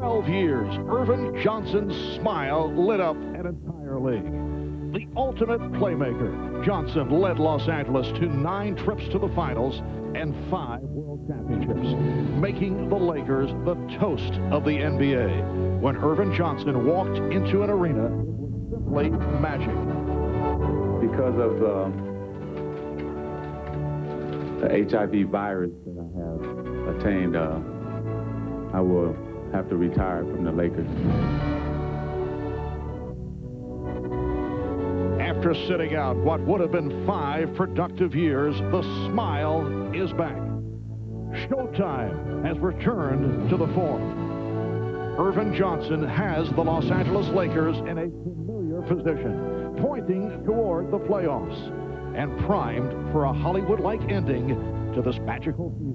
12 years, Irvin Johnson's smile lit up an entire league. The ultimate playmaker, Johnson led Los Angeles to 9 trips to the finals and 5 World Championships, making the Lakers the toast of the NBA. When Irvin Johnson walked into an arena, it was simply magic. Because of the HIV virus that I have attained, I will have to retire from the Lakers. After sitting out what would have been 5 productive years, the smile is back. Showtime has returned to the Forum. Irvin Johnson has the Los Angeles Lakers in a familiar position, pointing toward the playoffs, and primed for a Hollywood-like ending to this magical season.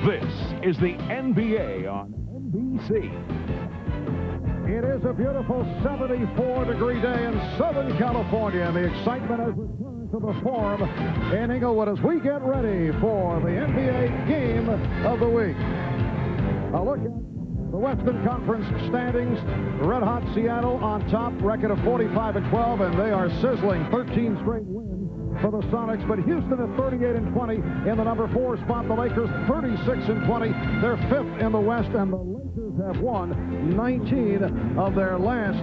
This is the NBA on NBC. It is a beautiful 74-degree day in Southern California, and the excitement has returned to the Forum in Inglewood as we get ready for the NBA Game of the Week. A look at the Western Conference standings. Red-hot Seattle on top, record of 45-12, and they are sizzling. 13 straight wins for the Sonics, but Houston at 38-20 in the number 4 spot. The Lakers 36-20. They're 5th in the West, and the Lakers have won 19 of their last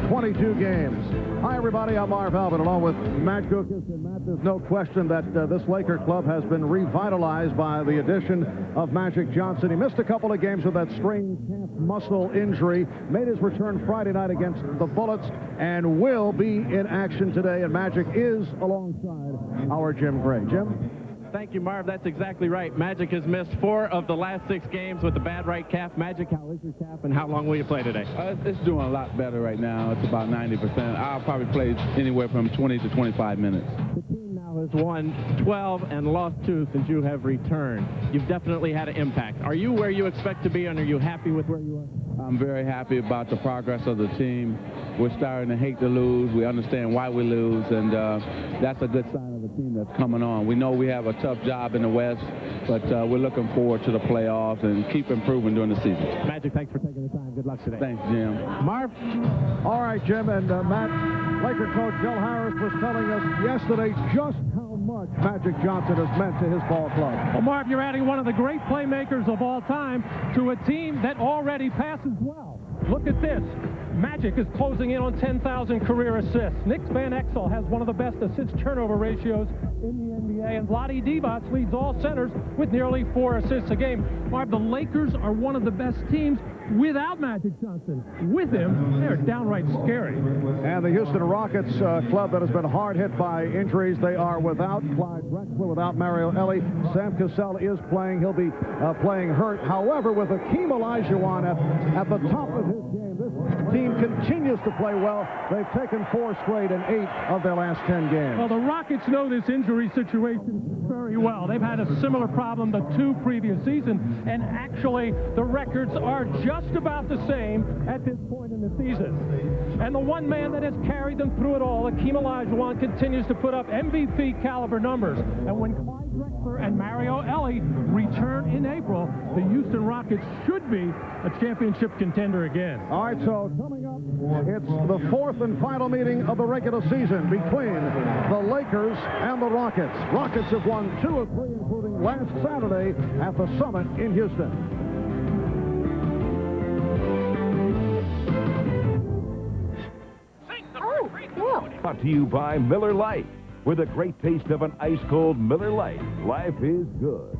22 games. Hi, everybody. I'm Marv Alvin, along with Matt Kukas. And Matt, there's no question that this Laker club has been revitalized by the addition of Magic Johnson. He missed a couple of games with that strained calf muscle injury, made his return Friday night against the Bullets, and will be in action today. And Magic is alongside our Jim Gray. Jim? Thank you, Marv. That's exactly right. Magic has missed 4 of the last 6 games with the bad right calf. Magic, how is your calf, and how long will you play today? It's doing a lot better right now. It's about 90%. I'll probably play anywhere from 20 to 25 minutes. The team now has won 12 and lost 2 since you have returned. You've definitely had an impact. Are you where you expect to be, and are you happy with where you are? I'm very happy about the progress of the team. We're starting to hate to lose. We understand why we lose, and that's a good sign of a team that's coming on. We know we have a tough job in the West, but we're looking forward to the playoffs and keep improving during the season. Magic, thanks for taking the time. Good luck today. Thanks, Jim. Marv? All right, Jim, and Matt, Laker coach Joe Harris was telling us yesterday just how much Magic Johnson has meant to his ball club. Well, Marv, you're adding one of the great playmakers of all time to a team that already passes well. Look at this. Magic is closing in on 10,000 career assists. Nick Van Exel has one of the best assist-turnover ratios in the NBA, and Vlade Divac leads all centers with nearly 4 assists a game. Marv, the Lakers are one of the best teams without Magic Johnson. With him, they're downright scary. And the Houston Rockets club that has been hard hit by injuries, they are without Clyde Drexler, without Mario Elie. Sam Cassell is playing. He'll be playing hurt. However, with Hakeem Olajuwon at the top of his game, this team continues to play well. They've taken 4 straight in 8 of their last 10 games. Well, the Rockets know this injury situation very well. They've had a similar problem the 2 previous seasons, and actually the records are just about the same at this point in the season. And the one man that has carried them through it all, Hakeem Olajuwon, continues to put up MVP caliber numbers. And when Clyde Drexler and Mario Elie return in April, the Houston Rockets should be a championship contender again. All right, so coming up, it's the 4th and final meeting of the regular season between the Lakers and the Rockets. Rockets have won 2 of 3, including last Saturday at the Summit in Houston. Brought to you by Miller Lite. With a great taste of an ice-cold Miller Lite, life is good.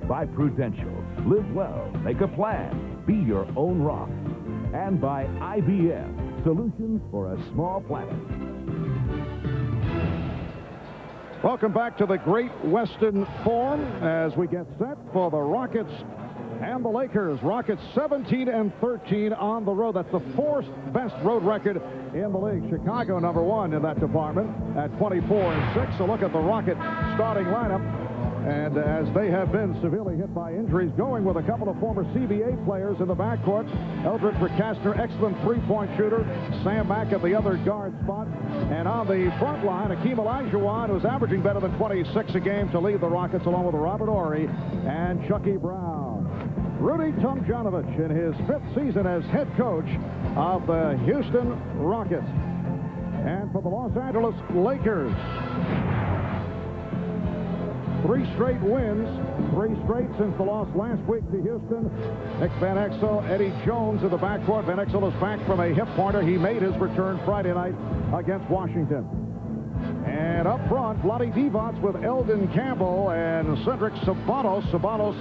By Prudential, live well, make a plan, be your own rock. And by IBM, solutions for a small planet. Welcome back to the Great Western Forum as we get set for the Rockets and the Lakers. Rockets 17-13 on the road. That's the 4th best road record in the league. Chicago number 1 in that department at 24-6. So look at the Rocket starting lineup. And as they have been severely hit by injuries, going with a couple of former CBA players in the backcourt. Eldridge Recastner, excellent three-point shooter. Sam Mack at the other guard spot. And on the front line, Hakeem Olajuwon, who's averaging better than 26 a game to lead the Rockets, along with Robert Horry and Chucky Brown. Rudy Tomjanovich in his 5th season as head coach of the Houston Rockets. And for the Los Angeles Lakers, 3 straight wins, 3 straight since the loss last week to Houston. Nick Van Exel, Eddie Jones in the backcourt. Van Exel is back from a hip pointer. He made his return Friday night against Washington. And up front, Vlade Divac with Eldon Campbell and Cedric Ceballos. Ceballos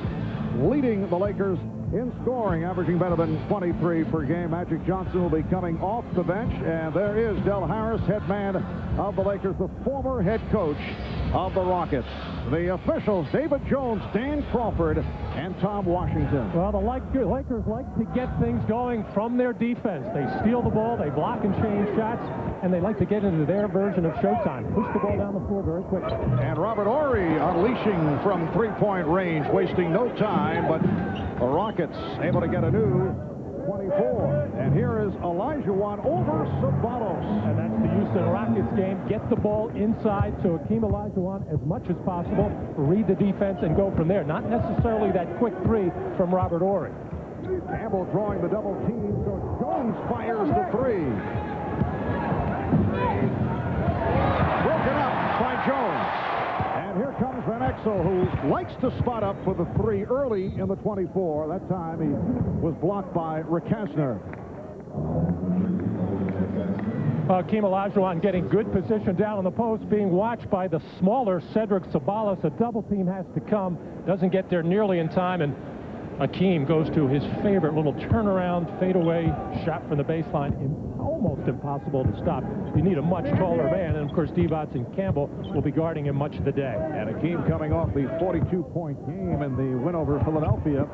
leading the Lakers in scoring, averaging better than 23 per game. Magic Johnson will be coming off the bench. And there is Del Harris, head man of the Lakers, the former head coach of the Rockets. The officials, David Jones, Dan Crawford, and Tom Washington. Well, the Lakers like to get things going from their defense. They steal the ball, they block and change shots, and they like to get into their version of showtime. Push the ball down the floor very quickly. And Robert Horry unleashing from three-point range, wasting no time, but the Rockets able to get a new 24. And here is Olajuwon over Ceballos. And that's the Houston Rockets game. Get the ball inside so Hakeem Olajuwon as much as possible, read the defense, and go from there. Not necessarily that quick three from Robert Horry. Campbell drawing the double team, so Jones fires the three. Broken up by Jones. And here comes Van Exel, who likes to spot up for the three early in the 24. That time he was blocked by Recastner. Hakeem Olajuwon getting good position down on the post, being watched by the smaller Cedric Ceballos. A double team has to come. Doesn't get there nearly in time, and Hakeem goes to his favorite little turnaround, fadeaway shot from the baseline. Almost impossible to stop. You need a much taller man, and of course Divac and Campbell will be guarding him much of the day. And Hakeem coming off the 42-point game in the win over Philadelphia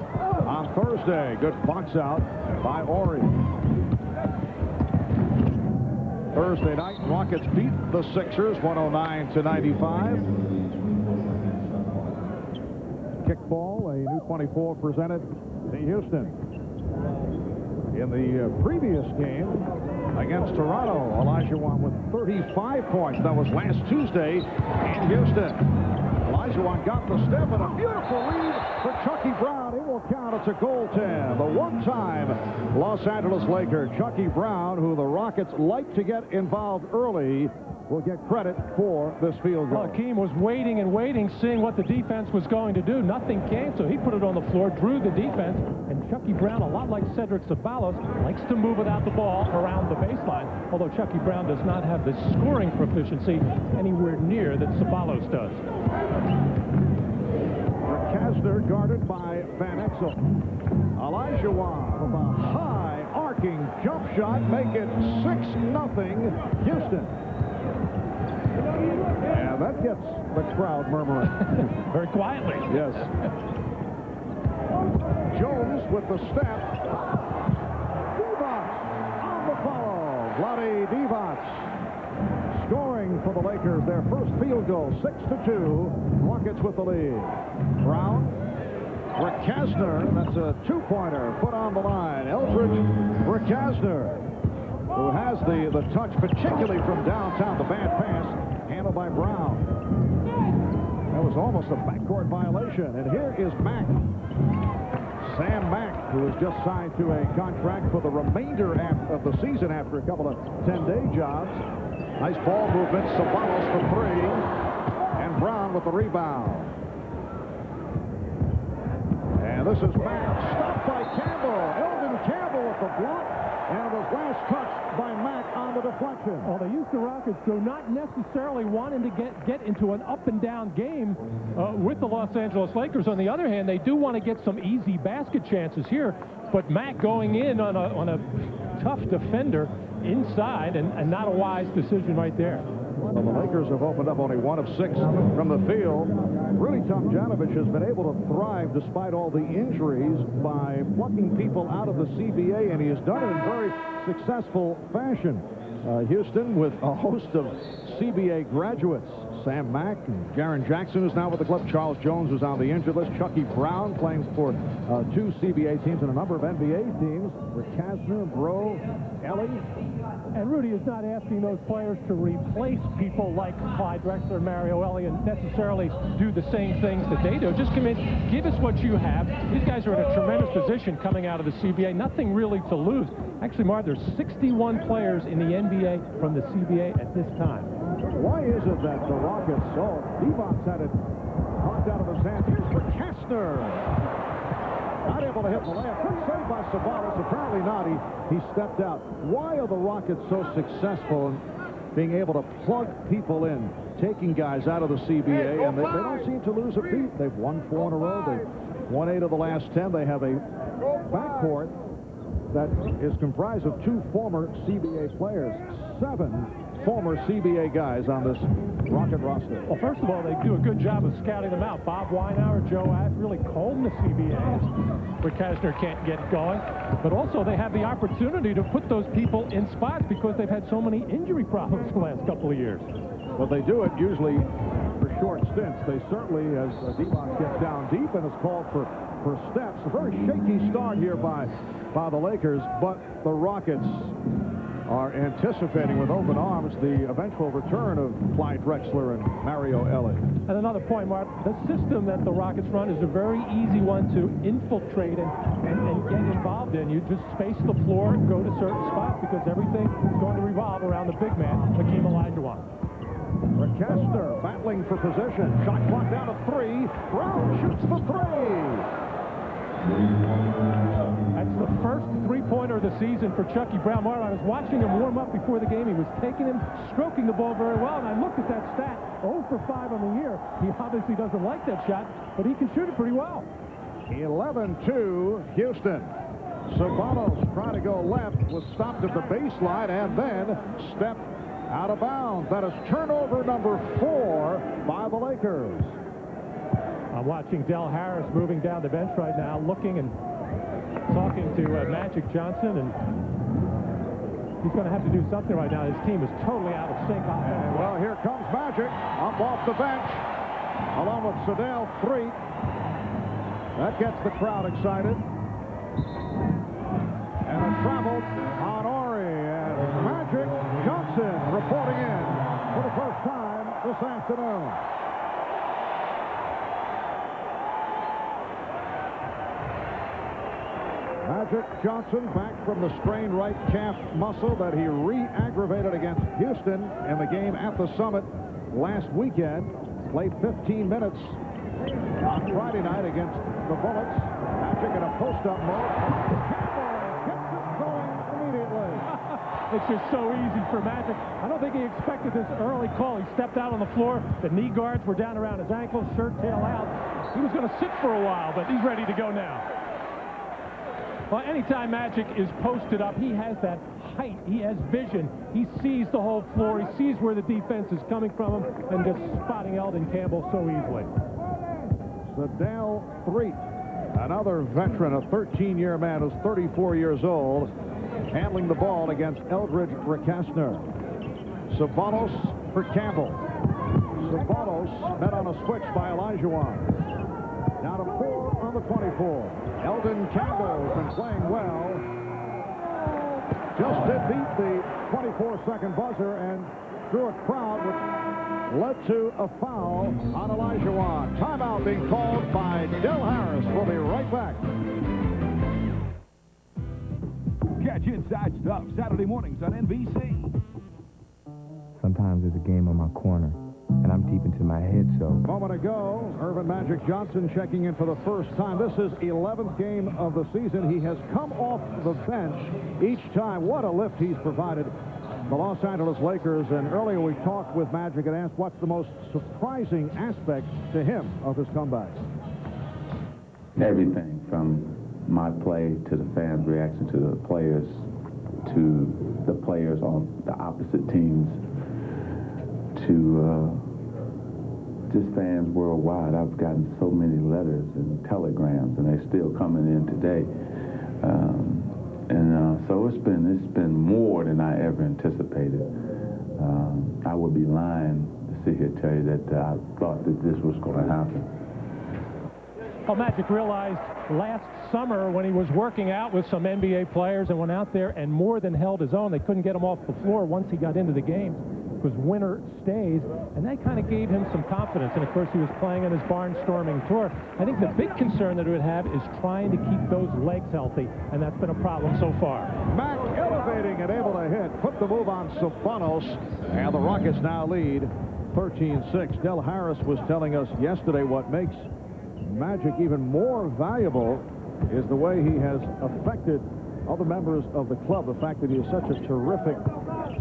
on Thursday. Good box out by Horry. Thursday night, Rockets beat the Sixers 109-95. Kickball, a new 24 presented to Houston. In the previous game against Toronto, Olajuwon with 35 points. That was last Tuesday in Houston. Olajuwon got the step and a beautiful lead for Chucky Brown. It will count. It's a goaltend. The one-time Los Angeles Laker, Chucky Brown, who the Rockets like to get involved early, will get credit for this field goal. Hakeem was waiting and waiting, seeing what the defense was going to do. Nothing came, so he put it on the floor, drew the defense, and Chucky Brown, a lot like Cedric Ceballos, likes to move without the ball around the baseline, although Chucky Brown does not have the scoring proficiency anywhere near that Ceballos does. Recastner guarded by Van Exel. Olajuwon with a high arcing jump shot, make it 6-0 Houston. And that gets the crowd murmuring. Very quietly. Yes. Jones with the step. Divac on the follow. Vlade Divac scoring for the Lakers. Their first field goal, 6-2. Rockets with the lead. Brown. Recastner, that's a two-pointer, put on the line. Eldridge Recastner, who has the touch, particularly from downtown. The bad pass handled by Brown. That was almost a backcourt violation. And here is Mack. Sam Mack, who has just signed to a contract for the remainder of the season after a couple of 10-day jobs. Nice ball movement. Ceballos for three. And Brown with the rebound. And this is Mack. Stopped by Campbell. Eldon Campbell with the block. And it was last touched by Mack on the deflection. Well, the Houston Rockets do not necessarily wanting to get into an up-and-down game with the Los Angeles Lakers. On the other hand, they do want to get some easy basket chances here. But Mack going in on a tough defender inside, and not a wise decision right there. Well, the Lakers have opened up only 1 of 6 from the field. Rudy Tomjanovich has been able to thrive despite all the injuries by plucking people out of the CBA, and he has done it in very successful fashion. Houston with a host of CBA graduates. Sam Mack and Jaren Jackson, who's now with the club. Charles Jones, who's on the injured list. Chucky Brown playing for 2 CBA teams and a number of NBA teams. Rick Kasner, Bro, Ellie. And Rudy is not asking those players to replace people like Clyde Drexler and Mario Ellie and necessarily do the same things that they do. Just come in, give us what you have. These guys are in a tremendous position coming out of the CBA. Nothing really to lose. Actually, Mark, there's 61 players in the NBA from the CBA at this time. Why is it that the Rockets, Devon's had it knocked out of his hands. Here's for Kastner. Not able to hit the layup. Good save by Ceballos. Apparently not. He stepped out. Why are the Rockets so successful in being able to plug people in, taking guys out of the CBA, and they don't seem to lose a beat. They've won 4 in a row. They've won 8 of the last 10. They have a backcourt that is comprised of 2 former CBA players. 7 former CBA guys on this Rocket roster. Well, first of all, they do a good job of scouting them out. Bob Weinauer, Joe Ash really comb the CBAs where Kasner can't get going. But also, they have the opportunity to put those people in spots because they've had so many injury problems the last couple of years. Well, they do it usually for short stints. They certainly, as Devon gets down deep and is called for steps. A very shaky start here by the Lakers, but the Rockets are anticipating with open arms the eventual return of Clyde Drexler and Mario Ellie. And another point, Mark, the system that the Rockets run is a very easy one to infiltrate and get involved in. You just space the floor and go to certain spots because everything is going to revolve around the big man, Hakeem Olajuwon. Kastner battling for position. Shot clock down to 3. Brown shoots the 3. That's the first three-pointer of the season for Chucky Brown. Martin, I was watching him warm up before the game. He was taking him, stroking the ball very well, and I looked at that stat, 0 for 5 on the year. He obviously doesn't like that shot, but he can shoot it pretty well. 11-2, Houston. Ceballos trying to go left, was stopped at the baseline, and then stepped out of bounds. That is turnover number 4 by the Lakers. I'm watching Del Harris moving down the bench right now, looking and talking to Magic Johnson, and he's going to have to do something right now. His team is totally out of sync. Well, here comes Magic up off the bench, along with Sedale 3. That gets the crowd excited. And a travel on Ori, and Magic Johnson reporting in for the first time this afternoon. Magic Johnson back from the strained right calf muscle that he re-aggravated against Houston in the game at the Summit last weekend. Played 15 minutes on Friday night against the Bullets. Magic in a post-up mode. Campbell gets it going immediately. It's just so easy for Magic. I don't think he expected this early call. He stepped out on the floor. The knee guards were down around his ankles, shirt tail out. He was going to sit for a while, but he's ready to go now. Well, anytime Magic is posted up, he has that height. He has vision. He sees the whole floor. He sees where the defense is coming from him and just spotting Eldon Campbell so easily. Sedale 3. Another veteran, a 13-year man who's 34 years old, handling the ball against Eldridge Rakasner. Ceballos for Campbell. Ceballos met on a switch by Olajuwon. Down to 4 on the 24. Eldon Campbell has been playing well. Just did beat the 24-second buzzer and drew a crowd which led to a foul on Olajuwon. Timeout being called by Del Harris. We'll be right back. Catch Inside Stuff Saturday mornings on NBC. Sometimes there's a game on my corner, and I'm deep into my head, so... A moment ago, Earvin Magic Johnson checking in for the first time. This is 11th game of the season. He has come off the bench each time. What a lift he's provided the Los Angeles Lakers. And earlier we talked with Magic and asked what's the most surprising aspect to him of his comeback. Everything from my play to the fans' reaction to the players on the opposite teams to just fans worldwide. I've gotten so many letters and telegrams, and they're still coming in today. And so it's been more than I ever anticipated. I would be lying to sit here and tell you that I thought that this was going to happen. Well, Magic realized last summer when he was working out with some NBA players and went out there and more than held his own. They couldn't get him off the floor once he got into the games. It was winner stays, and that kind of gave him some confidence. And, of course, he was playing on his barnstorming tour. I think the big concern that he would have is trying to keep those legs healthy, and that's been a problem so far. Mack elevating and able to hit. Put the move on Ceballos, and the Rockets now lead 13-6. Del Harris was telling us yesterday what makes Magic even more valuable is the way he has affected other members of the club. The fact that he is such a terrific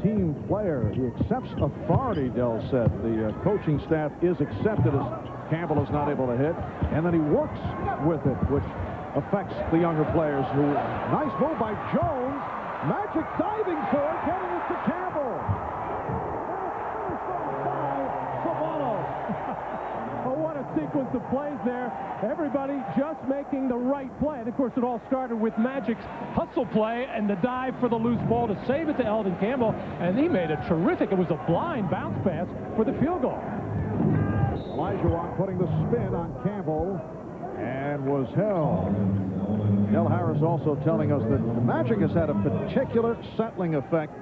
team player. He accepts authority, Del said. The coaching staff is accepted as Campbell is not able to hit. And then he works with it, which affects the younger players. Nice move by Jones. Magic diving for it, getting it to Campbell. What a sequence of plays there. Everybody just making the right play. And, of course, it all started with Magic's hustle play and the dive for the loose ball to save it to Eldon Campbell. And he made a terrific, it was a blind bounce pass for the field goal. Olajuwon putting the spin on Campbell and was held. Del Harris also telling us that the Magic has had a particular settling effect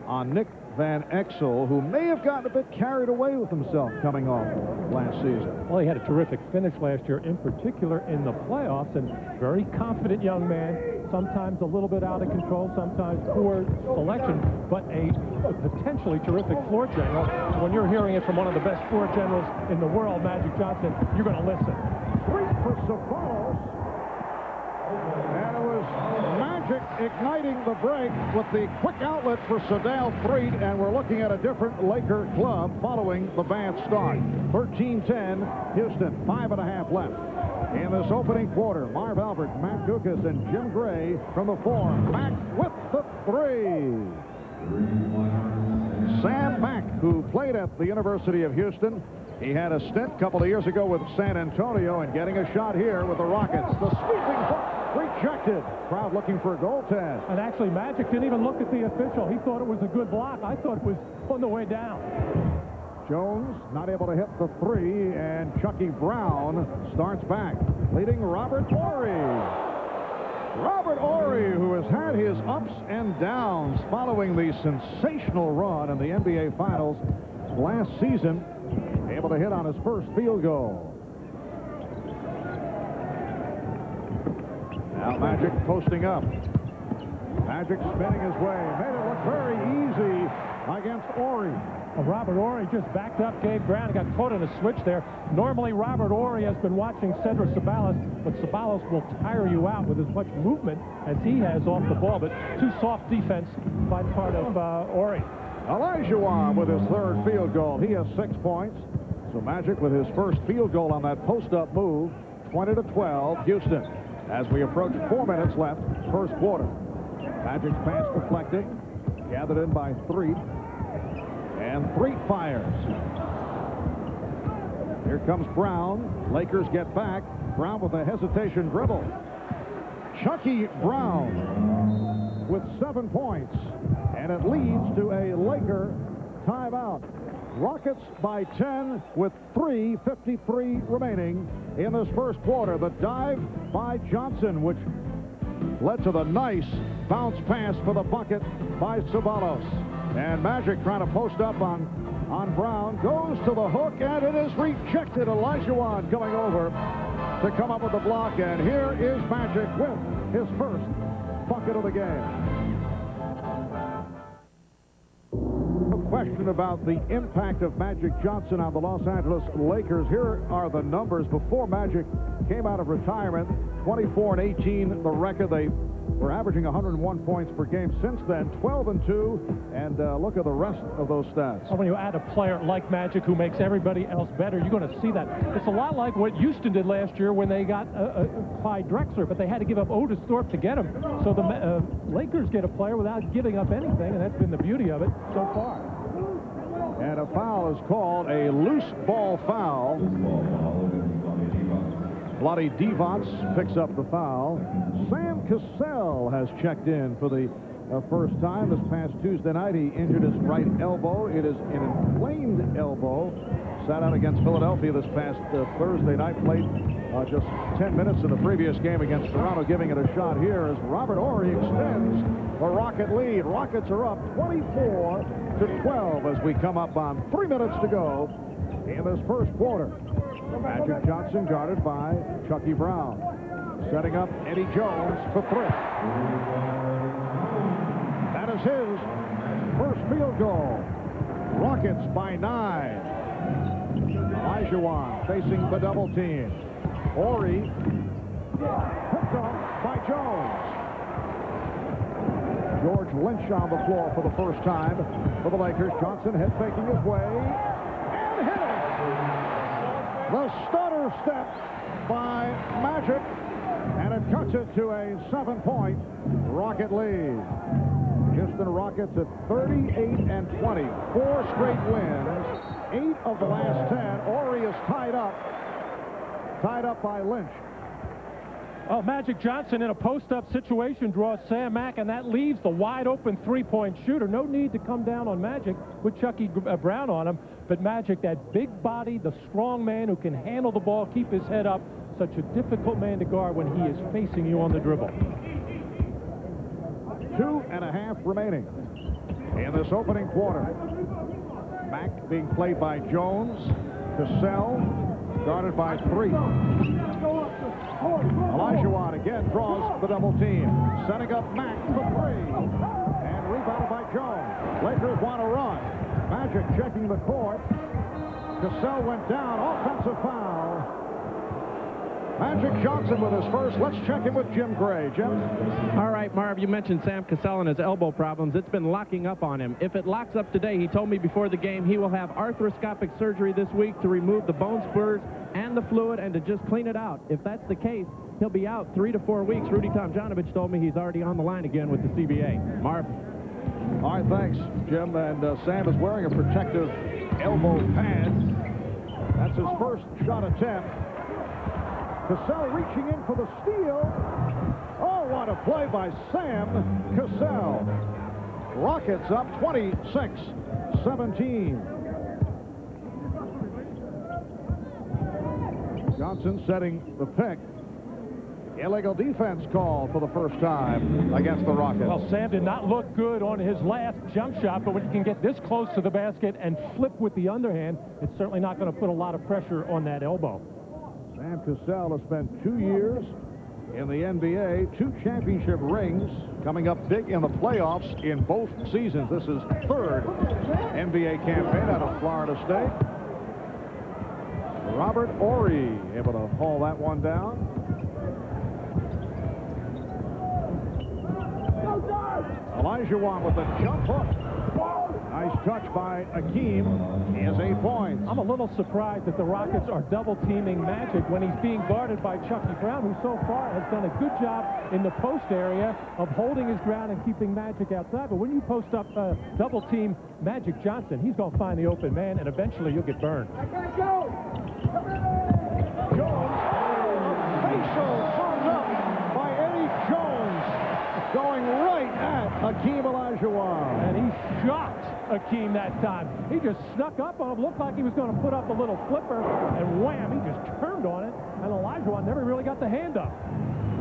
on Nick Van Exel, who may have gotten a bit carried away with himself coming off last season. Well, he had a terrific finish last year, in particular in the playoffs, and very confident young man, sometimes a little bit out of control, sometimes poor selection, but a potentially terrific floor general. When you're hearing it from one of the best floor generals in the world, Magic Johnson, you're going to listen. Three for Ceballos. And it was Magic igniting the break with the quick outlet for Sadal Threet, and we're looking at a different Laker club following the bad start. 13-10, Houston, 5.5 left. In this opening quarter, Marv Albert, Matt Dukas, and Jim Gray from the four. Mack with the three. Sam Mack, who played at the University of Houston. He had a stint a couple of years ago with San Antonio and getting a shot here with the Rockets. The sweeping hook rejected. Crowd looking for a goaltend. And actually, Magic didn't even look at the official. He thought it was a good block. I thought it was on the way down. Jones not able to hit the three, and Chucky Brown starts back, leading Robert Horry. Robert Horry, who has had his ups and downs following the sensational run in the NBA Finals last season, able to hit on his first field goal. Now Magic posting up. Magic spinning his way. Made it look very easy against Horry. Well, Robert Horry just backed up Gabe Brown and got caught in a switch there. Normally, Robert Horry has been watching Cedric Ceballos, but Ceballos will tire you out with as much movement as he has off the ball. But too soft defense by part of Horry. Olajuwon with his third field goal. He has 6 points. So Magic with his first field goal on that post-up move, 20-12, Houston. As we approach 4 minutes left, first quarter. Magic's pass deflected, gathered in by Threet, and Threet fires. Here comes Brown. Lakers get back. Brown with a hesitation dribble. Chucky Brown with 7 points, and it leads to a Laker timeout. Rockets by 10 with 3:53 remaining in this first quarter. The dive by Johnson, which led to the nice bounce pass for the bucket by Ceballos. And Magic trying to post up on Brown. Goes to the hook, and it is rejected. Olajuwon coming over to come up with the block. And here is Magic with his first bucket of the game. Question about the impact of Magic Johnson on the Los Angeles Lakers. Here are the numbers before Magic came out of retirement. 24-18 the record. They were averaging 101 points per game. Since then, 12-2, and look at the rest of those stats. Well, when you add a player like Magic who makes everybody else better, you're going to see that. It's a lot like what Houston did last year when they got Clyde Drexler, but they had to give up Otis Thorpe to get him. So the Lakers get a player without giving up anything, and that's been the beauty of it so far. And a foul is called, a loose ball foul. Vlade Divac picks up the foul. Sam Cassell has checked in for the first time. This past Tuesday night, he injured his right elbow. It is an inflamed elbow. Sat out against Philadelphia this past Thursday night. Played just 10 minutes in the previous game against Toronto, giving it a shot here as Robert Horry extends the Rocket lead. Rockets are up 24-12 as we come up on 3 minutes to go in this first quarter. Magic Johnson guarded by Chucky Brown. Setting up Eddie Jones for three. That is his first field goal. Rockets by 9. Olajuwon facing the double team. Horry picked off by Jones. George Lynch on the floor for the first time for the Lakers. Johnson head faking his way and hit it. The stutter step by Magic, and it cuts it to a 7-point Rocket lead. Houston Rockets at 38-20. 4 straight wins. 8 of the last 10. Horry is tied up by Lynch. Oh, Magic Johnson in a post-up situation draws Sam Mack, and that leaves the wide-open three-point shooter. No need to come down on Magic with Chucky Brown on him, but Magic, that big body, the strong man who can handle the ball, keep his head up, such a difficult man to guard when he is facing you on the dribble. 2.5 remaining in this opening quarter. Mack being played by Jones. Cassell guarded by 3. Olajuwon again draws the double team. Setting up Mack for 3. And rebounded by Jones. Lakers want to run. Magic checking the court. Cassell went down. Offensive foul. Magic Johnson with his first. Let's check in with Jim Gray. Jim? All right, Marv, you mentioned Sam Cassell and his elbow problems. It's been locking up on him. If it locks up today, he told me before the game, he will have arthroscopic surgery this week to remove the bone spurs and the fluid and to just clean it out. If that's the case, he'll be out 3 to 4 weeks. Rudy Tomjanovich told me he's already on the line again with the CBA. Marv? All right, thanks, Jim. And Sam is wearing a protective elbow pad. That's his first shot attempt. Cassell reaching in for the steal. Oh, what a play by Sam Cassell. Rockets up 26-17. Johnson setting the pick. Illegal defense call for the first time against the Rockets. Well, Sam did not look good on his last jump shot, but when you can get this close to the basket and flip with the underhand, it's certainly not going to put a lot of pressure on that elbow. Sam Cassell has spent 2 years in the NBA, 2 championship rings, coming up big in the playoffs in both seasons. This is 3rd NBA campaign out of Florida State. Robert Horry able to haul that one down. Olajuwon with the jump hook. Nice touch by Akeem. He has 8 points. I'm a little surprised that the Rockets are double-teaming Magic when he's being guarded by Chucky Brown, who so far has done a good job in the post area of holding his ground and keeping Magic outside. But when you post up double-team Magic Johnson, he's going to find the open man, and eventually you'll get burned. Jones. Facial turned up by Eddie Jones. Going right at Akeem Olajuwon. And he shocked Akeem that time. He just snuck up on him, looked like he was going to put up a little flipper, and wham, he just turned on it, and Olajuwon never really got the hand up.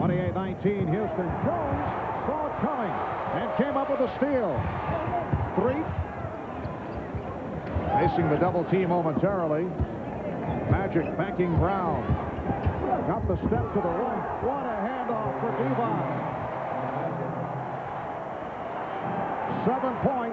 28-19, Houston. Jones saw it coming and came up with a steal. 3. Facing the double team momentarily. Magic backing Brown. Got the step to the right. What a handoff for Divac. 7-point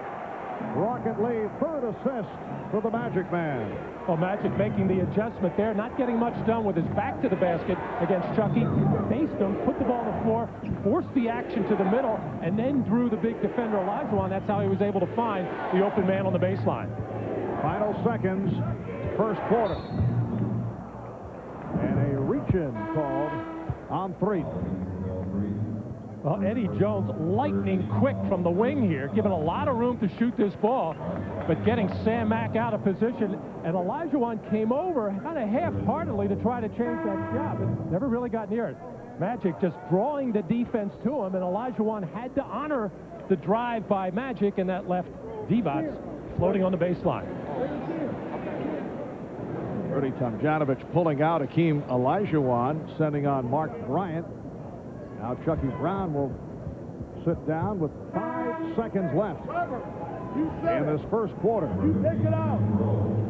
Rocket lead. 3rd assist for the Magic man. Well, Magic making the adjustment there, not getting much done with his back to the basket against Chucky. Faced him, put the ball on the floor, forced the action to the middle, and then drew the big defender Olajuwon. That's how he was able to find the open man on the baseline. Final seconds, first quarter. And a reach-in called on 3. Well, Eddie Jones, lightning quick from the wing here, given a lot of room to shoot this ball, but getting Sam Mack out of position. And Olajuwon came over kind of half-heartedly to try to change that shot, but never really got near it. Magic just drawing the defense to him, and Olajuwon had to honor the drive by Magic, and that left Divac floating on the baseline. Rudy Tomjanovich pulling out Hakeem Olajuwon, sending on Mark Bryant. Now Chucky Brown will sit down with 5 seconds left in this first quarter. Take it out.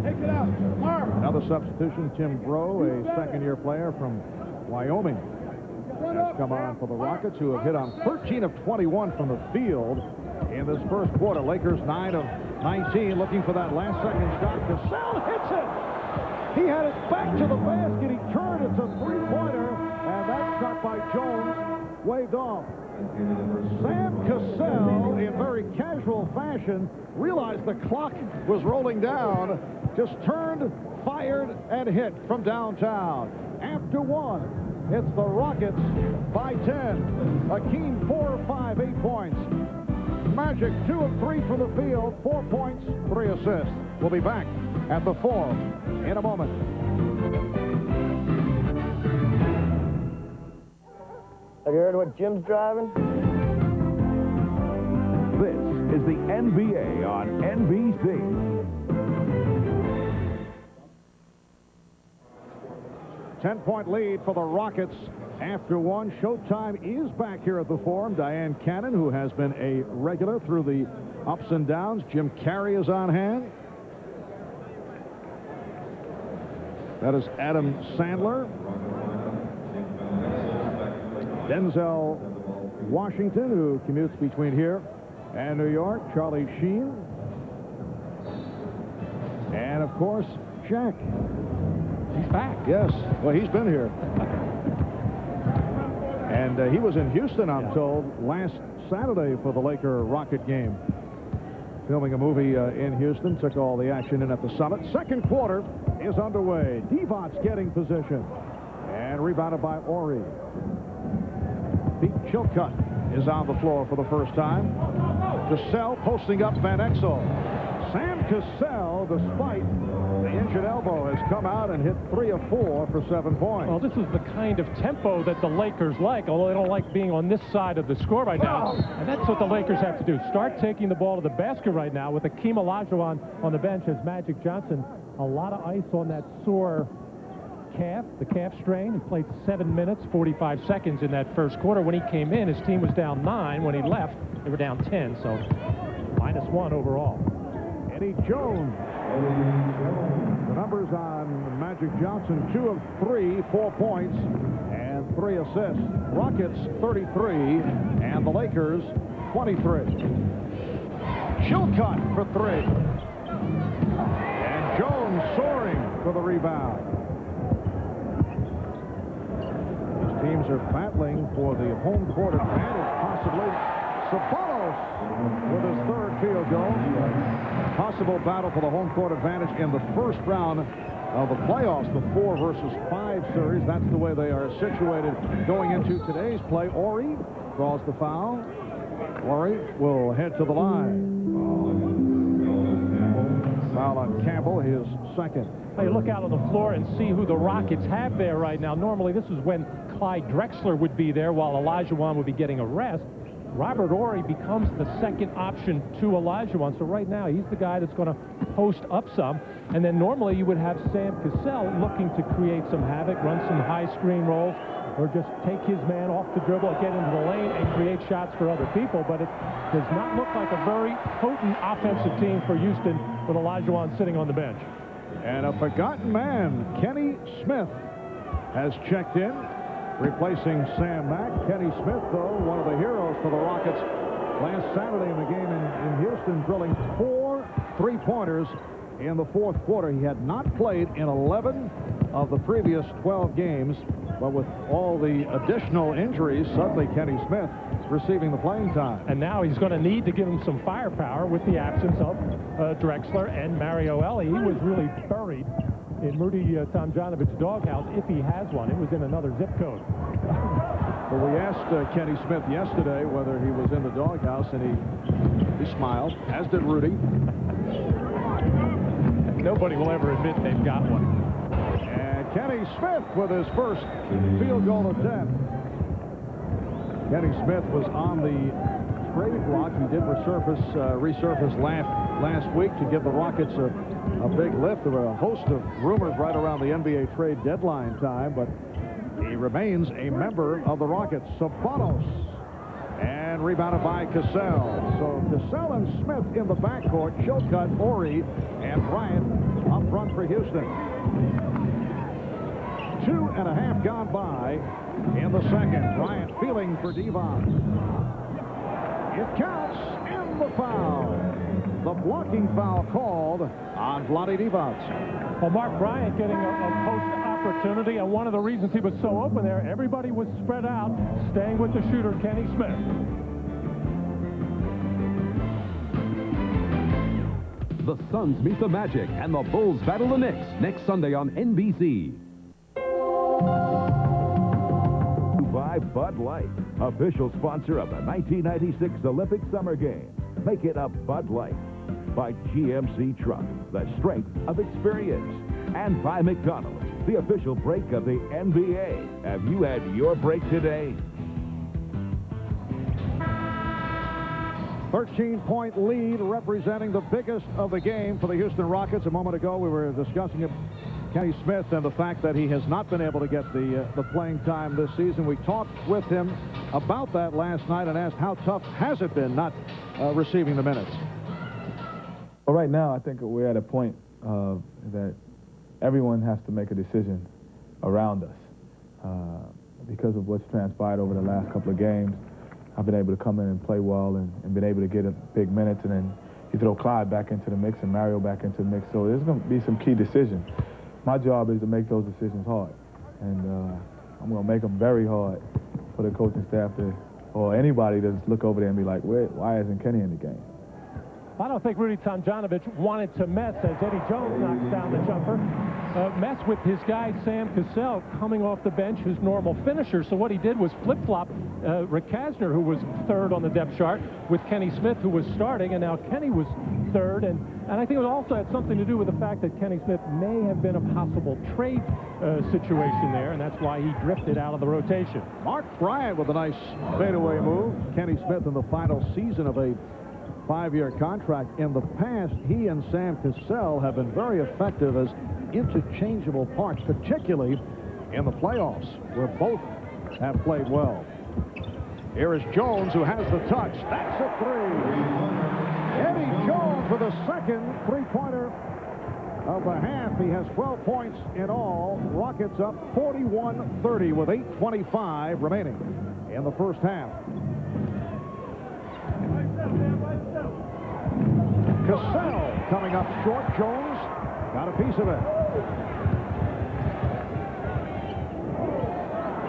Take it out. Another substitution, Tim Breaux, a second-year player from Wyoming, has come on for the Rockets, who have hit on 13 of 21 from the field in this first quarter. Lakers 9 of 19, looking for that last-second shot. Cassell hits it. He had it back to the basket. He turned. It's a three-pointer, and that shot by Jones waved off. Sam Cassell, in very casual fashion, realized the clock was rolling down, just turned, fired, and hit from downtown. After one, it's the Rockets by 10. Hakeem 4 of 5, 8 points. Magic 2 of 3 from the field, 4 points, 3 assists. We'll be back at the Forum in a moment. Have you heard what Jim's driving? This is the NBA on NBC. Ten-point lead for the Rockets after one. Showtime is back here at the Forum. Diane Cannon, who has been a regular through the ups and downs. Jim Carrey is on hand. That is Adam Sandler. Denzel Washington, who commutes between here and New York. Charlie Sheen. And, of course, Shaq. He's back. Yes. Well, he's been here. And he was in Houston, I'm told, last Saturday for the Laker-Rocket game. Filming a movie in Houston. Took all the action in at the Summit. Second quarter is underway. Divac getting position. And rebounded by Horry. Pete Chilcutt is on the floor for the first time. Cassell posting up Van Exel. Sam Cassell, despite the injured elbow, has come out and hit 3 of 4 for 7 points. Well, this is the kind of tempo that the Lakers like, although they don't like being on this side of the score right now. And that's what the Lakers have to do. Start taking the ball to the basket right now with Hakeem Olajuwon on the bench as Magic Johnson. A lot of ice on that sore calf, the calf strain. He played 7 minutes, 45 seconds in that first quarter. When he came in, his team was down 9. When he left, they were down 10, so -1 overall. Eddie Jones. The numbers on Magic Johnson, 2 of 3, 4 points, and 3 assists. Rockets 33, and the Lakers 23. Chilcutt for 3. And Jones soaring for the rebound. These teams are battling for the home court advantage, possibly. Ceballos with his 3rd field goal. Possible battle for the home court advantage in the first round of the playoffs, the 4 versus 5 series. That's the way they are situated going into today's play. Horry draws the foul. Horry will head to the line. Foul on Campbell, his 2nd. You look out on the floor and see who the Rockets have there right now. Normally, this is when Clyde Drexler would be there while Olajuwon would be getting a rest. Robert Horry becomes the second option to Olajuwon. So right now, he's the guy that's going to post up some. And then normally you would have Sam Cassell looking to create some havoc, run some high screen rolls, or just take his man off the dribble, get into the lane, and create shots for other people. But it does not look like a very potent offensive team for Houston with Olajuwon sitting on the bench. And a forgotten man, Kenny Smith, has checked in, replacing Sam Mack. Kenny Smith, though, one of the heroes for the Rockets last Saturday in the game in Houston, drilling 4 3-pointers in the 4th quarter. He had not played in 11 of the previous 12 games, but with all the additional injuries, suddenly Kenny Smith receiving the playing time. And now he's going to need to give him some firepower with the absence of Drexler and Mario Elie. He was really buried in Rudy Tomjanovich's doghouse, if he has one. It was in another zip code. Well, we asked Kenny Smith yesterday whether he was in the doghouse, and he smiled, as did Rudy. Nobody will ever admit they've got one. And Kenny Smith with his first field goal attempt. Kenny Smith was on the trade block. He did resurface last week to give the Rockets a big lift. There were a host of rumors right around the NBA trade deadline time, but he remains a member of the Rockets. Ceballos, and rebounded by Cassell. So Cassell and Smith in the backcourt. Chilcutt, Ori, and Bryant up front for Houston. 2.5 gone by in the second. Bryant feeling for Devon. It counts in the foul. The blocking foul called on Vlade Divac. Well, Mark Bryant getting a post opportunity, and one of the reasons he was so open there, everybody was spread out, staying with the shooter, Kenny Smith. The Suns meet the Magic, and the Bulls battle the Knicks next Sunday on NBC. By Bud Light, official sponsor of the 1996 Olympic Summer Games. Make it a Bud Light. By GMC Truck, the strength of experience. And by McDonald's, the official break of the NBA. Have you had your break today? 13-point lead, representing the biggest of the game for the Houston Rockets. A moment ago, we were discussing Kenny Smith and the fact that he has not been able to get the playing time this season. We talked with him about that last night and asked how tough has it been not receiving the minutes. Well, right now, I think we're at a point that everyone has to make a decision around us. Because of what's transpired over the last couple of games, I've been able to come in and play well and been able to get a big minutes, and then you throw Clyde back into the mix and Mario back into the mix. So there's going to be some key decisions. My job is to make those decisions hard, and I'm going to make them very hard for the coaching staff or anybody to just look over there and be like, why isn't Kenny in the game? I don't think Rudy Tomjanovich wanted to mess as Eddie Jones knocks down the jumper. Mess with his guy, Sam Cassell, coming off the bench, his normal finisher. So what he did was flip-flop Rick Kasner, who was third on the depth chart, with Kenny Smith, who was starting, and now Kenny was third. And I think it also had something to do with the fact that Kenny Smith may have been a possible trade situation there, and that's why he drifted out of the rotation. Mark Bryant with a nice fadeaway move. Kenny Smith in the final season of a 5-year contract. In the past, he and Sam Cassell have been very effective as interchangeable parts, particularly in the playoffs, where both have played well. Here is Jones, who has the touch. That's a three. Eddie Jones with a second three-pointer of the half. He has 12 points in all. Rockets up 41-30 with 8:25 remaining in the first half. Cassell coming up short. Jones got a piece of it.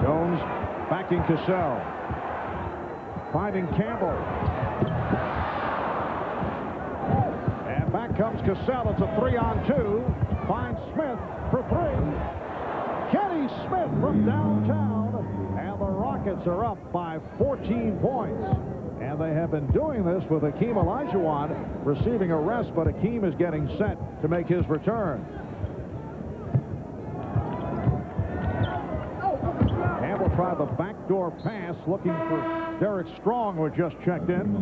Jones backing Cassell. Finding Campbell. And back comes Cassell. It's a 3-on-2. Finds Smith for three. Kenny Smith from downtown. And the Rockets are up by 14 points. And they have been doing this with Hakeem Olajuwon receiving a rest, but Hakeem is getting set to make his return. Campbell tried the backdoor pass, looking for Derek Strong, who had just checked in.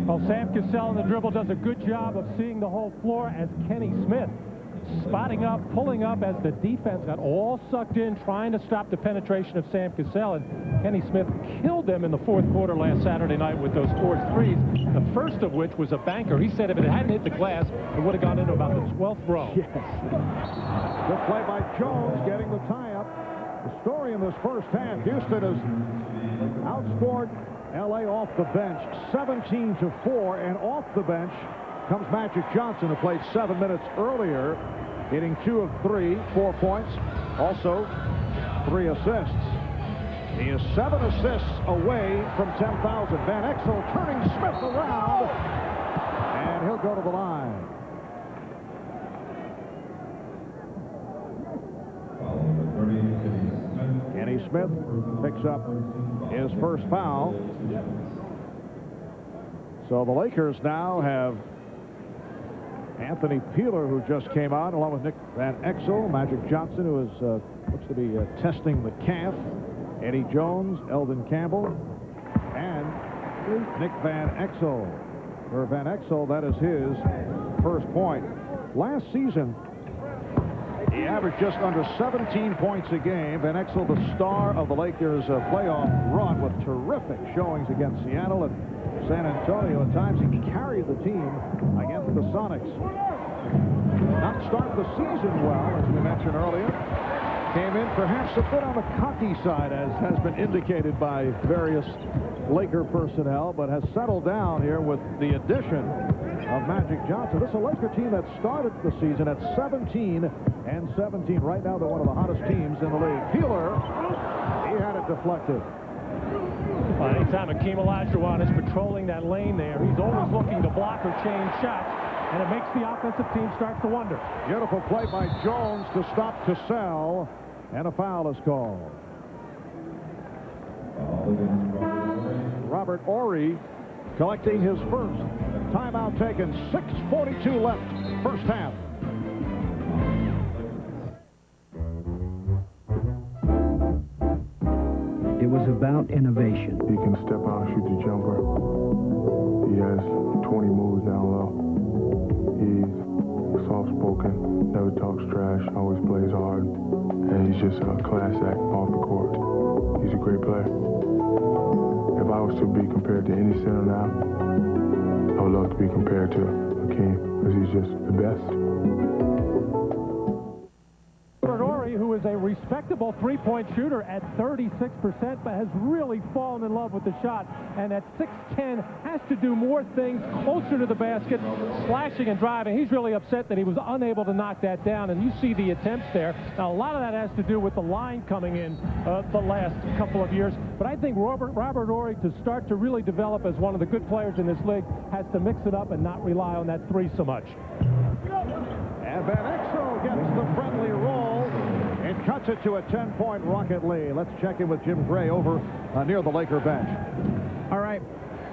Well, Sam Cassell on the dribble does a good job of seeing the whole floor as Kenny Smith spotting up, pulling up as the defense got all sucked in, trying to stop the penetration of Sam Cassell. And Kenny Smith killed them in the fourth quarter last Saturday night with those forced threes, the first of which was a banker. He said if it hadn't hit the glass, it would have gone into about the 12th row. Yes. Good play by Jones, getting the tie-up. The story in this first half, Houston has outscored L.A. off the bench 17-4, and off the bench comes Magic Johnson, who played 7 minutes earlier, hitting 2 of 3, 4 points, also 3 assists. He is 7 assists away from 10,000. Van Exel turning Smith around, and he'll go to the line. Kenny Smith picks up his first foul. So the Lakers now have Anthony Peeler, who just came out, along with Nick Van Exel, Magic Johnson, who is looks to be testing the calf, Eddie Jones, Eldon Campbell, and Nick Van Exel. For Van Exel, that is his first point. Last season, he averaged just under 17 points a game. Van Exel, the star of the Lakers' playoff run, with terrific showings against Seattle and San Antonio. At times, he carried the team against the Sonics. Not start the season well, as we mentioned earlier. Came in perhaps a bit on the cocky side, as has been indicated by various Laker personnel, but has settled down here with the addition of Magic Johnson. This is a Laker team that started the season at 17-17. Right now, they're one of the hottest teams in the league. Peeler, he had it deflected. Well, anytime Hakeem Olajuwon is patrolling that lane there, he's always looking to block or change shots, and it makes the offensive team start to wonder. Beautiful play by Jones to stop Cassell, and a foul is called. Robert Horry collecting his first. Timeout taken. 6:42 left, first half. It was about innovation. He can step out and shoot the jumper. He has 20 moves down low. He's soft-spoken, never talks trash, always plays hard, and he's just a class act off the court. He's a great player. If I was to be compared to any center now, I would love to be compared to Hakeem, because he's just the best. Who is a respectable three-point shooter at 36%, but has really fallen in love with the shot, and at 6'10", has to do more things closer to the basket, slashing and driving. He's really upset that he was unable to knock that down, and you see the attempts there. Now, a lot of that has to do with the line coming in the last couple of years, but I think Robert Horry, to start to really develop as one of the good players in this league, has to mix it up and not rely on that three so much. And Van Exel gets the friendly roll. It cuts it to a 10-point Rocket lead. Let's check in with Jim Gray over near the Laker bench. All right,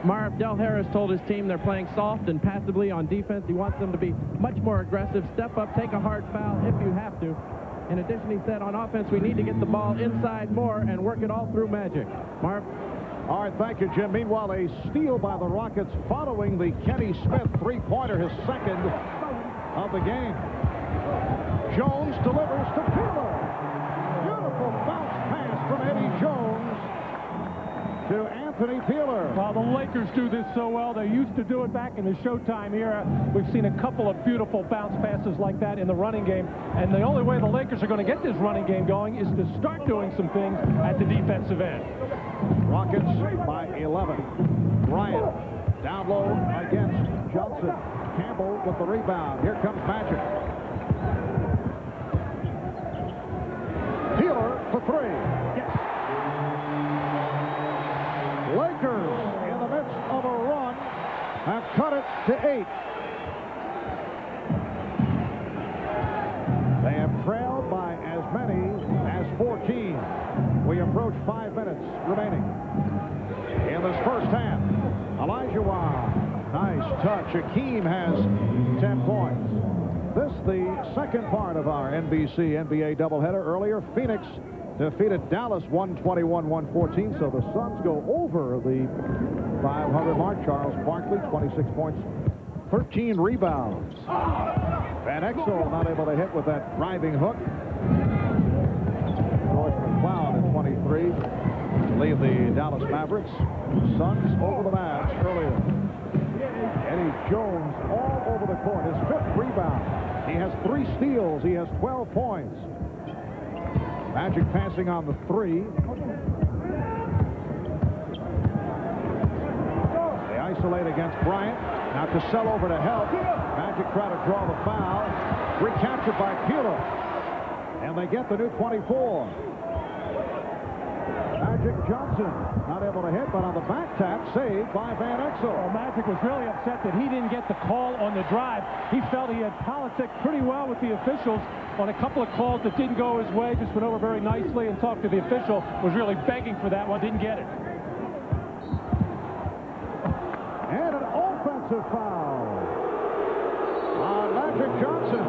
Marv, Del Harris told his team they're playing soft and passively on defense. He wants them to be much more aggressive, step up, take a hard foul if you have to. In addition, he said on offense, we need to get the ball inside more and work it all through Magic. Marv? All right, thank you, Jim. Meanwhile, a steal by the Rockets following the Kenny Smith three-pointer, his second of the game. Jones delivers to Peeler. Beautiful bounce pass from Eddie Jones to Anthony Peeler. Well, the Lakers do this so well. They used to do it back in the Showtime era. We've seen a couple of beautiful bounce passes like that in the running game. And the only way the Lakers are going to get this running game going is to start doing some things at the defensive end. Rockets by 11. Bryant down low against Johnson. Campbell with the rebound. Here comes Magic. Peeler for three. Yes. Lakers, in the midst of a run, have cut it to 8. They have trailed by as many as 14. We approach 5 minutes remaining in this first half. Olajuwon, nice touch. Hakeem has 10 points. This the second part of our NBC NBA doubleheader. Earlier, Phoenix defeated Dallas 121-114, so the Suns go over the 500 mark. Charles Barkley, 26 points, 13 rebounds. Van Exel not able to hit with that driving hook. George McCloud at 23 lead the Dallas Mavericks. Suns over the Mavs earlier. Eddie Jones all over the court. His 5th rebound. He has 3 steals. He has 12 points. Magic passing on the 3. They isolate against Bryant. Now Cassell over to help. Magic try to draw the foul. Recaptured by Peeler. And they get the new 24. Magic Johnson not able to hit, but on the back tap, saved by Van Exel. Well, Magic was really upset that he didn't get the call on the drive. He felt he had politicked pretty well with the officials, on a couple of calls that didn't go his way, just went over very nicely and talked to the official, was really begging for that one, didn't get it. And an offensive foul on Magic Johnson.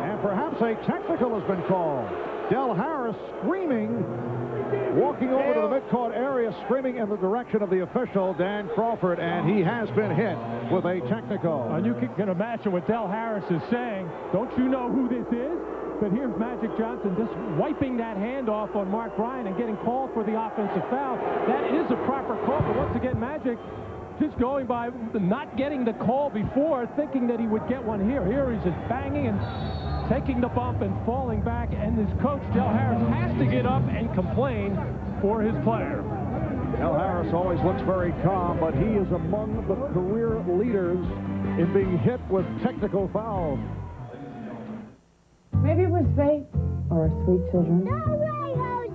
And perhaps a technical has been called. Del Harris screaming, walking over to the midcourt area, screaming in the direction of the official, Dan Crawford, and he has been hit with a technical. And you can imagine what Del Harris is saying. Don't you know who this is? But here's Magic Johnson just wiping that hand off on Mark Bryant and getting called for the offensive foul. That is a proper call, but once again, Magic just going by not getting the call before, thinking that he would get one here. Here he's just banging and taking the bump and falling back, and his coach, Del Harris, has to get up and complain for his player. Del Harris always looks very calm, but he is among the career leaders in being hit with technical fouls. Maybe it was fate or sweet children.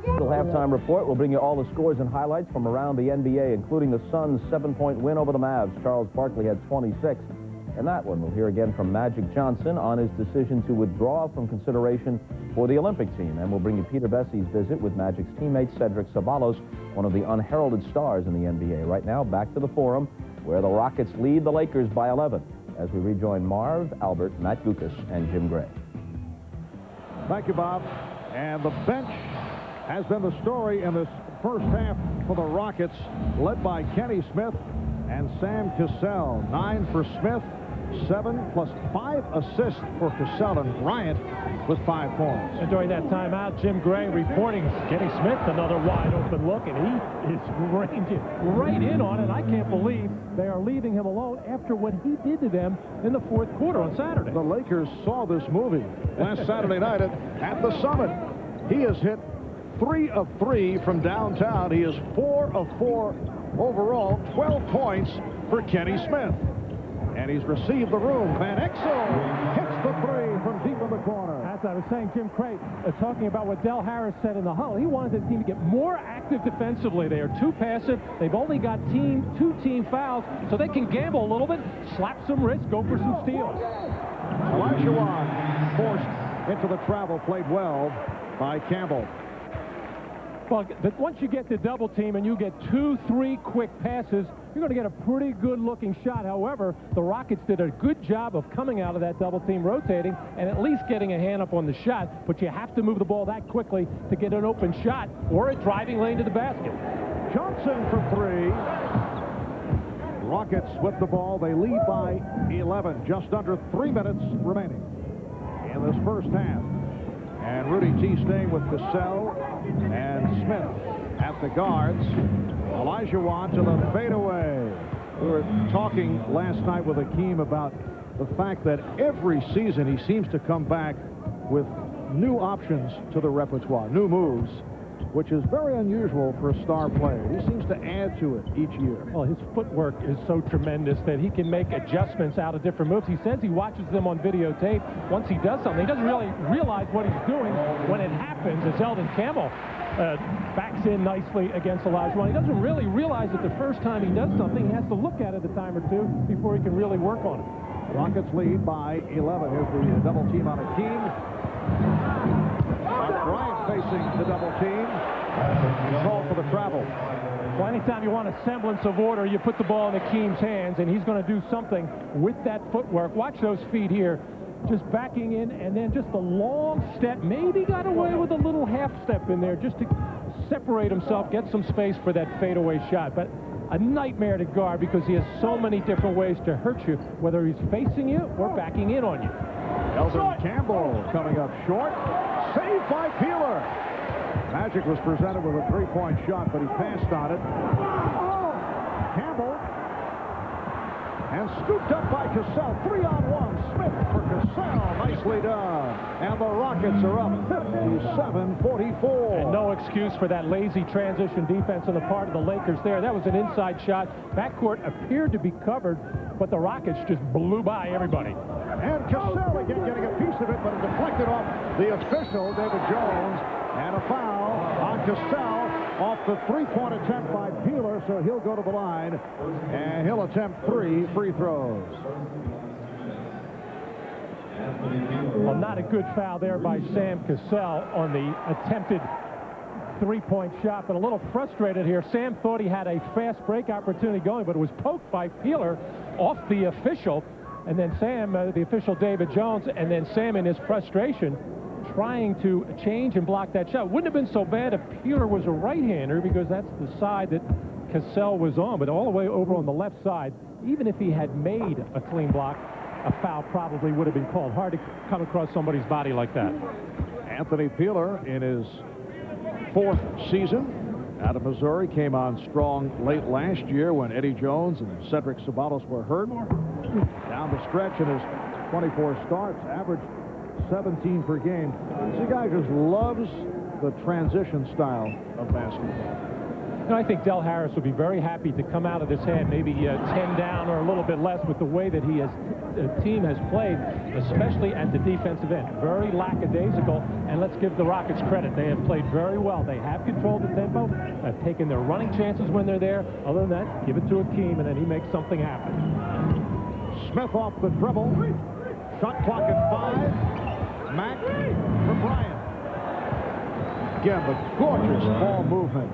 The halftime report will bring you all the scores and highlights from around the NBA, including the Suns' 7-point win over the Mavs. Charles Barkley had 26. In that one, we'll hear again from Magic Johnson on his decision to withdraw from consideration for the Olympic team. And we'll bring you Peter Bessie's visit with Magic's teammate Cedric Ceballos, one of the unheralded stars in the NBA. Right now, back to the Forum, where the Rockets lead the Lakers by 11, as we rejoin Marv, Albert, Matt Gukas, and Jim Gray. Thank you, Bob. And the bench has been the story in this first half for the Rockets, led by Kenny Smith and Sam Cassell. 9 for Smith, 7 plus 5 assists for Cassell, and Bryant with 5 points. And during that timeout, Jim Gray reporting Kenny Smith another wide open look, and he is ranging right in on it. I can't believe they are leaving him alone after what he did to them in the fourth quarter on Saturday. The Lakers saw this movie last Saturday night at the Summit. He has hit 3 of 3 from downtown. He is 4 of 4 overall, 12 points for Kenny Smith. And he's received the room. Van Exel hits the 3 from deep in the corner. As I was saying, Jim Cray, talking about what Del Harris said in the huddle, he wanted the team to get more active defensively. They are too passive. They've only got 2 team fouls, so they can gamble a little bit, slap some wrists, go for some steals. Olajuwon forced into the travel, played well by Campbell. Well, once you get the double team and you get 2-3 quick passes, you're going to get a pretty good-looking shot. However, the Rockets did a good job of coming out of that double team, rotating, and at least getting a hand up on the shot. But you have to move the ball that quickly to get an open shot or a driving lane to the basket. Johnson for 3. Rockets with the ball. They lead by 11. Just under 3 minutes remaining in this first half. And Rudy T staying with Cassell and Smith at the guards. Olajuwon to the fadeaway. We were talking last night with Akeem about the fact that every season he seems to come back with new options to the repertoire, new moves, which is very unusual for a star player. He seems to add to it each year. Well, his footwork is so tremendous that he can make adjustments out of different moves. He says he watches them on videotape. Once he does something, he doesn't really realize what he's doing when it happens. As Eldon Campbell backs in nicely against Olajuwon, he doesn't really realize that the first time he does something, he has to look at it a time or two before he can really work on it. Rockets lead by 11. Here's the double team on Akeem. Bryant facing the double team. Called for the travel. Well, anytime you want a semblance of order, you put the ball in Akeem's hands, and he's going to do something with that footwork. Watch those feet here. Just backing in, and then just a long step. Maybe got away with a little half step in there just to separate himself, get some space for that fadeaway shot. But a nightmare to guard because he has so many different ways to hurt you, whether he's facing you or backing in on you. Eldon Campbell coming up short. Saved by Peeler. Magic was presented with a 3-point shot, but he passed on it. Campbell. And scooped up by Cassell. 3-on-1. Smith for Cassell. Nicely done. And the Rockets are up 57-44. And no excuse for that lazy transition defense on the part of the Lakers there. That was an inside shot. Backcourt appeared to be covered, but the Rockets just blew by everybody. And Cassell again getting a piece of it, but it deflected off the official, David Jones. And a foul on Cassell off the 3-point attempt by Peeler, so he'll go to the line, and he'll attempt 3 free throws. Well, not a good foul there by Sam Cassell on the attempted three-point shot, but a little frustrated here. Sam thought he had a fast break opportunity going, but it was poked by Peeler off the official, and then Sam, the official David Jones, and then Sam in his frustration trying to change and block that shot. Wouldn't have been so bad if Peeler was a right-hander, because that's the side that Cassell was on, but all the way over on the left side, even if he had made a clean block, a foul probably would have been called. Hard to come across somebody's body like that. Anthony Peeler in his 4th season out of Missouri came on strong late last year when Eddie Jones and Cedric Ceballos were hurt. Down the stretch in his 24 starts, averaged 17 per game. This guy just loves the transition style of basketball. And I think Del Harris would be very happy to come out of this half maybe 10 down or a little bit less with the way that the team has played, especially at the defensive end. Very lackadaisical, and let's give the Rockets credit. They have played very well. They have controlled the tempo, have taken their running chances when they're there. Other than that, give it to Akeem, and then he makes something happen. Smith off the dribble. Shot clock at 5. Mack for Bryant. Again, the gorgeous ball movement.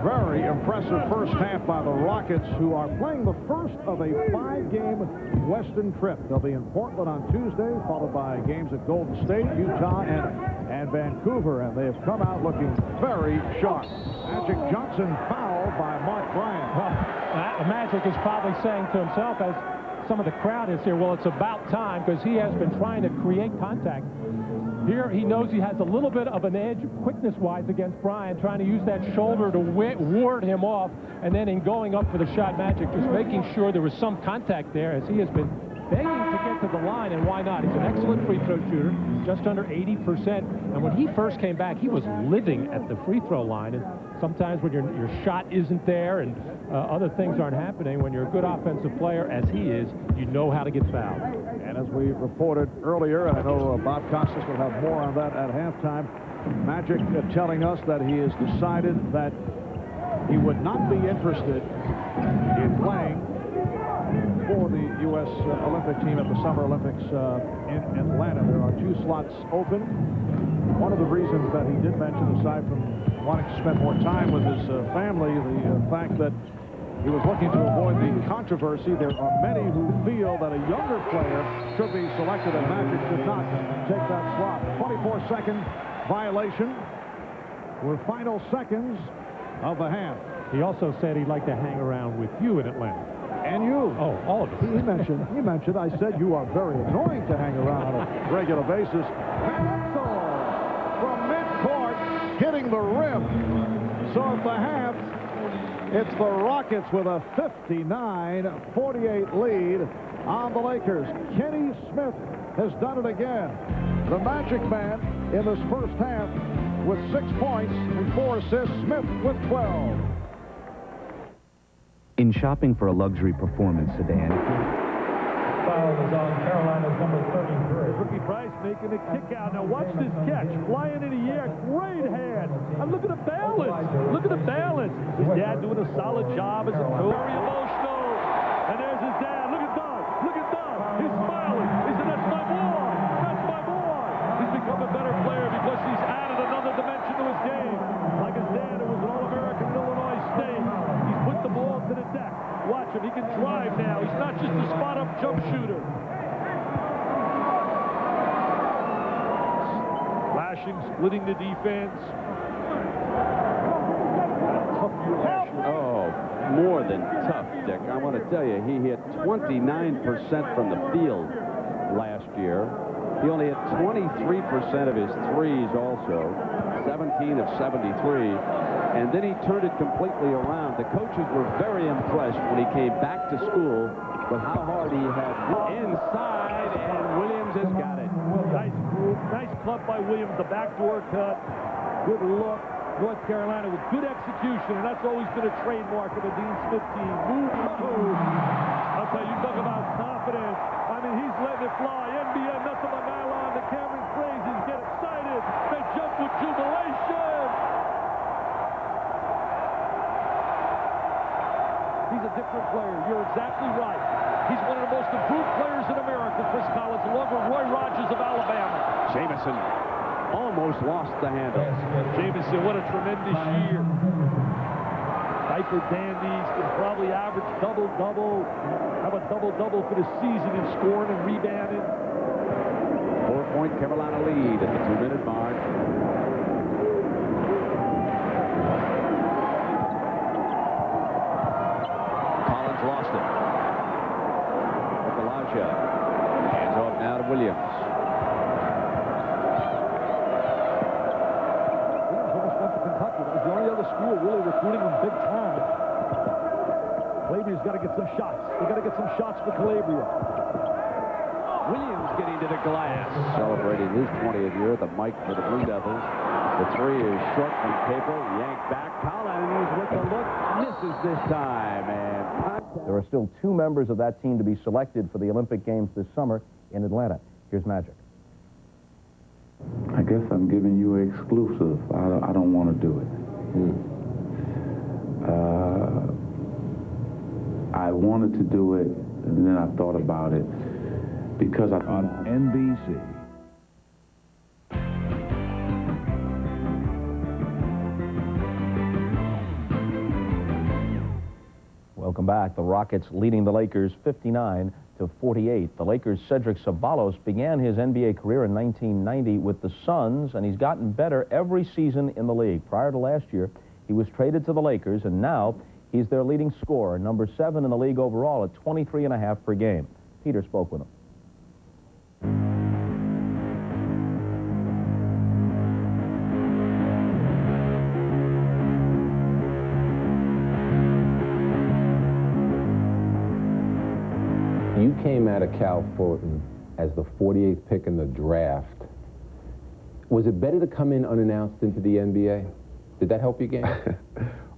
Very impressive first half by the Rockets, who are playing the first of a 5-game Western trip. They'll be in Portland on Tuesday, followed by games at Golden State, Utah, and Vancouver. And they have come out looking very sharp. Magic Johnson fouled by Mark Bryant. Well, Magic is probably saying to himself, as some of the crowd is here, well, it's about time, because he has been trying to create contact. Here he knows he has a little bit of an edge quickness-wise against Bryant, trying to use that shoulder to ward him off, and then in going up for the shot, Magic just making sure there was some contact there, as he has been begging to get to the line, and why not? He's an excellent free throw shooter, just under 80%, and when he first came back, he was living at the free throw line, and sometimes when your shot isn't there and other things aren't happening, when you're a good offensive player, as he is, you know how to get fouled. And as we reported earlier, and I know Bob Costas will have more on that at halftime, Magic telling us that he has decided that he would not be interested in playing for the U.S. Olympic team at the Summer Olympics in Atlanta. There are 2 slots open. One of the reasons that he did mention, aside from wanting to spend more time with his family, the fact that he was looking to avoid the controversy. There are many who feel that a younger player should be selected, and Magic should not take that slot. 24-second violation. We're final seconds of the half. He also said he'd like to hang around with you in Atlanta. And you. Oh, all of us. He mentioned, I said you are very annoying to hang around on a regular basis. Exel from midcourt, hitting the rim. So at the half, it's the Rockets with a 59-48 lead on the Lakers. Kenny Smith has done it again. The Magic Man in this first half with 6 points and 4 assists. Smith with 12. In shopping for a luxury performance sedan, Foul is on Carolina's number 33. Rookie Price making a kick out. Now watch this catch. Flying in the air. Great hand. And look at the balance. Look at the balance. His dad doing a solid job as a coach. Very emotional. And there's his dad. Look at Doug. Look at Doug. He's smiling. He said, that's my boy. That's my boy. He's become a better player because he's added another dimension to his game. Like his dad, who was an All-American in Illinois State. He's put the ball to the deck. Watch him. He can drive now. He's not just a spot-up jump shooter. Flashing, splitting the defense. Tough year last year. Oh, more than tough, Dick. I want to tell you, he hit 29% from the field last year. He only hit 23% of his threes also, 17 of 73. And then he turned it completely around. The coaches were very impressed when he came back to school with how hard he had inside, and Williams has got it. Nice move, nice club by Williams, the backdoor cut. Good look. North Carolina with good execution, and that's always been a trademark of the Dean Smith team. Move. I'll tell you, talk about confidence. I mean, he's letting it fly. NBA, nothing but nylon. The Cameron Phrases get excited. They jump with jubilation. He's a different player. You're exactly right. He's one of the most improved players in America, Chris Collins, along with Roy Rogers of Alabama. Jamison almost lost the handle. Jamison, what a tremendous year. Diaper dandies can probably average double-double. Have a double-double for the season in scoring and rebounding. 4-point Carolina lead at the 2-minute mark. Collins lost it. Olajuwon hands off now to Williams. The only other school really recruiting him big time. Calabria's got to get some shots. They got to get some shots for Calabria. Williams getting to the glass. Celebrating his 20th year at the mic for the Blue Devils. The three is short from Campbell. Yanked back. Collins with the look. Misses this time. And there are still 2 members of that team to be selected for the Olympic Games this summer in Atlanta. Here's Magic. I guess I'm giving you an exclusive. I don't want to do it. I wanted to do it, and then I thought about it because I thought on NBC. Welcome back. The Rockets leading the Lakers 59-48. The Lakers' Cedric Ceballos began his NBA career in 1990 with the Suns, and he's gotten better every season in the league. Prior to last year, he was traded to the Lakers, and now he's their leading scorer, number 7 in the league overall at 23.5 per game. Peter spoke with him. You came out of Cal Fulton as the 48th pick in the draft. Was it better to come in unannounced into the NBA? Did that help your game?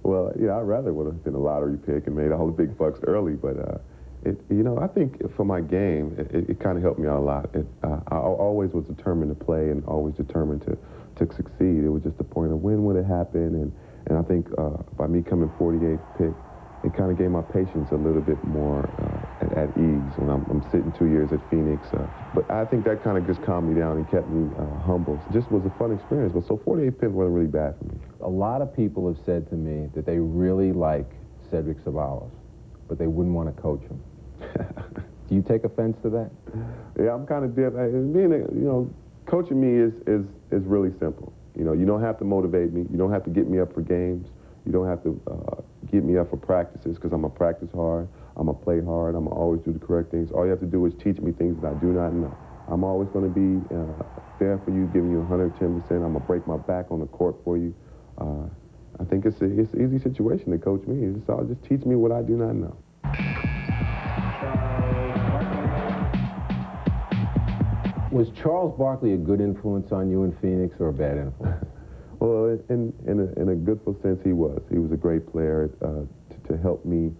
Well, yeah, I'd rather would have been a lottery pick and made all the big bucks early, but I think for my game, it kind of helped me out a lot. I always was determined to play and always determined to succeed. It was just a point of when would it happen, and I think by me coming 48th pick, it kind of gave my patience a little bit more at ease when I'm sitting 2 years at Phoenix. But I think that kind of just calmed me down and kept me humble. It just was a fun experience. But so 48 pick wasn't really bad for me. A lot of people have said to me that they really like Cedric Ceballos, but they wouldn't want to coach him. Do you take offense to that? Yeah, I'm kind of being coaching me is really simple. You don't have to motivate me. You don't have to get me up for games. You don't have to get me up for practices because I'm going to practice hard. I'm going to play hard. I'm going to always do the correct things. All you have to do is teach me things that I do not know. I'm always going to be there for you, giving you 110%. I'm going to break my back on the court for you. I think it's an easy situation to coach me. It's all just teach me what I do not know. Was Charles Barkley a good influence on you in Phoenix or a bad influence? Well, in a good sense, he was. He was a great player to help me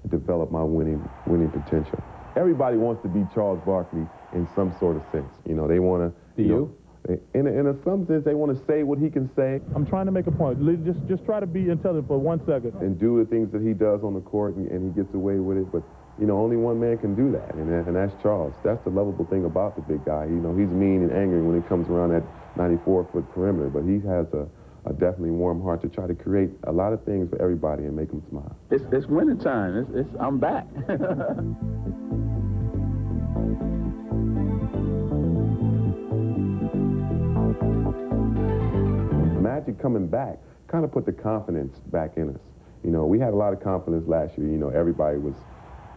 develop my winning potential. Everybody wants to be Charles Barkley in some sort of sense. They want to. Do you? In some sense, they want to say what he can say. I'm trying to make a point. Just try to be intelligent for 1 second. And do the things that he does on the court, and he gets away with it. But only one man can do that, and that's Charles. That's the lovable thing about the big guy. He's mean and angry when he comes around that 94-foot perimeter, but he has a definitely warm heart to try to create a lot of things for everybody and make them smile. It's winter time. I'm back. Magic coming back kind of put the confidence back in us. We had a lot of confidence last year. Everybody was,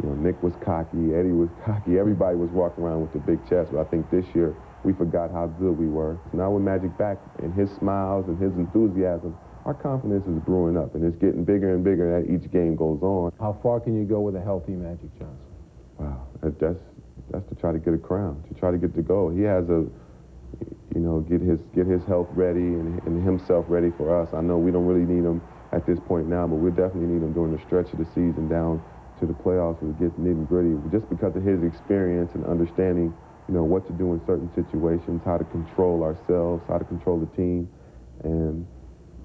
Nick was cocky, Eddie was cocky, everybody was walking around with the big chest. But I think this year we forgot how good we were. Now with Magic back and his smiles and his enthusiasm, our confidence is brewing up, and it's getting bigger and bigger as each game goes on. How far can you go with a healthy Magic Johnson? Wow, that's to try to get a crown, to try to get the goal. He has get his health ready and himself ready for us. I know we don't really need him at this point now, but we definitely need him during the stretch of the season down to the playoffs where it gets nitty-gritty, just because of his experience and understanding, what to do in certain situations, how to control ourselves, how to control the team, and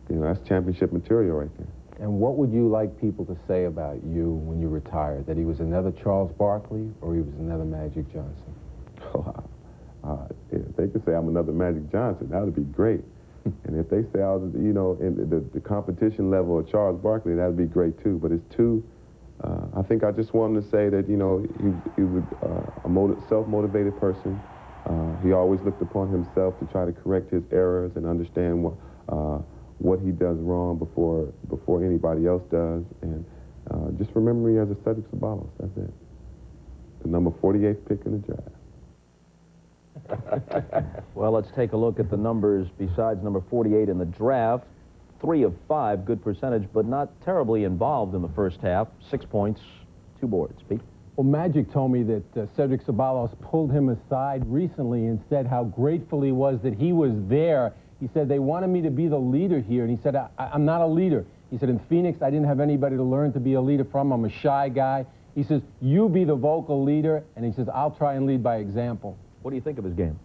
that's championship material right there. And what would you like people to say about you when you retire? That he was another Charles Barkley or he was another Magic Johnson? If they could say I'm another Magic Johnson, that would be great. And if they say I was, you know, in the competition level of Charles Barkley, that would be great too. But it's too, I think I just wanted to say that, you know, he was a self-motivated person. He always looked upon himself to try to correct his errors and understand what he does wrong before anybody else does. And just remember me as a Cedric Ceballos, that's it. The number 48th pick in the draft. Well, let's take a look at the numbers besides number 48 in the draft. 3 of 5, good percentage, but not terribly involved in the first half. 6 points, 2 boards. Pete? Well, Magic told me that Cedric Ceballos pulled him aside recently and said how grateful he was that he was there. He said, they wanted me to be the leader here. And he said, I'm not a leader. He said, in Phoenix, I didn't have anybody to learn to be a leader from. I'm a shy guy. He says, you be the vocal leader. And he says, I'll try and lead by example. What do you think of his game?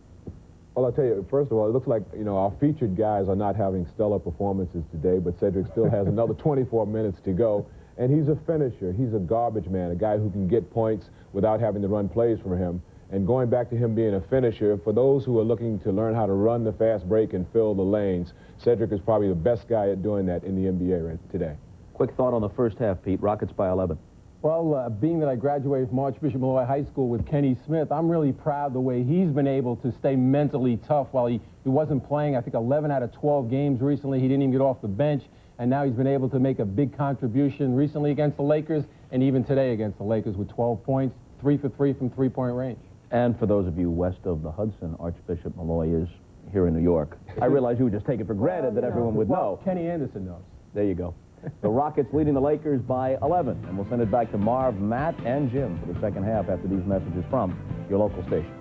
Well, I'll tell you, first of all, it looks like, you know, our featured guys are not having stellar performances today, but Cedric still has another 24 minutes to go. And he's a finisher. He's a garbage man, a guy who can get points without having to run plays for him. And going back to him being a finisher, for those who are looking to learn how to run the fast break and fill the lanes, Cedric is probably the best guy at doing that in the NBA right today. Quick thought on the first half, Pete. Rockets by 11. Well, being that I graduated from Archbishop Malloy High School with Kenny Smith, I'm really proud the way he's been able to stay mentally tough while he wasn't playing. I think 11 out of 12 games recently. He didn't even get off the bench, and now he's been able to make a big contribution recently against the Lakers and even today against the Lakers with 12 points, 3 for 3 from three-point range. And for those of you west of the Hudson, Archbishop Malloy is here in New York. I realize you would just take it for granted that everyone would know. Kenny Anderson knows. There you go. The Rockets leading the Lakers by 11. And we'll send it back to Marv, Matt, and Jim for the second half after these messages from your local station.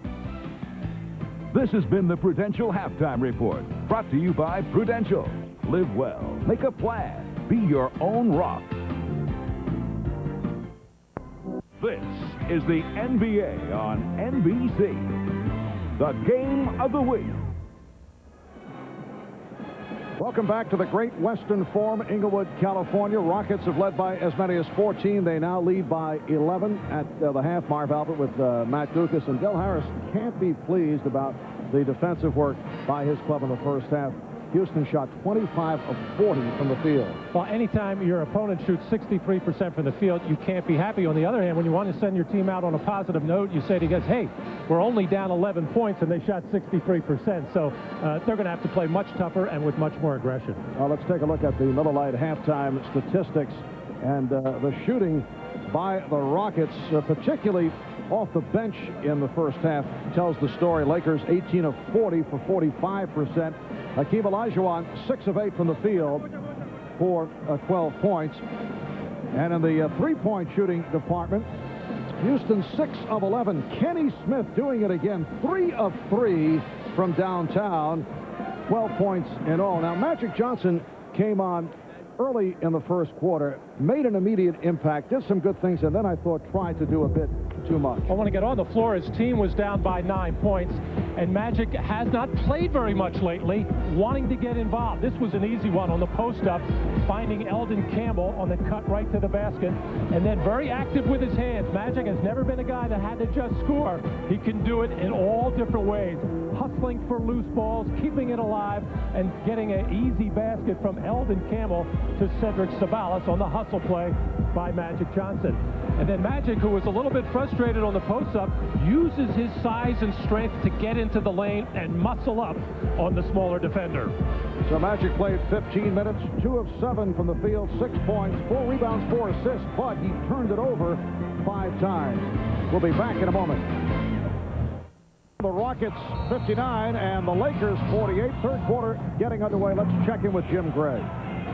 This has been the Prudential Halftime Report, brought to you by Prudential. Live well, make a plan, be your own rock. This is the NBA on NBC. The Game of the Week. Welcome back to the Great Western Forum, Inglewood, California. Rockets have led by as many as 14. They now lead by 11 at the half. Marv Albert with Matt Dukas. And Del Harris can't be pleased about the defensive work by his club in the first half. Houston shot 25 of 40 from the field. Well, anytime your opponent shoots 63% from the field, you can't be happy. On the other hand, when you want to send your team out on a positive note, you say to guys, hey, we're only down 11 points, and they shot 63%. So they're going to have to play much tougher and with much more aggression. Let's take a look at the Miller Lite halftime statistics and the shooting by the Rockets, particularly off the bench in the first half, tells the story. Lakers 18 of 40 for 45%. Hakeem Olajuwon 6 of 8 from the field for 12 points. And in the three-point shooting department, Houston 6 of 11. Kenny Smith doing it again, 3 of 3 from downtown, 12 points in all. Now, Magic Johnson came on early in the first quarter, made an immediate impact, did some good things, and then I thought tried to do a bit too much. I want to get on the floor. His team was down by 9 points, and Magic has not played very much lately, wanting to get involved. This was an easy one on the post-up, finding Eldon Campbell on the cut right to the basket, and then very active with his hands. Magic has never been a guy that had to just score. He can do it in all different ways, hustling for loose balls, keeping it alive, and getting an easy basket from Eldon Campbell to Cedric Ceballos on the hustle play by Magic Johnson. And then Magic, who was a little bit frustrated on the post-up, uses his size and strength to get into the lane and muscle up on the smaller defender. So Magic played 15 minutes, 2 of 7 from the field, 6 points, 4 rebounds, 4 assists, but he turned it over 5 times. We'll be back in a moment. The Rockets 59 and the Lakers 48. Third quarter getting underway. Let's check in with Jim Gray.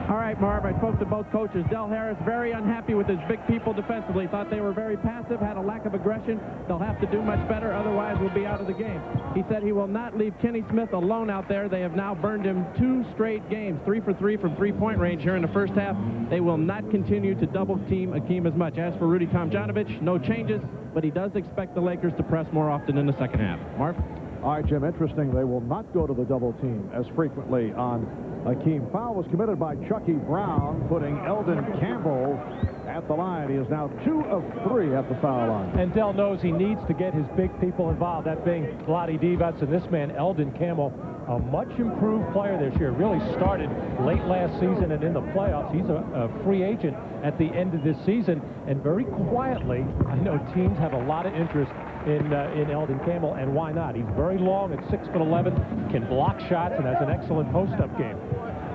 All right, Marv, I spoke to both coaches. Del Harris very unhappy with his big people defensively. Thought they were very passive, had a lack of aggression. They'll have to do much better, otherwise we'll be out of the game. He said he will not leave Kenny Smith alone out there. They have now burned him 2 straight games, 3 for 3 from three-point range here in the first half. They will not continue to double-team Hakeem as much. As for Rudy Tomjanovich, no changes, but he does expect the Lakers to press more often in the second half. Marv? All right, Jim, interesting. They will not go to the double team as frequently on Hakeem. Foul was committed by Chucky Brown, putting Eldon Campbell at the line. He is now 2 of 3 at the foul line. And Dell knows he needs to get his big people involved, that being Vlade Divac and this man, Eldon Campbell, a much improved player this year. Really started late last season and in the playoffs. He's a free agent at the end of this season. And very quietly, I know teams have a lot of interest in Eldon Campbell, and why not? He's very long at 6'11", can block shots, and has an excellent post-up game.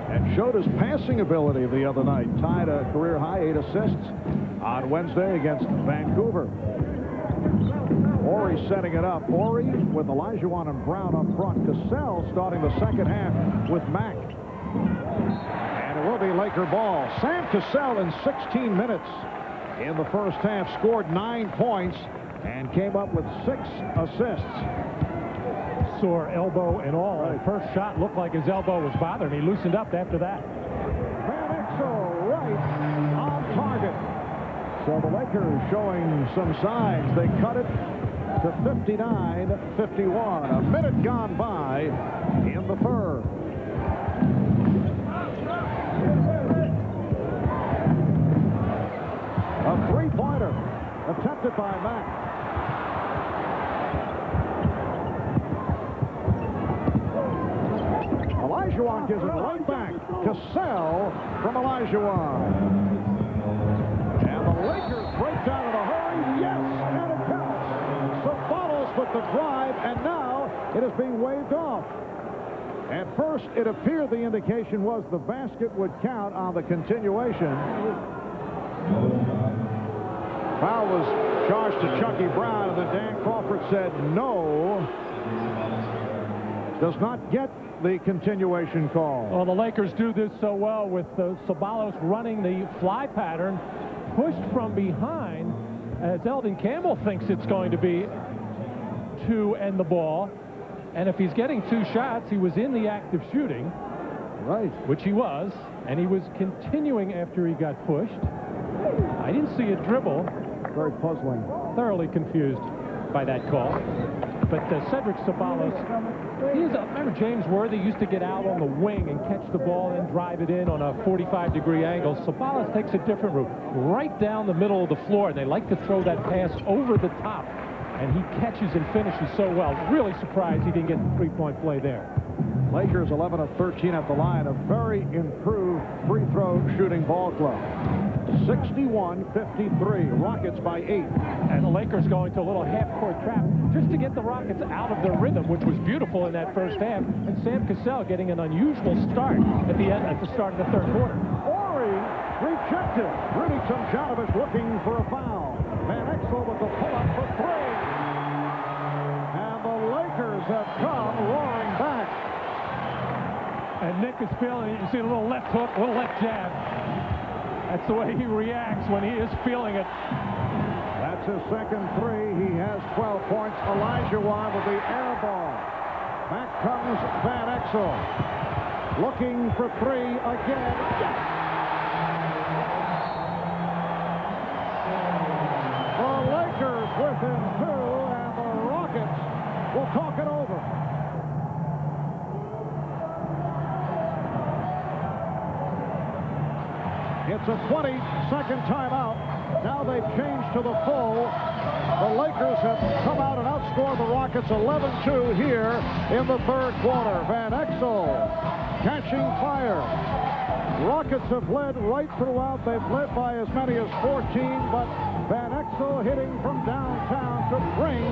And showed his passing ability the other night. Tied a career high 8 assists on Wednesday against Vancouver. Horry setting it up. Horry with Olajuwon and Brown up front. Cassell starting the second half with Mack. And it will be Laker ball. Sam Cassell in 16 minutes in the first half scored 9 points and came up with 6 assists. Sore elbow and all. Right. First shot looked like his elbow was bothering him. He loosened up after that. Van Exel right on target. So the Lakers showing some signs. They cut it to 59-51. A minute gone by in the third. A three-pointer attempted by Mack. Olajuwon gives it right back. Cassell from Olajuwon. And the Lakers break down in a hurry. Yes, and it counts. Ceballos with the drive, and now it is being waved off. At first, it appeared the indication was the basket would count on the continuation. Foul was charged to Chucky Brown, and then Dan Crawford said no. Does not get the continuation call. Well, the Lakers do this so well with Ceballos running the fly pattern, pushed from behind, as Eldon Campbell thinks it's going to be to end the ball. And if he's getting 2 shots, he was in the act of shooting. Right. Which he was, and he was continuing after he got pushed. I didn't see a dribble. Very puzzling. Thoroughly confused by that call. But Cedric Ceballos, remember James Worthy used to get out on the wing and catch the ball and drive it in on a 45-degree angle. Ceballos takes a different route, right down the middle of the floor, and they like to throw that pass over the top. And he catches and finishes so well. Really surprised he didn't get the three-point play there. Lakers 11 of 13 at the line. A very improved free throw shooting ball club. 61-53. Rockets by 8. And the Lakers going to a little half-court trap just to get the Rockets out of their rhythm, which was beautiful in that first half. And Sam Cassell getting an unusual start at the start of the third quarter. Horry rejected. Rudy Tomjanovich looking for a foul. Van Exel with the pull-up for 3. And the Lakers have come roaring back. And Nick is feeling it. You see a little left hook, a little left jab. That's the way he reacts when he is feeling it. That's his second 3. He has 12 points. Olajuwon with the air ball. Back comes Van Exel. Looking for 3 again. Yes! The Lakers within 2, and the Rockets will talk it over. It's a 20-second timeout. Now they've changed to the full. The Lakers have come out and outscored the Rockets 11-2 here in the third quarter. Van Exel catching fire. Rockets have led right throughout. They've led by as many as 14, but Van Exel hitting from downtown to bring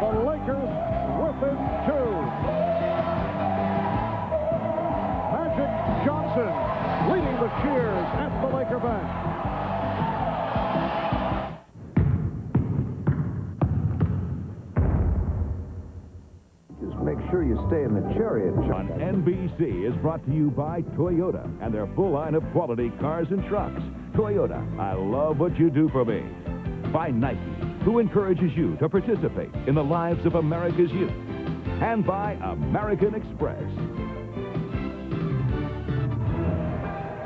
the Lakers within 2. Magic Johnson leading the cheers at the Laker bench. Just make sure you stay in the chariot. On NBC is brought to you by Toyota and their full line of quality cars and trucks. Toyota, I love what you do for me. By Nike, who encourages you to participate in the lives of America's youth. And by American Express.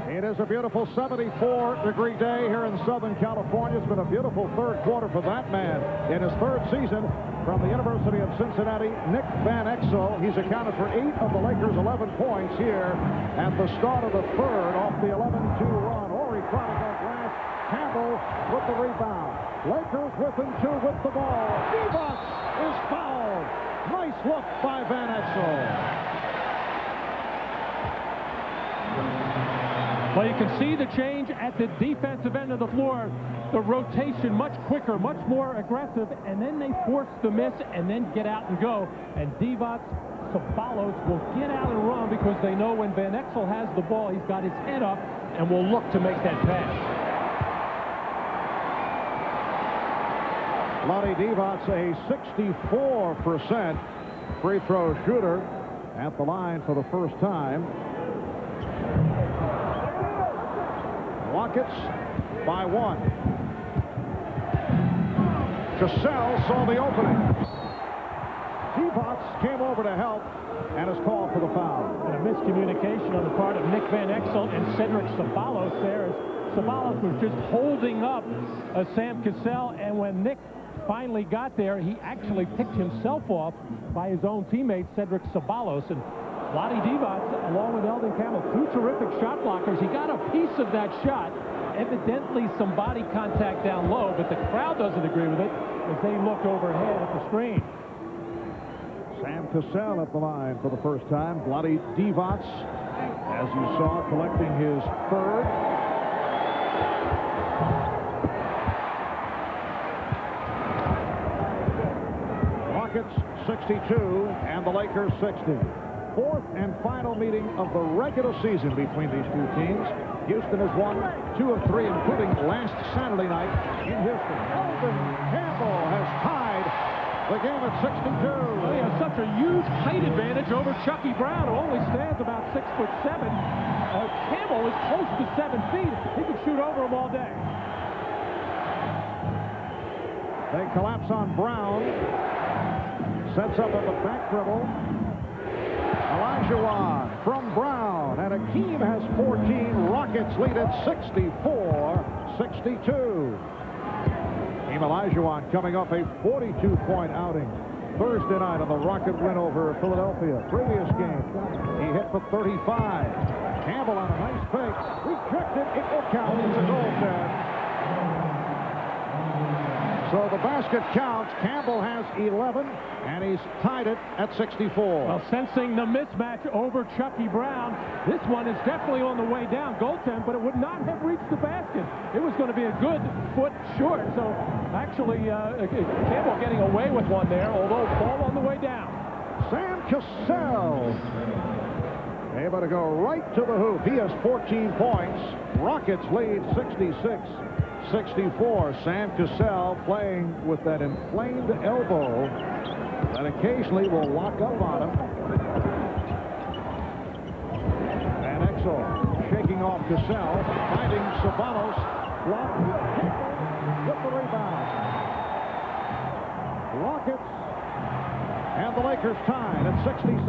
In It is a beautiful 74-degree day here in Southern California. It's been a beautiful third quarter for that man in his third season from the University of Cincinnati, Nick Van Exel. He's accounted for 8 of the Lakers' 11 points here at the start of the third off the 11-2 run. Ori trying to go glass. Campbell with the rebound. Lakers within 2 with the ball. Ceballos is fouled. Nice look by Van Exel. Well, you can see the change at the defensive end of the floor. The rotation much quicker, much more aggressive, and then they force the miss and then get out and go. And Ceballos will get out and run because they know when Van Exel has the ball, he's got his head up and will look to make that pass. Vlade Divac, a 64% free throw shooter at the line for the first time. Rockets by 1. Cassell saw the opening. Divac came over to help and is called for the foul. And a miscommunication on the part of Nick Van Exel and Cedric Ceballos there, as Ceballos was just holding up Sam Cassell, and when Nick finally got there, he actually picked himself off by his own teammate Cedric Ceballos. And Vlade Divac, along with Eldon Campbell, 2 terrific shot blockers. He got a piece of that shot. Evidently some body contact down low, but the crowd doesn't agree with it as they look overhead at the screen. Sam Cassell at the line for the first time. Vlade Divac, as you saw, collecting his third. Rockets 62 and the Lakers 60. Fourth and final meeting of the regular season between these two teams. Houston has won 2 of 3, including last Saturday night in Houston. Eldon Campbell has tied the game at 62. Well, he has such a huge height advantage over Chucky Brown, who only stands about 6'7". Campbell is close to 7 feet. He can shoot over him all day. They collapse on Brown. Sets up at the back dribble. Olajuwon from Brown, and Akeem has 14. Rockets lead at 64-62. Akeem Olajuwon coming off a 42-point outing Thursday night on the Rocket win over Philadelphia. Previous game, he hit for 35. Campbell on a nice fake. Rejected. It will count. It's a goal set. So the basket counts. Campbell has 11, and he's tied it at 64. Well, sensing the mismatch over Chucky Brown, this one is definitely on the way down. Goaltend, but it would not have reached the basket. It was going to be a good foot short. So actually, Campbell getting away with one there, although ball on the way down. Sam Cassell able to go right to the hoop. He has 14 points. Rockets lead 66-64. Sam Cassell playing with that inflamed elbow that occasionally will lock up on him. Van Exel shaking off Cassell, finding Ceballos, blocked, with the rebound. Rockets and the Lakers tied at 66.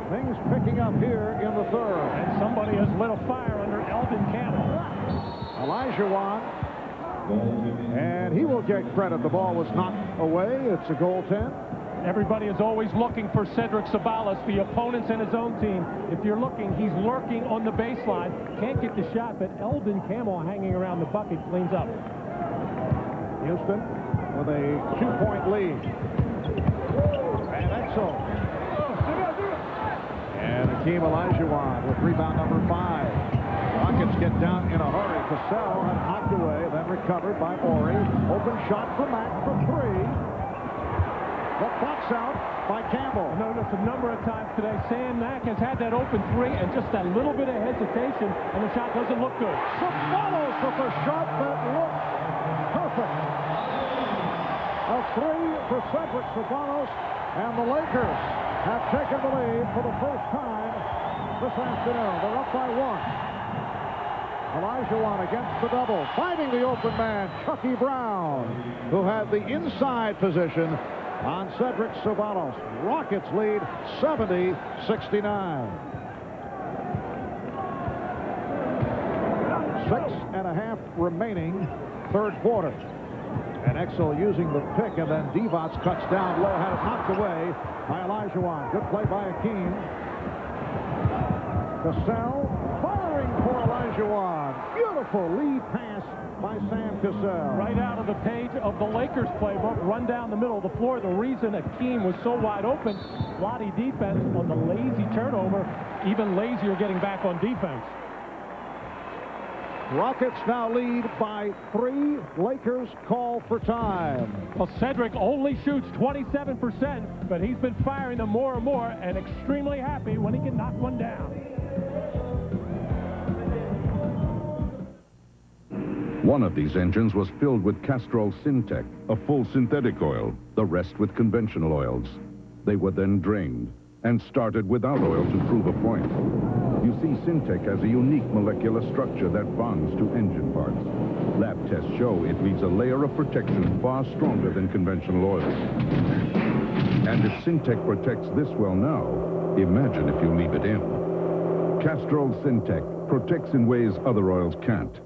Things picking up here in the third. And somebody has lit a fire under Eldon Campbell. Olajuwon. And he will get credit. The ball was knocked away. It's a goaltend. Everybody is always looking for Cedric Ceballos, the opponents and his own team. If you're looking, he's lurking on the baseline. Can't get the shot, but Eldon Campbell hanging around the bucket cleans up. Houston with a 2-point lead. Van Exel. And Akeem Olajuwon with rebound number 5. Rockets get down in a hurry. Cassell had knocked away, then recovered by Ori. Open shot for Mack for 3. The box out by Campbell. Notice a number of times today, Sam Mack has had that open 3 and just that little bit of hesitation, and the shot doesn't look good. Ceballos with a shot that looks perfect. A 3 for Cedric Ceballos, and the Lakers have taken the lead for the first time this afternoon. They're up by 1. Olajuwon against the double, finding the open man, Chucky Brown, who had the inside position on Cedric Ceballos. Rockets lead 70-69. 6.5 remaining third quarter. And Exel using the pick, and then Divac cuts down low, had it knocked away by Olajuwon. Good play by Akeem. Cassell firing for Olajuwon. Beautiful lead pass by Sam Cassell. Right out of the page of the Lakers playbook, run down the middle of the floor. The reason Akeem was so wide open, Lottie defense on the lazy turnover, even lazier getting back on defense. Rockets now lead by 3. Lakers call for time. Well, Cedric only shoots 27%, but he's been firing them more and more, and extremely happy when he can knock one down. One of these engines was filled with Castrol Syntec, a full synthetic oil, the rest with conventional oils. They were then drained and started without oil to prove a point. You see, Syntec has a unique molecular structure that bonds to engine parts. Lab tests show it leaves a layer of protection far stronger than conventional oils. And if Syntec protects this well now, imagine if you leave it in. Castrol Syntec protects in ways other oils can't.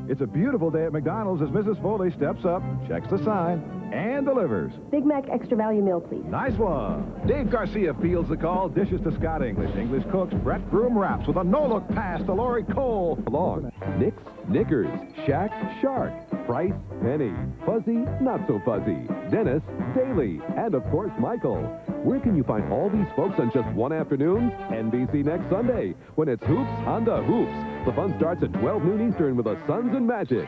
It's a beautiful day at McDonald's as Mrs. Foley steps up, checks the sign, and delivers. Big Mac extra value meal, please. Nice one. Dave Garcia fields the call, dishes to Scott English. English cooks, Brett Broom wraps with a no-look pass to Lori Cole. Along. Knicks, Knickers, Shaq, Shark, Price, Penny, Fuzzy, Not So Fuzzy, Dennis, Daly, and of course Michael. Where can you find all these folks on just one afternoon? NBC next Sunday, when it's Hoops Honda Hoops. The fun starts at 12 noon Eastern with the Suns and Magic.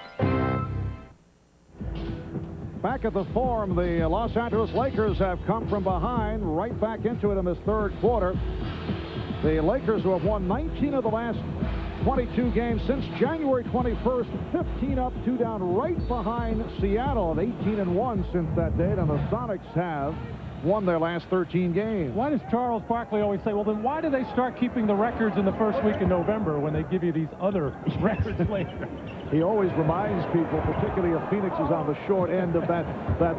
Back at the Forum, the Los Angeles Lakers have come from behind, right back into it in this third quarter. The Lakers, who have won 19 of the last 22 games since January 21st, 15 up, 2 down, right behind Seattle, at 18-1 since that date, and the Sonics have won their last 13 games. Why does Charles Barkley always say, well, then why do they start keeping the records in the first week of November when they give you these other records later? He always reminds people, particularly if Phoenix is on the short end of that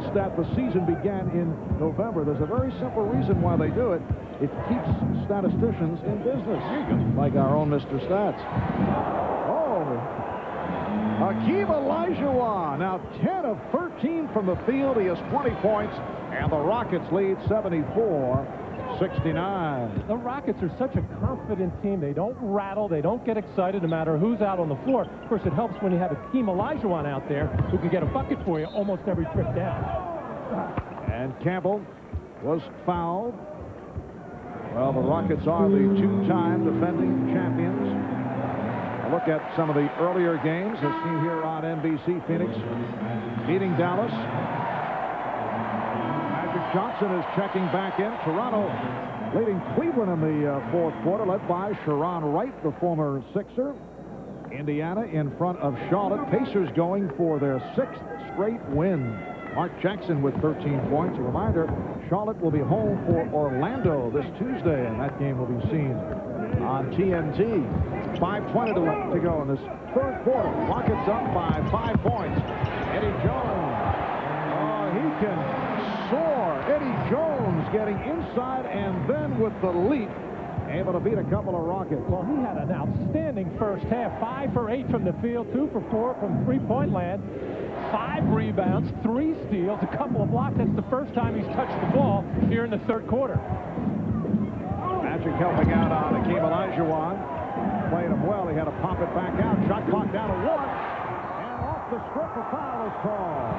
stat. The season began in November. There's a very simple reason why they do it. It keeps statisticians in business, like our own Mr. Stats. Hakeem Olajuwon, now 10 of 13 from the field. He has 20 points, and the Rockets lead 74-69. The Rockets are such a confident team. They don't rattle. They don't get excited no matter who's out on the floor. Of course, it helps when you have Hakeem Olajuwon out there who can get a bucket for you almost every trip down. And Campbell was fouled. Well, the Rockets are the 2-time defending champions. Look at some of the earlier games as seen here on NBC. Phoenix beating Dallas. Magic Johnson is checking back in. Toronto leading Cleveland in the fourth quarter, led by Sharon Wright, the former Sixer. Indiana in front of Charlotte. Pacers going for their 6th straight win. Mark Jackson with 13 points. A reminder, Charlotte will be home for Orlando this Tuesday, and that game will be seen on TNT. 5:20 to go in this third quarter. Rockets up by 5 points. Eddie Jones. He can soar. Eddie Jones getting inside and then with the leap, able to beat a couple of Rockets. Well, he had an outstanding first half. 5 for 8 from the field, 2 for 4 from three-point land. 5 rebounds, 3 steals, a couple of blocks. That's the first time he's touched the ball here in the third quarter. Magic helping out on Hakeem Olajuwon. Played him well. He had to pop it back out. Shot clock down to 1. And off the strip, a foul is called.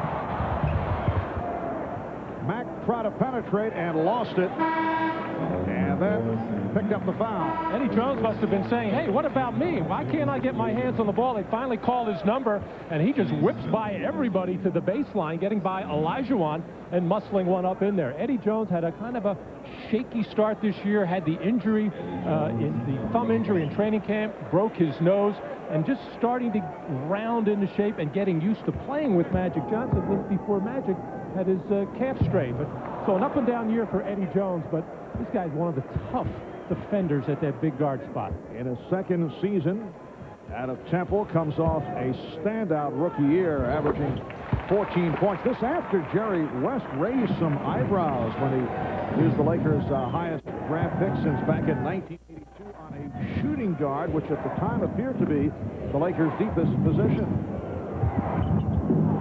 Mack tried to penetrate and lost it. And then picked up the foul. Eddie Jones must have been saying, hey, what about me? Why can't I get my hands on the ball? They finally called his number, and he just whips by everybody to the baseline, getting by Olajuwon and muscling one up in there. Eddie Jones had a kind of a shaky start this year, had the injury, the thumb injury in training camp, broke his nose, and just starting to round into shape and getting used to playing with Magic Johnson before Magic had his calf strained. So an up-and-down year for Eddie Jones, but this guy's one of the tough defenders at that big guard spot. In his second season out of Temple, comes off a standout rookie year, averaging 14 points. This after Jerry West raised some eyebrows when he used the Lakers' highest draft pick since back in 1982 on a shooting guard, which at the time appeared to be the Lakers' deepest position.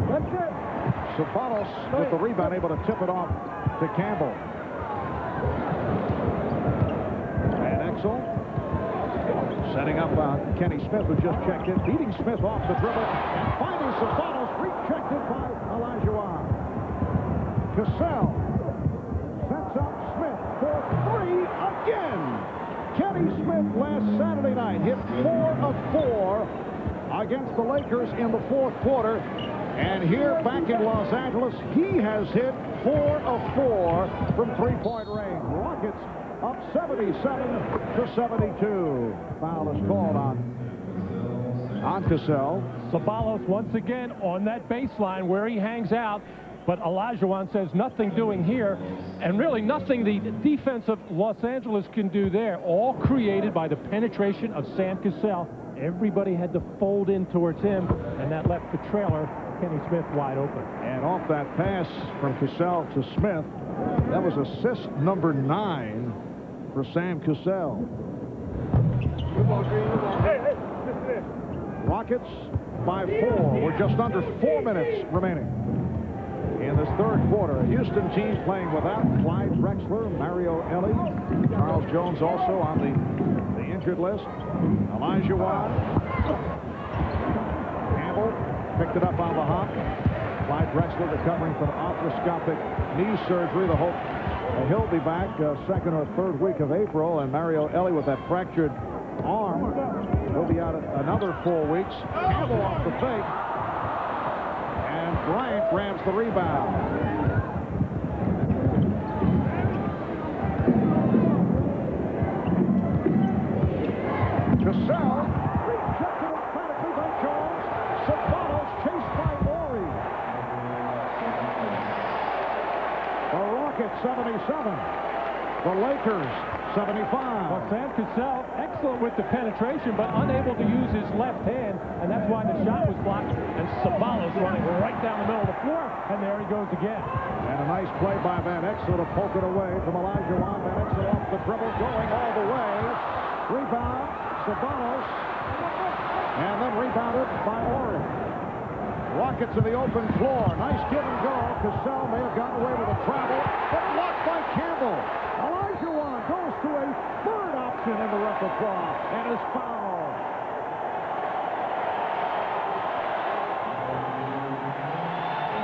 That's it. Ceballos with the rebound, able to tip it off to Campbell. And Exel setting up Kenny Smith, who just checked in, beating Smith off the dribble, and finding Ceballos, rejected by Olajuwon. Cassell sets up Smith for three again. Kenny Smith last Saturday night hit 4 of 4 against the Lakers in the fourth quarter. And here back in Los Angeles, he has hit 4 of 4 from three-point range. Rockets up 77-72. Foul is called on Cassell. Ceballos once again on that baseline where he hangs out. But Olajuwon says nothing doing here, and really nothing the defense of Los Angeles can do there. All created by the penetration of Sam Cassell. Everybody had to fold in towards him, and that left the trailer, Kenny Smith, wide open. And off that pass from Cassell to Smith, that was assist number 9 for Sam Cassell. Rockets by 4. We're just under 4 minutes remaining in this third quarter. A Houston team playing without Clyde Drexler, Mario Elie, Charles Jones also on the injured list. Olajuwon. Campbell picked it up on the hop. Clyde Drexler recovering from arthroscopic knee surgery. The hope he'll be back second or third week of April. And Mario Elie with that fractured arm will be out another 4 weeks. Campbell off the fake. Bryant grabs the rebound. Cassell rejected emphatically by Jones. Ceballos chased by Ori. The Rockets 77. The Lakers 75. Well, Sam Cassell, excellent with the penetration, but unable to use his left hand, and that's why the shot was blocked. And Ceballos running right down the middle of the floor, and there he goes again. And a nice play by Van Exel to poke it away from Olajuwon. Van Exel off the dribble, going all the way. Rebound, Ceballos, and then rebounded by Ori. Rockets in the open floor. Nice give and go. Cassell may have gotten away with a travel, but blocked by Campbell. Olajuwon goes to a third option in the repertoire and is fouled.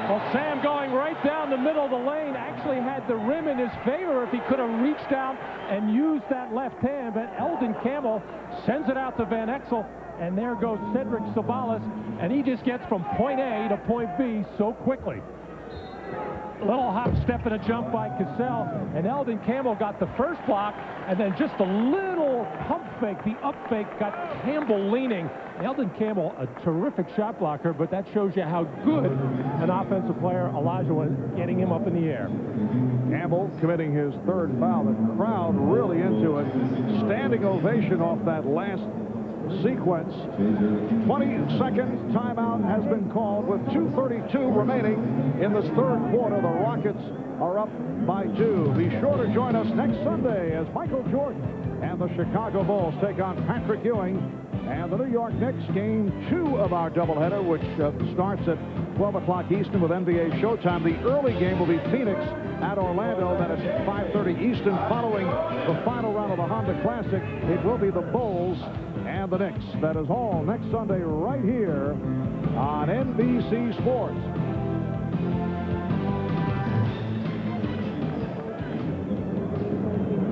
Well, Sam going right down the middle of the lane actually had the rim in his favor if he could have reached out and used that left hand, but Eldon Campbell sends it out to Van Exel, and there goes Cedric Ceballos, and he just gets from point A to point B so quickly. A little hop, step, and a jump by Cassell, and Eldon Campbell got the first block, and then just a little pump fake, the up fake, got Campbell leaning. Eldon Campbell, a terrific shot blocker, but that shows you how good an offensive player Olajuwon is, getting him up in the air. Campbell committing his third foul. The crowd really into it. Standing ovation off that last sequence. 20-second timeout has been called with 2:32 remaining in this third quarter. The Rockets are up by 2. Be sure to join us next Sunday as Michael Jordan and the Chicago Bulls take on Patrick Ewing and the New York Knicks. Game 2 of our doubleheader, which starts at 12 o'clock Eastern with NBA Showtime. The early game will be Phoenix at Orlando. Then at 5:30 Eastern, following the final round of the Honda Classic, it will be the Bulls and the Knicks. That is all next Sunday right here on NBC Sports.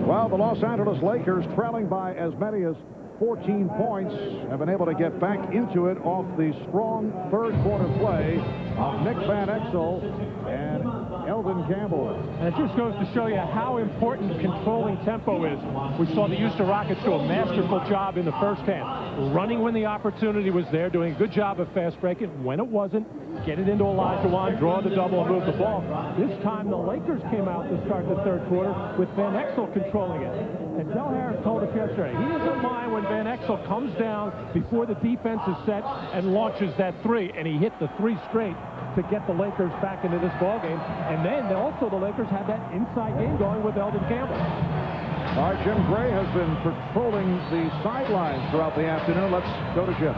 Well, the Los Angeles Lakers, trailing by as many as 14 points, have been able to get back into it off the strong third quarter play of Nick Van Exel and Eldon Campbell. And it just goes to show you how important controlling tempo is. We saw the Houston Rockets do a masterful job in the first half, running when the opportunity was there, doing a good job of fast breaking. When it wasn't, get it into Olajuwon, draw the double, and move the ball. This time the Lakers came out to start the third quarter with Van Exel controlling it. And Del Harris told us yesterday, he doesn't mind when Van Exel comes down before the defense is set and launches that three. And he hit the 3 straight to get the Lakers back into this ballgame. And then also the Lakers had that inside game going with Eldon Campbell. Our Jim Gray has been patrolling the sidelines throughout the afternoon. Let's go to Jim.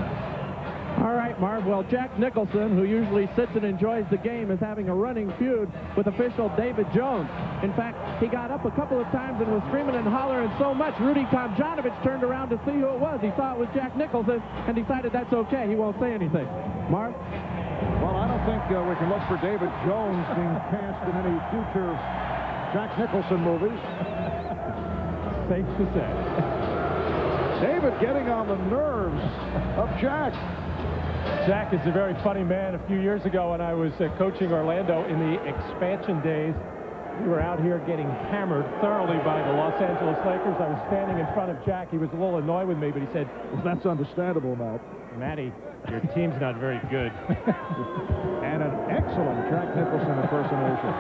All right, Marv. Well, Jack Nicholson, who usually sits and enjoys the game, is having a running feud with official David Jones. In fact, he got up a couple of times and was screaming and hollering so much, Rudy Tomjanovich turned around to see who it was. He saw it was Jack Nicholson and decided that's okay. He won't say anything. Marv? Well, I don't think we can look for David Jones being cast in any future Jack Nicholson movies. Safe to say. David getting on the nerves of Jack. Jack is a very funny man. A few years ago when I was coaching Orlando in the expansion days, we were out here getting hammered thoroughly by the Los Angeles Lakers. I was standing in front of Jack. He was a little annoyed with me, but he said, "That's understandable, Matt. Matty, your team's not very good." And an excellent Jack Nicholson impersonation.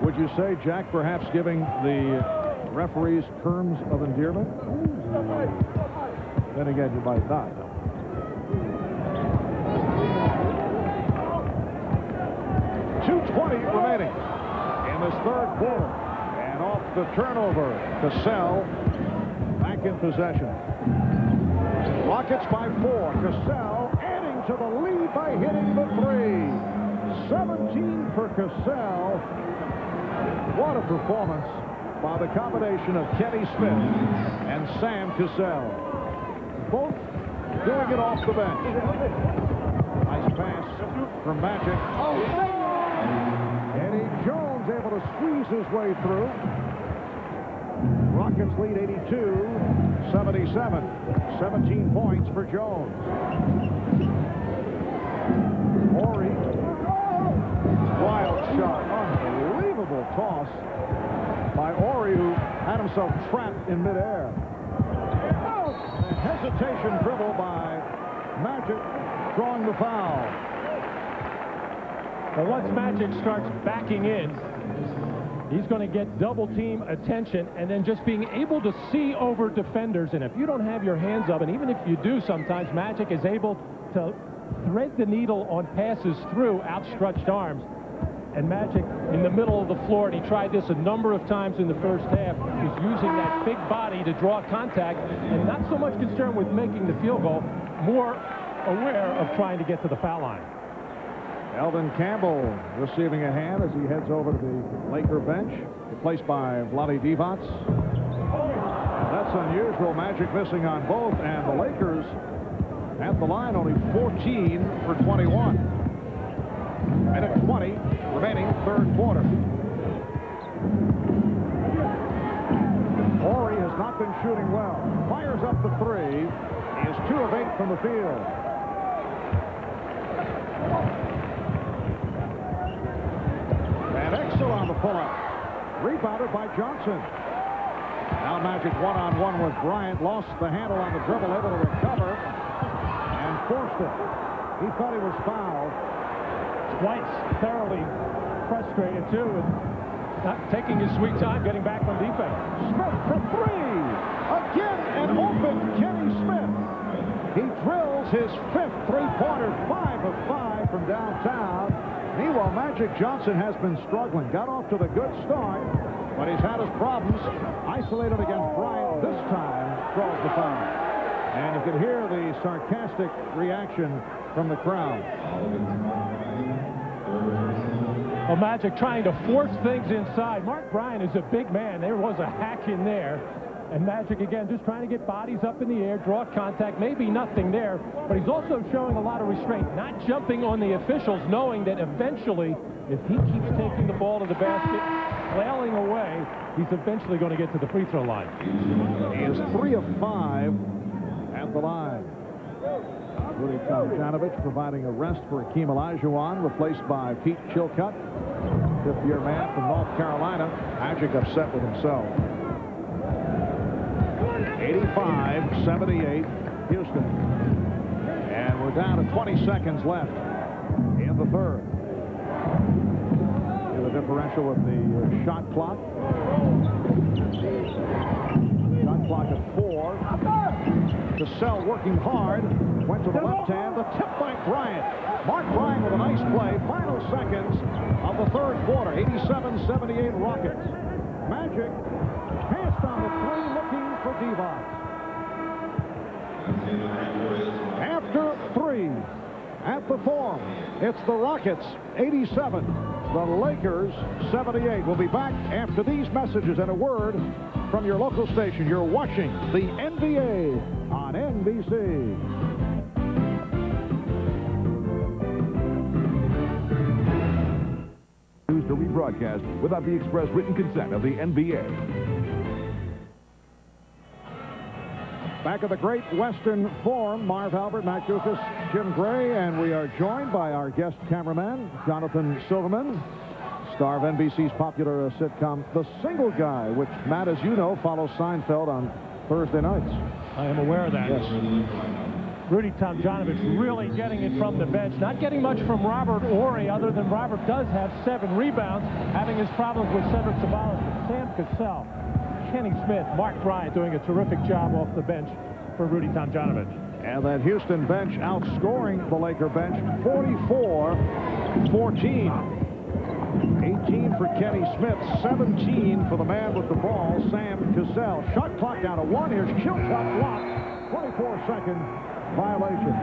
Would you say Jack perhaps giving the referees terms of endearment? Then again, you might not. 2:20 remaining in this third quarter. And off the turnover, Cassell back in possession. Rockets by 4. Cassell adding to the lead by hitting the 3. 17 for Cassell. What a performance by the combination of Kenny Smith and Sam Cassell. Both doing it off the bench. Nice pass from Magic. Eddie Jones able to squeeze his way through. Rockets lead 82-77. 17 points for Jones. Horry. Wild shot. Unbelievable toss by Horry, who had himself trapped in midair. A hesitation dribble by Magic, drawing the foul. Well, once Magic starts backing in, he's going to get double team attention, and then just being able to see over defenders. And if you don't have your hands up, and even if you do sometimes, Magic is able to thread the needle on passes through outstretched arms. And Magic in the middle of the floor, and he tried this a number of times in the first half, was using that big body to draw contact, and not so much concerned with making the field goal, more aware of trying to get to the foul line. Elvin Campbell receiving a hand as he heads over to the Laker bench, replaced by Vlade Divac. That's unusual. Magic missing on both, and the Lakers at the line only 14 for 21. Minute 20 remaining, third quarter. Horry has not been shooting well. Fires up the 3. He is 2 of 8 from the field. And Exel on the pull-up. Rebounded by Johnson. Now Magic one-on-one with Bryant. Lost the handle on the dribble, able to recover and forced it. He thought he was fouled. Twice, thoroughly frustrated, too, with not taking his sweet time getting back from defense. Smith from 3. Again, an open Kenny Smith. He drills his 5th three-pointer, 5 of 5 from downtown. Meanwhile, Magic Johnson has been struggling. Got off to the good start, but he's had his problems. Isolated against Bryant. This time, draws the foul. And you can hear the sarcastic reaction from the crowd. Well, Magic trying to force things inside. Mark Bryant is a big man. There was a hack in there. And Magic, again, just trying to get bodies up in the air, draw contact. Maybe nothing there, but he's also showing a lot of restraint, not jumping on the officials, knowing that eventually, if he keeps taking the ball to the basket, flailing away, he's eventually going to get to the free throw line. He is 3 of 5 at the line. Rudy Tomjanovich providing a rest for Hakeem Olajuwon, replaced by Pete Chilcutt, 5th-year man from North Carolina. Magic upset with himself. 85-78, Houston. And we're down to 20 seconds left in the third. The differential with the shot clock. Shot clock at 4. Cassell working hard. Went to the left hand. The tip by Bryant. Mark Bryant with a nice play. Final seconds of the third quarter. 87-78 Rockets. Magic passed on the three, looking for Divac. After three, at the Forum, it's the Rockets 87, the Lakers 78. We'll be back after these messages and a word from your local station. You're watching the NBA on NBC. News to rebroadcast without the express written consent of the NBA. Back at the Great Western Forum, Marv Albert, Matt Dukas, Jim Gray, and we are joined by our guest cameraman, Jonathan Silverman, star of NBC's popular sitcom, The Single Guy, which, Matt, as you know, follows Seinfeld on Thursday nights. I am aware of that. Yes. Rudy Tomjanovich really getting it from the bench. Not getting much from Robert Horry, other than Robert does have 7 rebounds, having his problems with Cedric Ceballos, Sam Cassell, Kenny Smith, Mark Bryant doing a terrific job off the bench for Rudy Tomjanovich. And that Houston bench outscoring the Laker bench 44-14. 18 for Kenny Smith, 17 for the man with the ball, Sam Cassell. Shot clock down to 1. Here's Chilcott blocked. 24-second violation.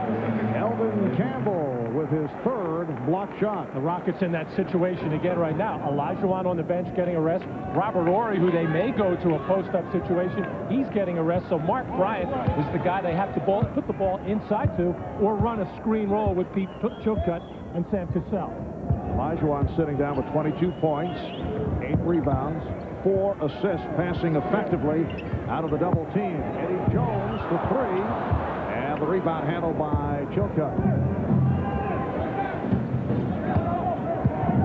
Elvin Campbell with his 3rd block shot. The Rockets in that situation again right now. Olajuwon on the bench getting a rest. Robert Horry, who they may go to a post-up situation, he's getting a rest. So Mark Bryant is the guy they have to put the ball inside to or run a screen roll with Pete Chilcott and Sam Cassell. Olajuwon sitting down with 22 points, 8 rebounds, 4 assists, passing effectively out of the double team. Eddie Jones for 3. The rebound handled by Chilcott.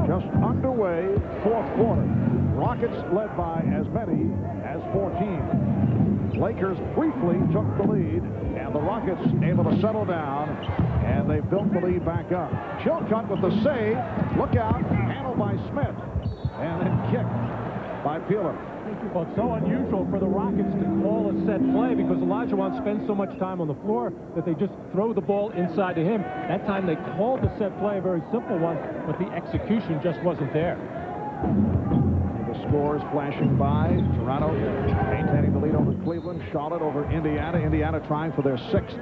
Just underway, 4th quarter. Rockets led by as many as 14. Lakers briefly took the lead, and the Rockets able to settle down, and they built the lead back up. Chilcott with the save. Look out, handled by Smith, and then kicked by Peeler. Well, it's so unusual for the Rockets to call a set play because Olajuwon spends so much time on the floor that they just throw the ball inside to him. That time they called the set play, a very simple one, but the execution just wasn't there. The scores flashing by. Toronto maintaining the lead over Cleveland. Charlotte over Indiana. Indiana trying for their 6th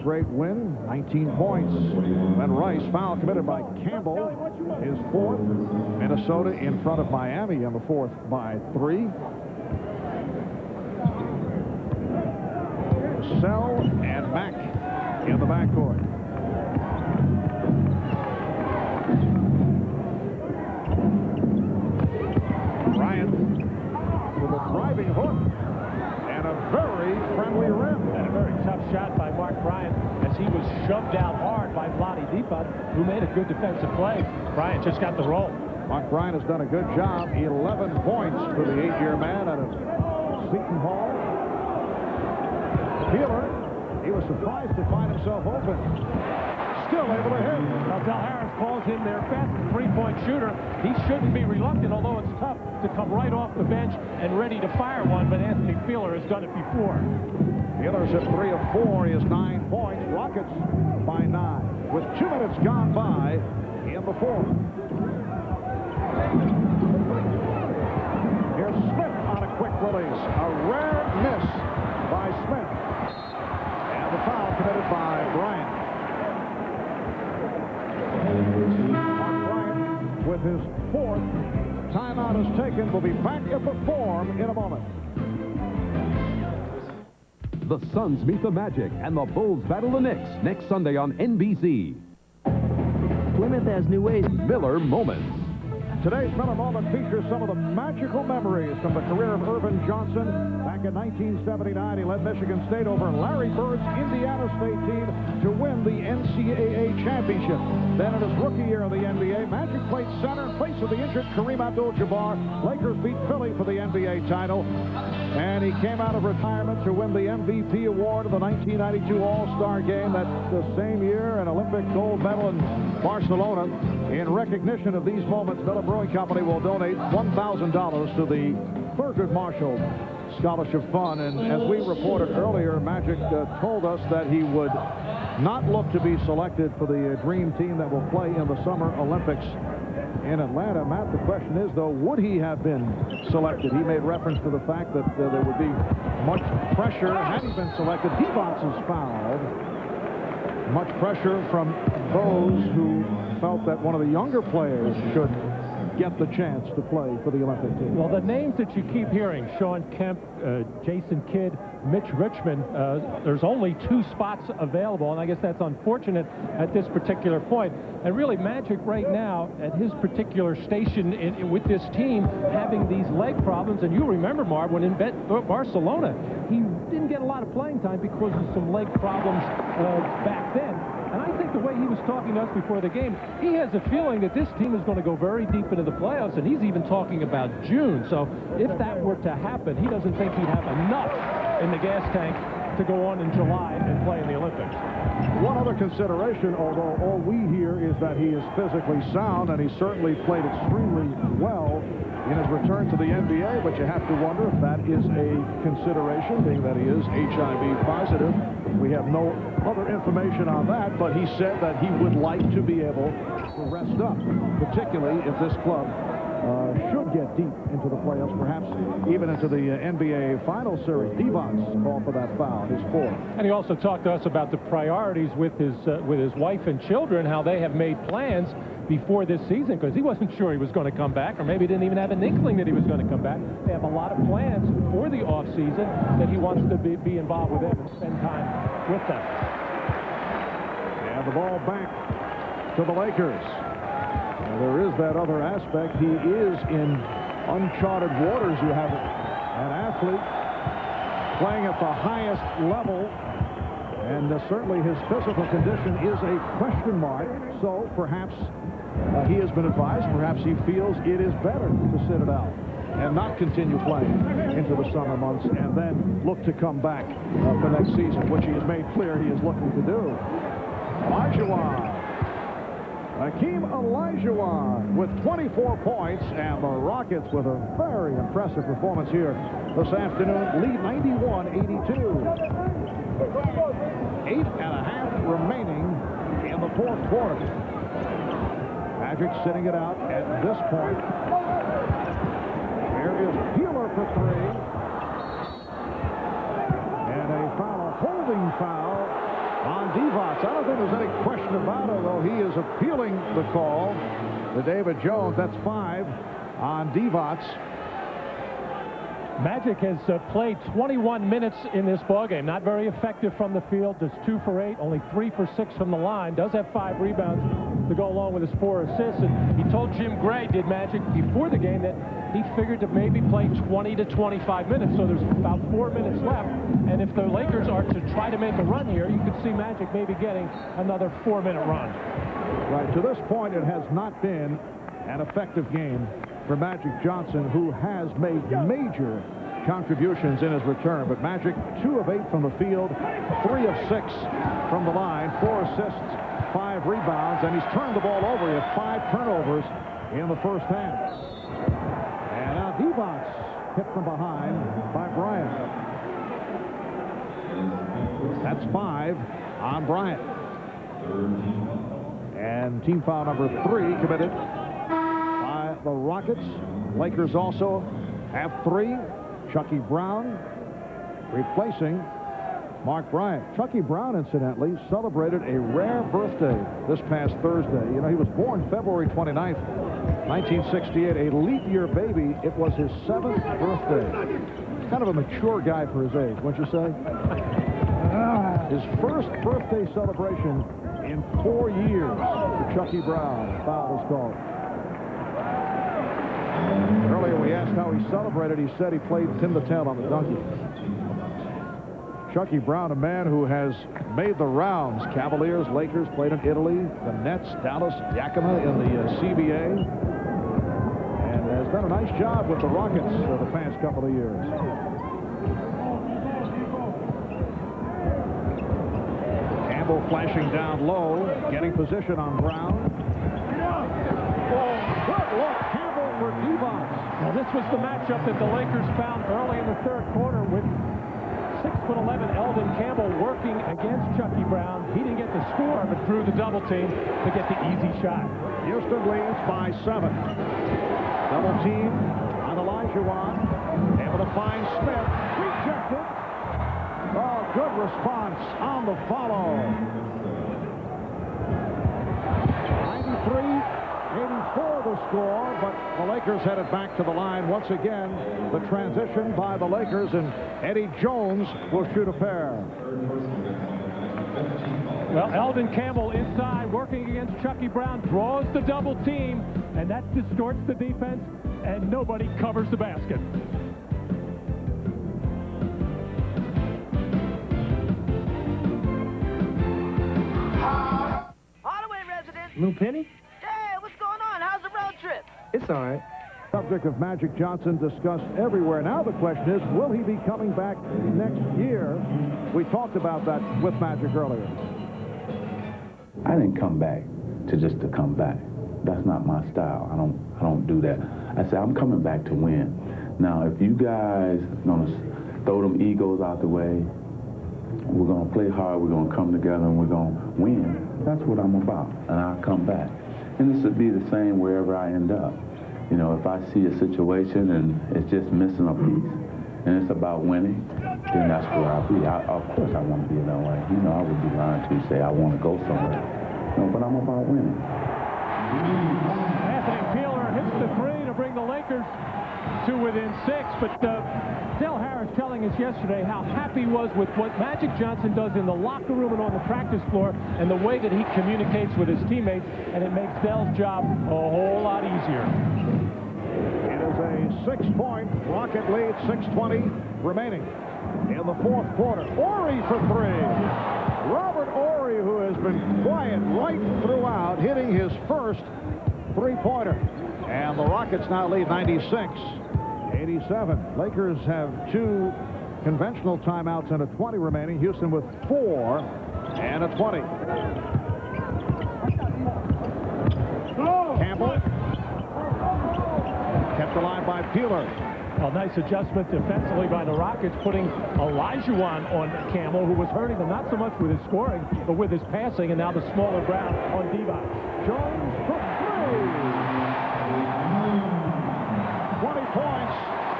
straight win. 19 points. Then Rice, foul committed by Campbell, his 4th. Minnesota in front of Miami on the 4th by 3. Cassell and Mack in the backcourt. Bryant with a driving hook and a very friendly rim. And a very tough shot by Mark Bryant as he was shoved out hard by Vlade Divac, who made a good defensive play. Bryant just got the roll. Mark Bryant has done a good job. 11 points for the 8-year man out of Seton Hall. Peeler, he was surprised to find himself open. Still able to hit. Now, Del Harris calls him their best 3-point shooter. He shouldn't be reluctant, although it's tough to come right off the bench and ready to fire one, but Anthony Peeler has done it before. Peeler's at 3 of 4. He has 9 points. Rockets by 9. With 2 minutes gone by in the 4th. Here's Smith on a quick release. A rare miss by Smith. And the foul committed by Bryant. Mark Bryant with his 4th. Timeout is taken. We'll be back at the Forum in a moment. The Suns meet the Magic, and the Bulls battle the Knicks next Sunday on NBC. Plymouth has new ways. Miller Moments. Today's Miller Moment features some of the magical memories from the career of Irvin Johnson. Back in 1979, he led Michigan State over Larry Bird's Indiana State team to win the NCAA championship. Then in his rookie year of the NBA, Magic played center in place of the injured Kareem Abdul-Jabbar. Lakers beat Philly for the NBA title. And he came out of retirement to win the MVP award of the 1992 All-Star Game. That the same year, an Olympic gold medal in Barcelona. In recognition of these moments, Miller Brewing Company will donate $1,000 to the Thurgood Marshall Scholarship Fund. And as we reported earlier, Magic told us that he would not look to be selected for the dream team that will play in the Summer Olympics in Atlanta. Matt, the question is, though, would he have been selected? He made reference to the fact that there would be much pressure had he been selected. Devos is fouled. Much pressure from those who felt that one of the younger players should get the chance to play for the Olympic team. Well, the names that you keep hearing, Sean Kemp, Jason Kidd, Mitch Richmond, there's only 2 spots available, and I guess that's unfortunate at this particular point. And really, Magic right now, at his particular station with this team, having these leg problems, and you remember, Marv, when in Barcelona, he didn't get a lot of playing time because of some leg problems back then. And I think the way he was talking to us before the game, he has a feeling that this team is going to go very deep into the playoffs, and he's even talking about June. So if that were to happen, he doesn't think he'd have enough in the gas tank to go on in July and play in the Olympics. One other consideration, although all we hear is that he is physically sound, and he certainly played extremely well in his return to the NBA, but you have to wonder if that is a consideration, being that he is HIV positive. We have no other information on that, but he said that he would like to be able to rest up, particularly if this club should get deep into the playoffs, perhaps even into the NBA Final Series. Devos called for that foul, his 4th. And he also talked to us about the priorities with his wife and children, how they have made plans before this season, because he wasn't sure he was going to come back, or maybe didn't even have an inkling that he was going to come back. They have a lot of plans for the offseason that he wants to be involved with them and spend time with them. And the ball back to the Lakers. Now, there is that other aspect. He is in uncharted waters. You have an athlete playing at the highest level, and certainly his physical condition is a question mark. So perhaps he has been advised, perhaps he feels it is better to sit it out and not continue playing into the summer months and then look to come back for next season, which he has made clear he is looking to do. Olajuwon with 24 points, and the Rockets with a very impressive performance here this afternoon, lead 91-82. 8.5 remaining in the 4th quarter. Magic sitting it out at this point. There is Peeler for 3. And a foul, a holding foul on Devos. I don't think there's any question about it, though he is appealing the call to David Jones. That's 5 on Devos. Magic has played 21 minutes in this ballgame. Not very effective from the field. Just 2 for 8, only 3 for 6 from the line. Does have 5 rebounds to go along with his 4 assists. And he told Jim Gray, did Magic, before the game, that he figured to maybe play 20 to 25 minutes. So there's about 4 minutes left. And if the Lakers are to try to make a run here, you could see Magic maybe getting another 4-minute run. Right. To this point, it has not been an effective game for Magic Johnson, who has made major contributions in his return. But Magic, 2 of 8 from the field, 3 of 6 from the line, 4 assists, 5 rebounds, and he's turned the ball over. He had 5 turnovers in the first half. And now Devos hit from behind by Bryant. That's 5 on Bryant. And team foul number 3 committed by the Rockets. Lakers also have 3. Chucky Brown replacing Mark Bryant. Chucky Brown, incidentally, celebrated a rare birthday this past Thursday. You know, he was born February 29th, 1968, a leap year baby. It was his 7th birthday. Kind of a mature guy for his age, wouldn't you say? His first birthday celebration in 4 years for Chucky Brown. Foul is called. Earlier we asked how he celebrated. He said he played 10 to 10 on the donkey. Chucky Brown, a man who has made the rounds. Cavaliers, Lakers, played in Italy, the Nets, Dallas, Yakima in the CBA, and has done a nice job with the Rockets the past couple of years. Campbell flashing down low, getting position on Brown. Oh, good look, Campbell for Devos. Now this was the matchup that the Lakers found early in the 3rd quarter with 6'11" Eldon Campbell working against Chucky Brown. He didn't get the to score, but threw the double team to get the easy shot. Houston leads by 7. Double team on Olajuwon. Able to find Smith. Rejected. Oh, good response on the follow. 93-84 the score, but the Lakers headed back to the line once again. The transition by the Lakers, and Eddie Jones will shoot a pair. Well, Eldon Campbell inside, working against Chucky Brown, draws the double team, and that distorts the defense, and nobody covers the basket. Lou Penny? Hey, what's going on? How's the road trip? It's all right. Subject of Magic Johnson discussed everywhere. Now the question is, will he be coming back next year? We talked about that with Magic earlier. I didn't come back to come back. That's not my style. I don't do that. I said, I'm coming back to win. Now, if you guys are going to throw them egos out the way, we're going to play hard, we're going to come together, and we're going to win. That's what I'm about, and I'll come back. And this would be the same wherever I end up. You know, if I see a situation and it's just missing a piece, and it's about winning, then that's where I'll be. Of course I want to be in LA. You know, I would be lying to you, say I want to go somewhere. No, but I'm about winning. Anthony Peeler hits the three to bring the Lakers to within 6, but Del Harris telling us yesterday how happy he was with what Magic Johnson does in the locker room and on the practice floor, and the way that he communicates with his teammates, and it makes Del's job a whole lot easier. It is a 6-point Rocket lead, 6:20 remaining in the fourth quarter. Horry for 3. Robert Horry, who has been quiet right throughout, hitting his first three-pointer. And the Rockets now lead 96-87. Lakers have 2 conventional timeouts and a 20 remaining. Houston with 4 and a 20. Campbell kept alive by Peeler. A nice adjustment defensively by the Rockets, putting Olajuwon on Campbell, who was hurting them not so much with his scoring, but with his passing, and now the smaller Brown on Divac. Jones for 3. 20 points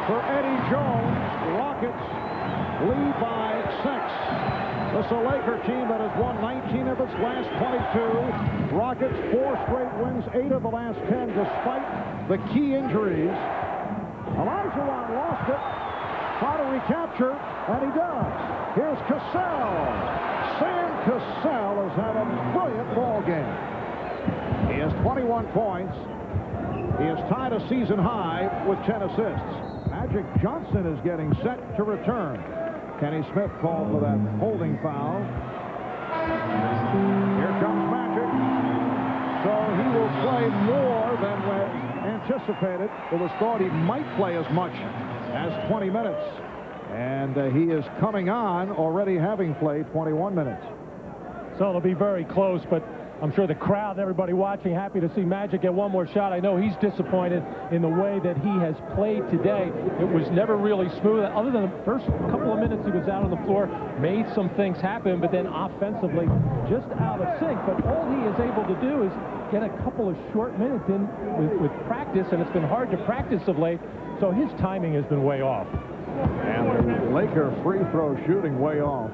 for Eddie Jones. Rockets lead by 6. This is a Laker team that has won 19 of its last 22. Rockets 4 straight wins, 8 of the last 10, despite the key injuries. Olajuwon lost it. Try to recapture, and he does. Here's Cassell. Sam Cassell has had a brilliant ball game. He has 21 points. He has tied a season high with 10 assists. Magic Johnson is getting set to return. Kenny Smith called for that holding foul. Here comes Magic. So he will play more than was anticipated. It was thought he might play as much as 20 minutes. And he is coming on, already having played 21 minutes. So it'll be very close, but I'm sure the crowd, everybody watching, happy to see Magic get one more shot. I know he's disappointed in the way that he has played today. It was never really smooth. Other than the first couple of minutes he was out on the floor, made some things happen, but then offensively just out of sync. But all he is able to do is get a couple of short minutes in with practice, and it's been hard to practice of late, so his timing has been way off. And the Laker free throw shooting way off.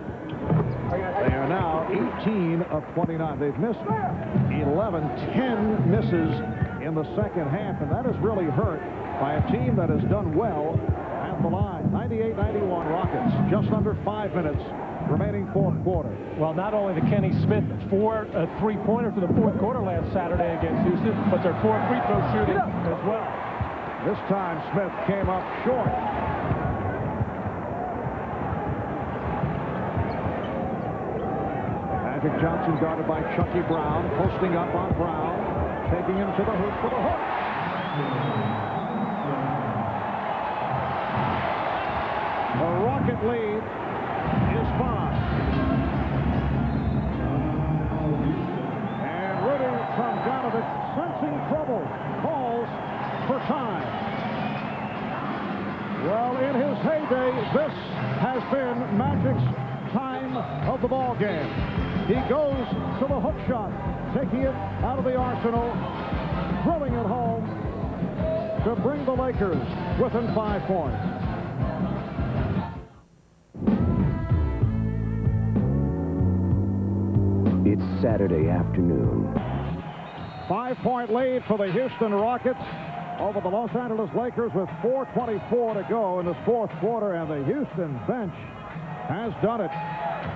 They are now 18 of 29. They've missed 11, 10 misses in the second half, and that has really hurt by a team that has done well at the line. 98-91 Rockets, just under 5 minutes remaining fourth quarter. Well, not only the Kenny Smith 4 three-pointers in the fourth quarter last Saturday against Houston, but their 4 free throw shooting as well. This time Smith came up short. Magic Johnson guarded by Chucky Brown, posting up on Brown, taking him to the hoop for the hook. The Rocket lead is 5. And Rudy Tomjanovich, sensing trouble, calls for time. Well, in his heyday, this has been Magic's time of the ball game. He goes to the hook shot, taking it out of the arsenal, drilling it home to bring the Lakers within 5 points. It's Saturday afternoon. 5-point lead for the Houston Rockets over the Los Angeles Lakers with 4:24 to go in this fourth quarter, and the Houston bench has done it.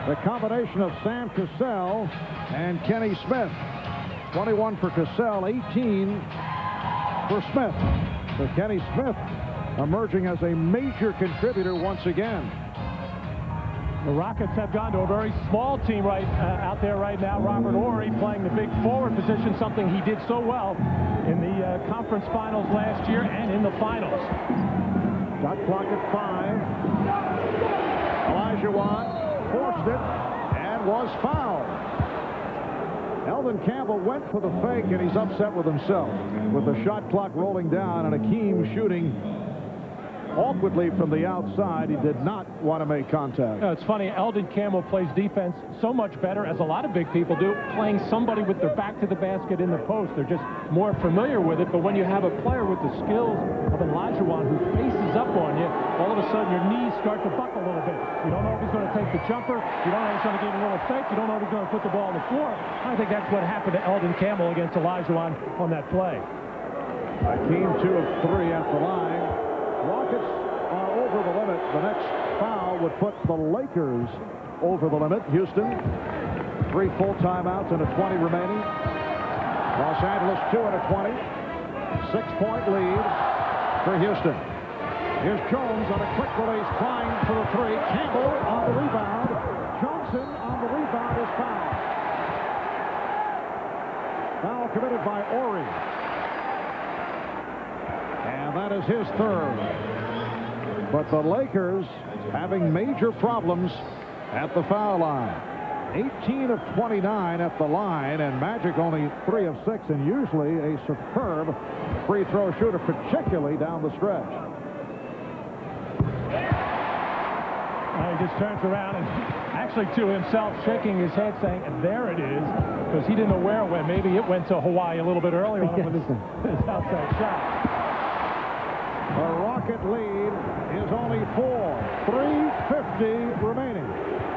The combination of Sam Cassell and Kenny Smith. 21 for Cassell, 18 for Smith. So Kenny Smith emerging as a major contributor once again. The Rockets have gone to a very small team out there right now. Robert Horry playing the big forward position, something he did so well in the conference finals last year and in the finals. Shot clock at 5. Olajuwon forced it and was fouled. Eldon Campbell went for the fake, and he's upset with himself. With the shot clock rolling down and Akeem shooting awkwardly from the outside, he did not want to make contact. It's funny, Eldon Campbell plays defense so much better, as a lot of big people do, playing somebody with their back to the basket in the post. They're just more familiar with it. But when you have a player with the skills of Olajuwon who faces up on you, all of a sudden your knees start to buckle a little bit. You don't know if he's going to take the jumper. You don't know if he's going to give a little fake. You don't know if he's going to put the ball on the floor. I think that's what happened to Eldon Campbell against Olajuwon on that play. Akeem 2 of 3 at the line. Rockets are over the limit. The next foul would put the Lakers over the limit. Houston, 3 full timeouts and a 20 remaining. Los Angeles 2 and a 20. 6-point lead for Houston. Here's Jones on a quick release, trying for the 3. Campbell on the rebound. Johnson on the rebound is fouled. Foul committed by Horry. And that is his 3rd. But the Lakers having major problems at the foul line. 18 of 29 at the line, and Magic only 3 of 6, and usually a superb free throw shooter, particularly down the stretch. He just turns around and actually to himself, shaking his head, saying, there it is, because he didn't know where it went. Maybe it went to Hawaii a little bit earlier on with his outside shot. The Rocket lead is only 4. 3:50 remaining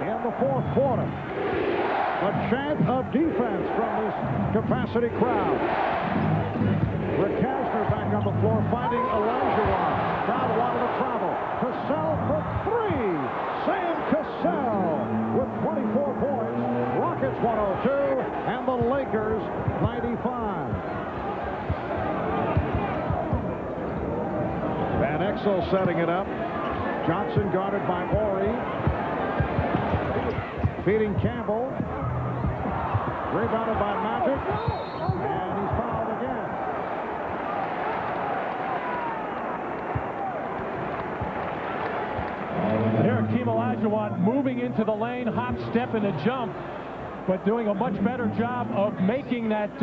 in the fourth quarter. A chant of defense from this capacity crowd. Recasner back on the floor, finding Olajuwon. Crowd wanted to travel. Cassell for 3. Sam Cassell with 24 points. Rockets 102 and the Lakers 95. Van Exel setting it up. Johnson guarded by Horry. Feeding Campbell. Rebounded by Magic. And he's fouled again. Here, Hakeem Olajuwon moving into the lane, hop, step, and a jump, but doing a much better job of making that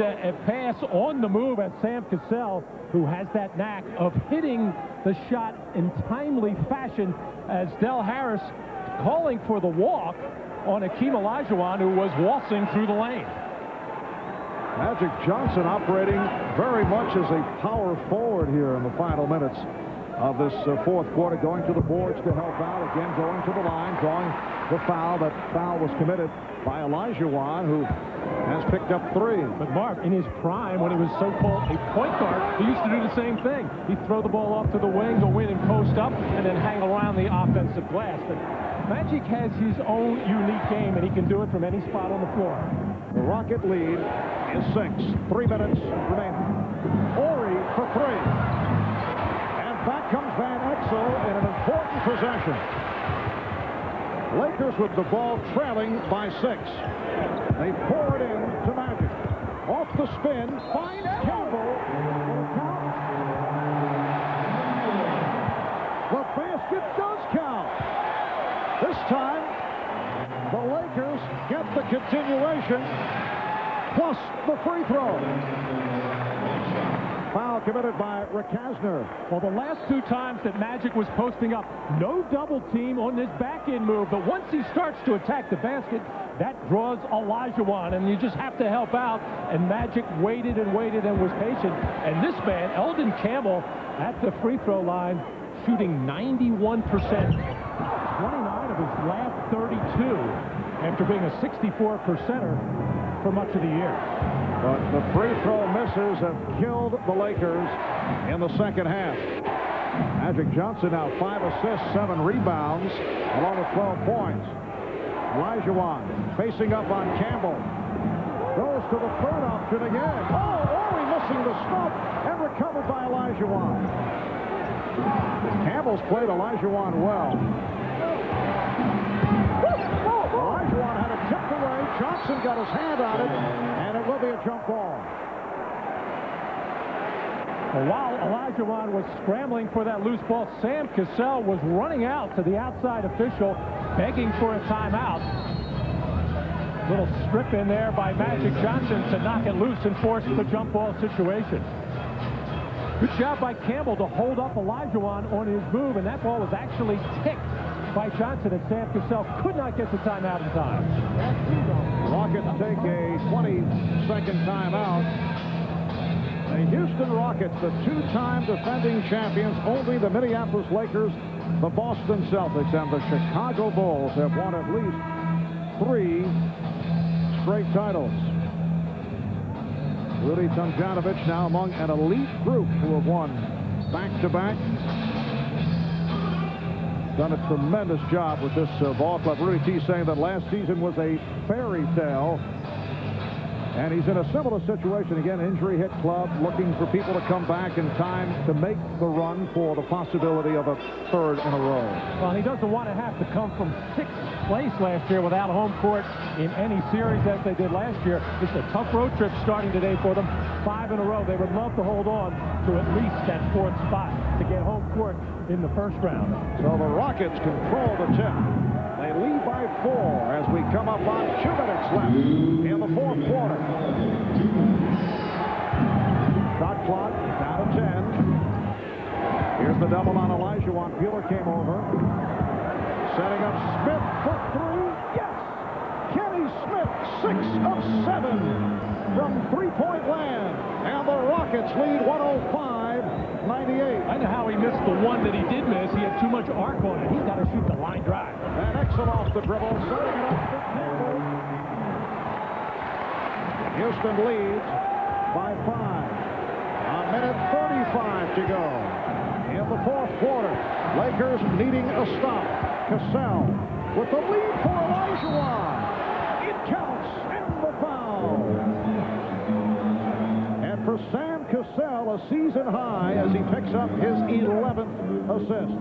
pass on the move at Sam Cassell, who has that knack of hitting the shot in timely fashion, as Del Harris calling for the walk on Hakeem Olajuwon, who was waltzing through the lane. Magic Johnson operating very much as a power forward here in the final minutes of this fourth quarter, going to the boards to help out, again going to the line, drawing the foul. That foul was committed by Olajuwon, who has picked up 3. But Mark, in his prime, when he was so-called a point guard, he used to do the same thing. He'd throw the ball off to the wing, go in and post up, and then hang around the offensive glass. But Magic has his own unique game, and he can do it from any spot on the floor. The Rocket lead is 6. 3 minutes remaining. Horry for 3. Back comes Van Exel in an important possession. Lakers with the ball trailing by 6. They pour it in to Magic. Off the spin, finds Campbell. The basket does count. This time, the Lakers get the continuation plus the free throw. Foul committed by Recasner. Well, the last 2 times that Magic was posting up, no double team on this back-end move. But once he starts to attack the basket, That draws Olajuwon, and you just have to help out. And Magic waited and waited and was patient. And this man, Eldon Campbell, at the free throw line, shooting 91%. 29 of his last 32 after being a 64%er for much of the year. But the free throw misses have killed the Lakers in the second half. Magic Johnson now 5 assists, 7 rebounds, along with 12 points. Olajuwon facing up on Campbell. Goes to the third option again. Oh, Ori missing the stop and recovered by Olajuwon. Campbell's played Olajuwon well. Olajuwon had it tipped away. Johnson got his hand on it, and it will be a jump ball. Well, while Olajuwon was scrambling for that loose ball, Sam Cassell was running out to the outside official, begging for a timeout. Little strip in there by Magic Johnson to knock it loose and force the jump ball situation. Good job by Campbell to hold up Olajuwon on his move, and that ball was actually ticked by Johnson, and Sam Cassell could not get the timeout in time. Rockets take a 20-second timeout. The Houston Rockets, the two-time defending champions, only the Minneapolis Lakers, the Boston Celtics, and the Chicago Bulls have won at least 3 straight titles. Rudy Tomjanovich now among an elite group who have won back-to-back. Done a tremendous job with this ball club. Rudy T saying that last season was a fairy tale. And he's in a similar situation again, injury-hit club, looking for people to come back in time to make the run for the possibility of a third in a row. Well, he doesn't want to have to come from 6th place last year without a home court in any series as they did last year. It's a tough road trip starting today for them. 5 in a row. They would love to hold on to at least that 4th spot to get home court in the first round. So the Rockets control the tip. They lead by 4 as we come up on 2 minutes left in the 4th quarter. Shot clock down to 10. Here's the double on Olajuwon. Bueller came over. Setting up Smith for 3. Yes! Kenny Smith, 6 of 7 from three-point land. And the Rockets lead 105-98. I know how he missed the one that he did miss. He had too much arc on it. He's got to shoot the line drive. And Exel off the dribble, setting it up for Campbell. Houston leads by 5. A minute 35 to go in the 4th quarter. Lakers needing a stop. Cassell with the lead for Olajuwon. It counts and the foul. And for Sam Cassell, a season high as he picks up his 11th assist.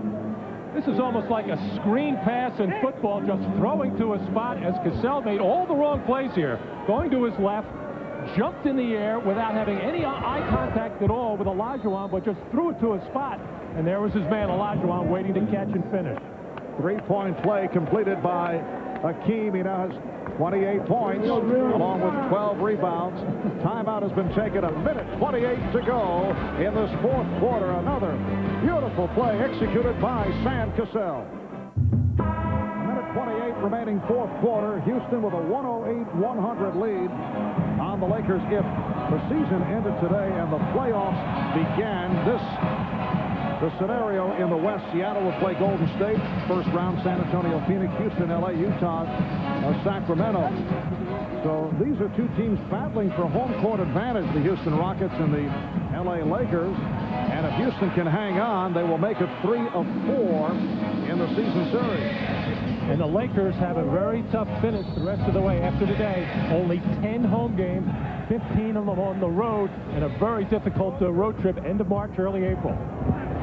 This is almost like a screen pass in football, just throwing to a spot as Cassell made all the wrong plays here. Going to his left, jumped in the air without having any eye contact at all with Olajuwon, but just threw it to a spot. And there was his man, Olajuwon, waiting to catch and finish. 3-point play completed by Hakeem. He now has 28 points, along with 12 rebounds. Timeout has been taken. A minute 28 to go in this 4th quarter. Another beautiful play executed by Sam Cassell. A minute 28 remaining 4th quarter. Houston with a 108-100 lead on the Lakers. If the season ended today and the playoffs began, the scenario in the West, Seattle will play Golden State. First round, San Antonio, Phoenix, Houston, LA, Utah, Sacramento. So these are 2 teams battling for home court advantage, the Houston Rockets and the LA Lakers. And if Houston can hang on, they will make it 3 of 4 in the season series. And the Lakers have a very tough finish the rest of the way after today. Only 10 home games, 15 of them on the road, and a very difficult road trip end of March, early April.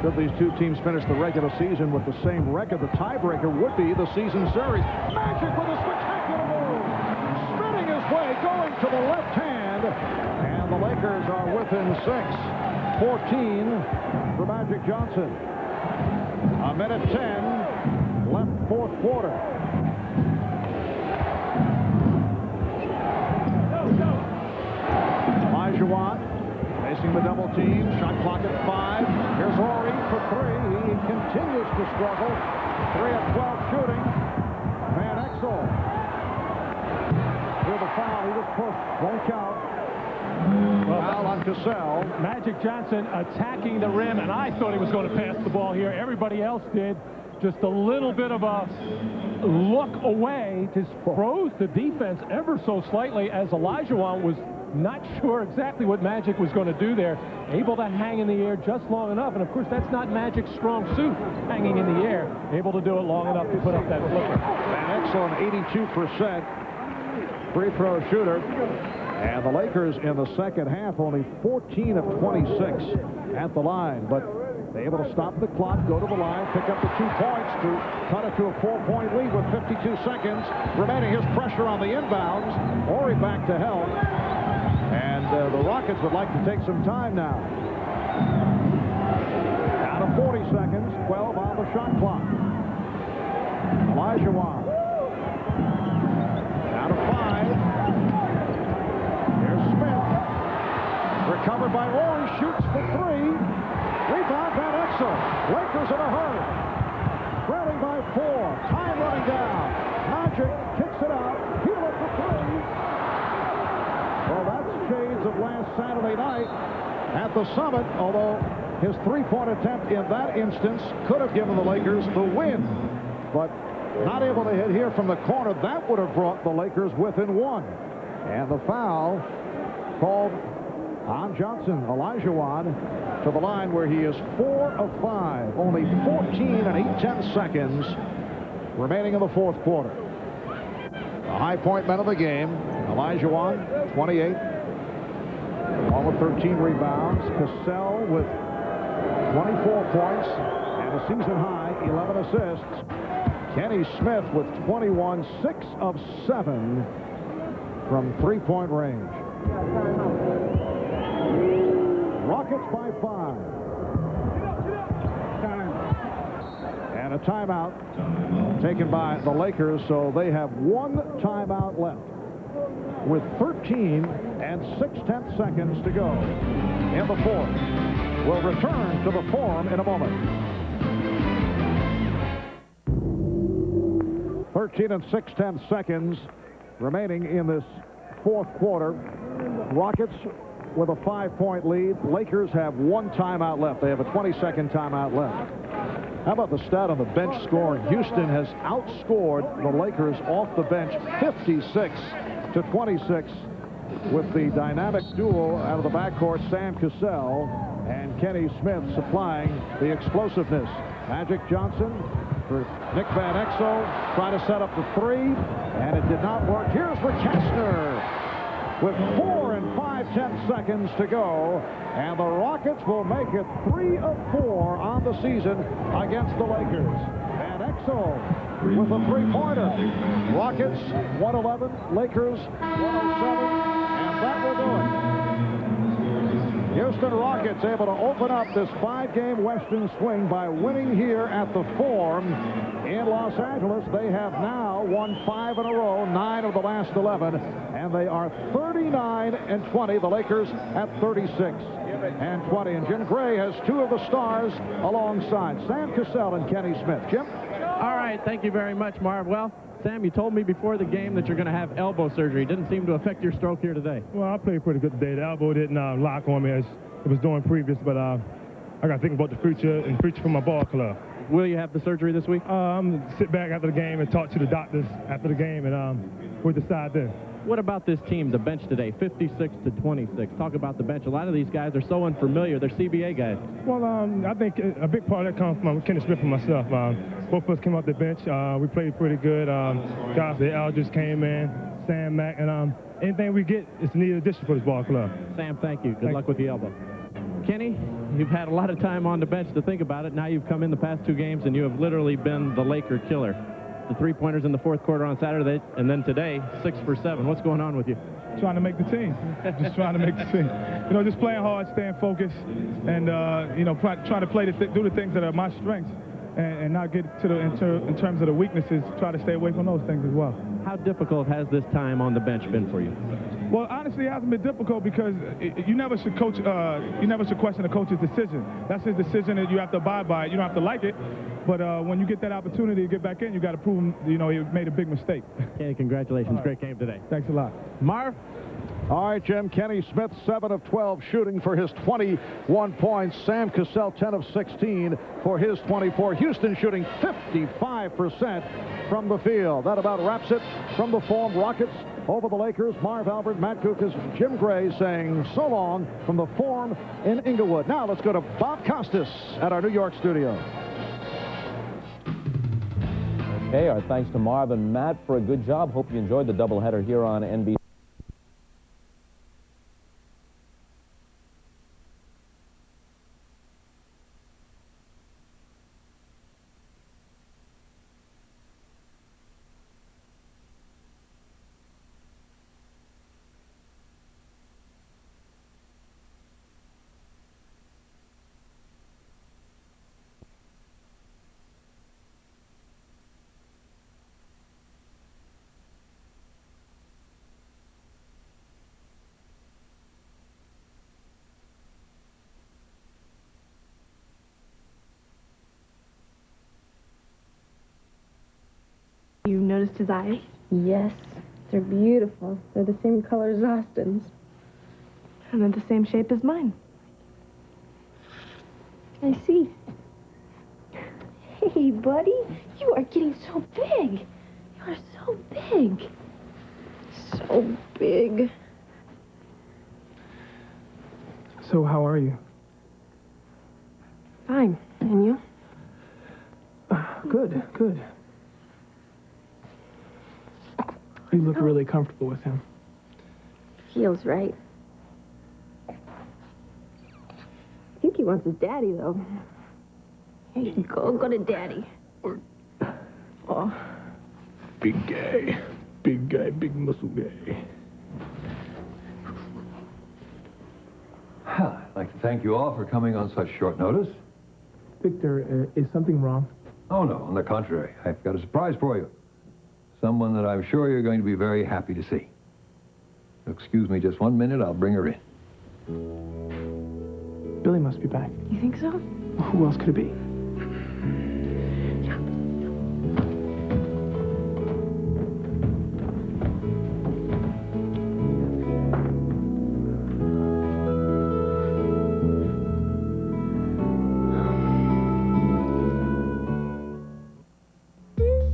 Should these 2 teams finish the regular season with the same record, the tiebreaker would be the season series. Magic with a spectacular move. Spinning his way, going to the left hand. And the Lakers are within 6. 14 for Magic Johnson. A minute 10 left 4th quarter. Olajuwon facing the double team. Shot clock at 5. Here's Ori for 3. He continues to struggle. 3 of 12 shooting. Van Exel foul. He was pushed. Won't count. Foul on Cassell. Magic Johnson attacking the rim, and I thought he was going to pass the ball here. Everybody else did. Just a little bit of a look away. Just froze the defense ever so slightly as Olajuwon was not sure exactly what Magic was going to do there. Able to hang in the air just long enough. And, of course, that's not Magic's strong suit, hanging in the air. Able to do it long enough to put up that flipper. Van Exel, an 82% free throw shooter. And the Lakers in the second half only 14 of 26 at the line. But they're able to stop the clock, go to the line, pick up the 2 points to cut it to a 4-point lead with 52 seconds remaining. Here's pressure on the inbounds. Horry back to help. And the Rockets would like to take some time now. Down to 40 seconds, 12 on the shot clock. Olajuwon. Down to 5. Here's Smith. Recovered by Horry, shoots for 3. Rebound, Van Exel. Lakers in a hurry. Trailing by 4. Time running down. Magic kicks it out. Healer for 3. Well, that's shades of last Saturday night at the Summit, although his three-point attempt in that instance could have given the Lakers the win. But not able to hit here from the corner. That would have brought the Lakers within 1. And the foul called on Johnson. Olajuwon to the line where he is 4 of 5. Only 14 and 8/10 seconds remaining in the fourth quarter. The high point man of the game, Olajuwon, 28, along with 13 rebounds. Cassell with 24 points and a season high 11 assists. Kenny Smith with 21, 6 of 7 from three-point range. Rockets by 5. And a timeout taken by the Lakers, so they have 1 timeout left with 13 and 6/10 seconds to go in the fourth. We'll return to the Forum in a moment. 13 and 6/10 seconds remaining in this fourth quarter. Rockets with a 5-point lead. Lakers have 1 timeout left. They have a 20-second timeout left. How about the stat on the bench scoring? Houston has outscored the Lakers off the bench 56-26 with the dynamic duo out of the backcourt, Sam Cassell and Kenny Smith supplying the explosiveness. Magic Johnson for Nick Van Exel, try to set up the 3, and it did not work. Here's Kastner with 4 and 5/10 seconds to go, and the Rockets will make it 3 of 4 on the season against the Lakers. Van Exel with a 3-pointer. Rockets 111, Lakers 107, and that will do it. Houston Rockets able to open up this 5-game Western swing by winning here at the Forum in Los Angeles. They have now won 5 in a row, 9 of the last 11, and they are 39 and 20. The Lakers at 36 and 20. And Jim Gray has 2 of the stars alongside Sam Cassell and Kenny Smith. Jim? All right, thank you very much, Marv. Well, Sam, you told me before the game that you're going to have elbow surgery. Didn't seem to affect your stroke here today. Well, I played pretty good today. The elbow didn't lock on me as it was doing previous, but I got to think about the future and future for my ball club. Will you have the surgery this week? I'm going to sit back after the game and talk to the doctors after the game, and we'll decide then. What about this team, the bench today, 56-26? Talk about the bench. A lot of these guys are so unfamiliar. They're CBA guys. Well, I think a big part of that comes from Kenny Smith and myself. Both of us came off the bench. We played pretty good. Guys, the Aldridge came in, Sam Mack, and anything we get is a needed addition for this ball club. Sam, thank you. Good luck with the elbow. Kenny, you've had a lot of time on the bench to think about it. Now you've come in the past 2 games, and you have literally been the Laker killer. The 3-pointers in the fourth quarter on Saturday, and then today, 6 for 7. What's going on with you? Trying to make the team. Just trying to make the team. You know, just playing hard, staying focused, and, you know, trying to do the things that are my strengths and not get to in terms of the weaknesses, try to stay away from those things as well. How difficult has this time on the bench been for you? Well, honestly, it hasn't been difficult because you never should question a coach's decision. That's his decision, and you have to abide by it. You don't have to like it, But when you get that opportunity to get back in, you got to prove him, you know, he made a big mistake. Kenny, congratulations. Right. Great game today. Thanks a lot. Marv? All right, Jim. Kenny Smith, 7 of 12 shooting for his 21 points. Sam Cassell, 10 of 16 for his 24. Houston shooting 55% from the field. That about wraps it from the Forum. Rockets over the Lakers. Marv Albert, Matt Kukas, Jim Gray saying so long from the Forum in Inglewood. Now let's go to Bob Costas at our New York studio. Okay, our thanks to Marv and Matt for a good job. Hope you enjoyed the doubleheader here on NBC. You noticed his eyes? Yes. They're beautiful. They're the same color as Austin's. And they're the same shape as mine. I see. Hey, buddy. You are getting so big. You are so big. So big. So how are you? Fine. And you? Good, good. You look really comfortable with him. Feels right. I think he wants his daddy, though. Here you go. Go to daddy. Oh. Big guy. Big guy, big muscle guy. I'd like to thank you all for coming on such short notice. Victor, is something wrong? Oh, no, on the contrary. I've got a surprise for you. Someone that I'm sure you're going to be very happy to see. Excuse me just 1 minute, I'll bring her in. Billy must be back. You think so? Well, who else could it be?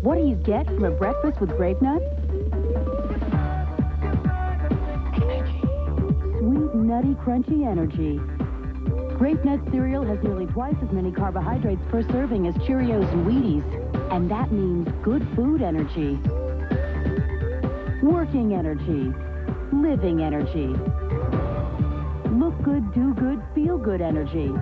What do you get from a breakfast with grape nuts? Sweet, nutty, crunchy energy. Grape Nut cereal has nearly twice as many carbohydrates per serving as Cheerios and Wheaties. And that means good food energy. Working energy. Living energy. Look good, do good, feel good energy.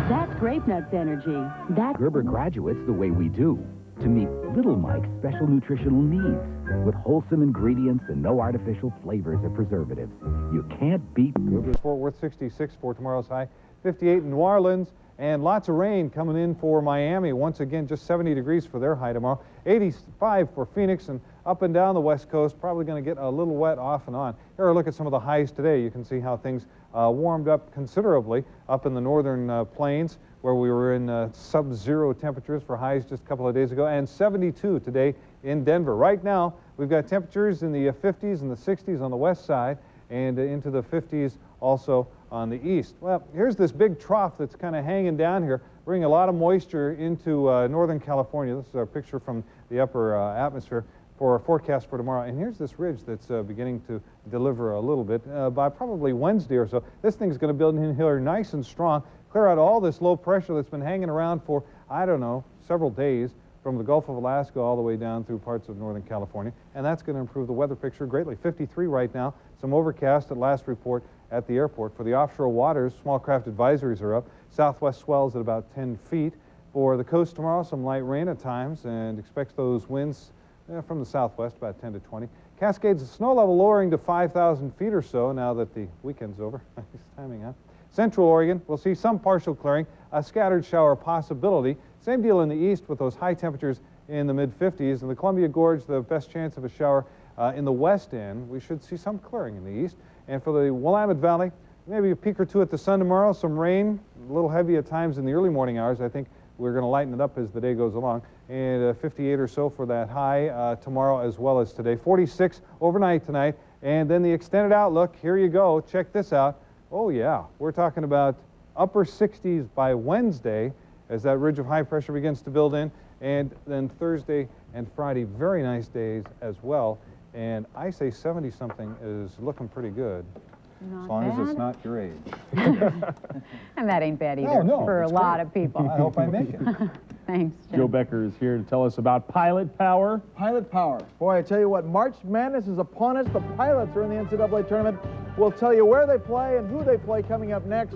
That's Grape Nuts energy. That's Gerber graduates the way we do, to meet little Mike's special nutritional needs with wholesome ingredients and no artificial flavors or preservatives. You can't beat Gerber. Fort Worth 66 for tomorrow's high, 58 in New Orleans, and lots of rain coming in for Miami. Once again, just 70 degrees for their high tomorrow. 85 for Phoenix, and up and down the West Coast, probably going to get a little wet off and on. Here, a look at some of the highs today. You can see how things warmed up considerably up in the northern plains, where we were in sub-zero temperatures for highs just a couple of days ago, and 72 today in Denver. Right now, we've got temperatures in the 50s and the 60s on the west side, and into the 50s also on the east. Well, here's this big trough that's kind of hanging down here, bringing a lot of moisture into Northern California. This is a picture from the upper atmosphere for our forecast for tomorrow. And here's this ridge that's beginning to deliver a little bit. By probably Wednesday or so, this thing's going to build in here nice and strong, clear out all this low pressure that's been hanging around for, I don't know, several days from the Gulf of Alaska all the way down through parts of Northern California. And that's going to improve the weather picture greatly. 53 right now, some overcast at last report at the airport. For the offshore waters, small craft advisories are up. Southwest swells at about 10 feet. For the coast tomorrow, some light rain at times, and expects those winds from the southwest about 10 to 20. Cascades, the snow level lowering to 5,000 feet or so now that the weekend's over. Nice timing, huh? Central Oregon, we'll see some partial clearing, a scattered shower possibility. Same deal in the east with those high temperatures in the mid-50s. In the Columbia Gorge, the best chance of a shower in the west end. We should see some clearing in the east. And for the Willamette Valley, maybe a peek or two at the sun tomorrow, some rain, a little heavy at times in the early morning hours. I think we're going to lighten it up as the day goes along. And 58 or so for that high tomorrow as well as today. 46 overnight tonight. And then the extended outlook, here you go. Check this out. Oh, yeah, we're talking about upper 60s by Wednesday as that ridge of high pressure begins to build in. And then Thursday and Friday, very nice days as well. And I say 70-something is looking pretty good. Not as long bad. as it's not your age. And that ain't bad either for a lot of people. I hope I make it. Thanks, Jim. Joe Becker is here to tell us about Pilot Power. Pilot Power. Boy, I tell you what, March Madness is upon us. The Pilots are in the NCAA tournament. We'll tell you where they play and who they play coming up next.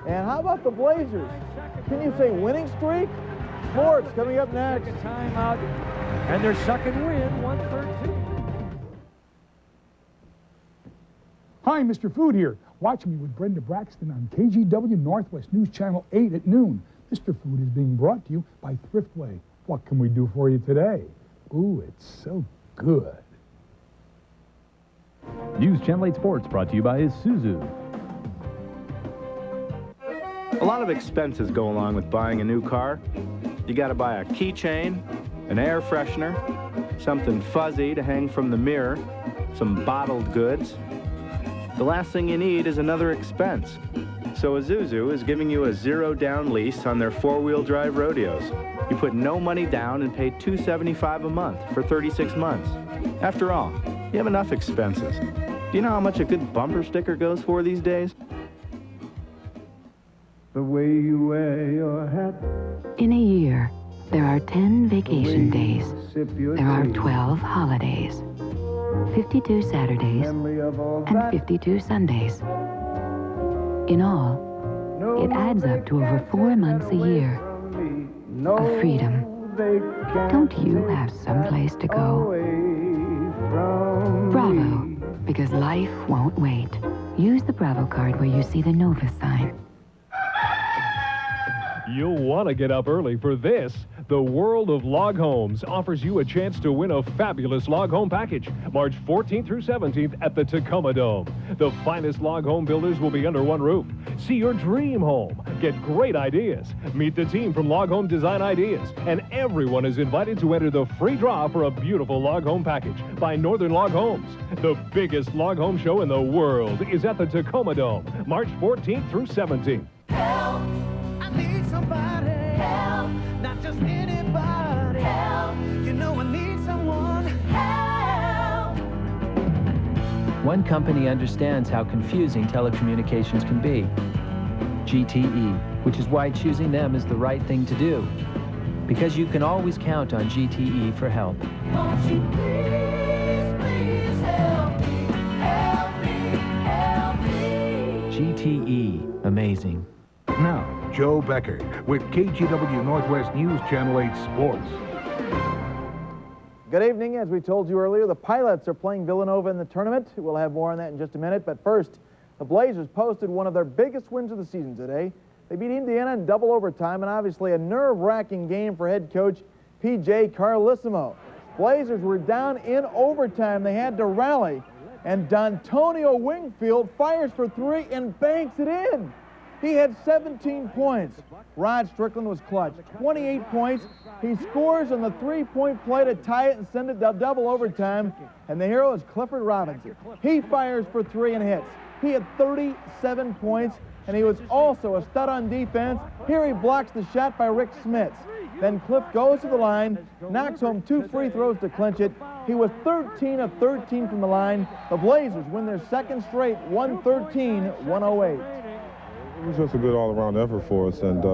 And how about the Blazers? Can you say winning streak? Sports coming up next. Timeout, and their second win, 113. Hi, Mr. Food here. Watch me with Brenda Braxton on KGW Northwest News Channel 8 at noon. Mr. Food is being brought to you by Thriftway. What can we do for you today? Ooh, it's so good. News Channel 8 Sports brought to you by Isuzu. A lot of expenses go along with buying a new car. You got to buy a keychain, an air freshener, something fuzzy to hang from the mirror, some bottled goods. The last thing you need is another expense. So Isuzu is giving you a zero-down lease on their four-wheel drive rodeos. You put no money down and pay $275 a month for 36 months. After all, you have enough expenses. Do you know how much a good bumper sticker goes for these days? The way you wear your hat. In a year, there are 10 vacation days. There are 12 holidays, 52 Saturdays, and 52 Sundays. In all, it adds up to over 4 months a year of freedom. Don't you have someplace to go? Bravo, because life won't wait. Use the Bravo card where you see the Novus sign. You'll want to get up early for this. The World of Log Homes offers you a chance to win a fabulous log home package, March 14th through 17th at the Tacoma Dome. The finest log home builders will be under one roof. See your dream home. Get great ideas. Meet the team from Log Home Design Ideas. And everyone is invited to enter the free draw for a beautiful log home package by Northern Log Homes. The biggest log home show in the world is at the Tacoma Dome, March 14th through 17th. Need somebody help, not just anybody help. You know I need someone help. One company understands how confusing telecommunications can be. GTE, which is why choosing them is the right thing to do. Because you can always count on GTE for help. Won't you please help me. GTE, amazing. Now, Joe Becker with KGW Northwest News Channel 8 Sports. Good evening. As we told you earlier, the Pilots are playing Villanova in the tournament. We'll have more on that in just a minute. But first, the Blazers posted one of their biggest wins of the season today. They beat Indiana in double overtime, and obviously a nerve-wracking game for head coach P.J. Carlissimo. Blazers were down in overtime. They had to rally, and Dontonio Wingfield fires for three and banks it in. He had 17 points. Rod Strickland was clutch. 28 points. He scores on the three-point play to tie it and send it to double overtime. And the hero is Clifford Robinson. He fires for three and hits. He had 37 points, and he was also a stud on defense. Here he blocks the shot by Rick Smits. Then Cliff goes to the line, knocks home 2 free throws to clinch it. He was 13 of 13 from the line. The Blazers win their second straight, 113-108. It was just a good all-around effort for us, and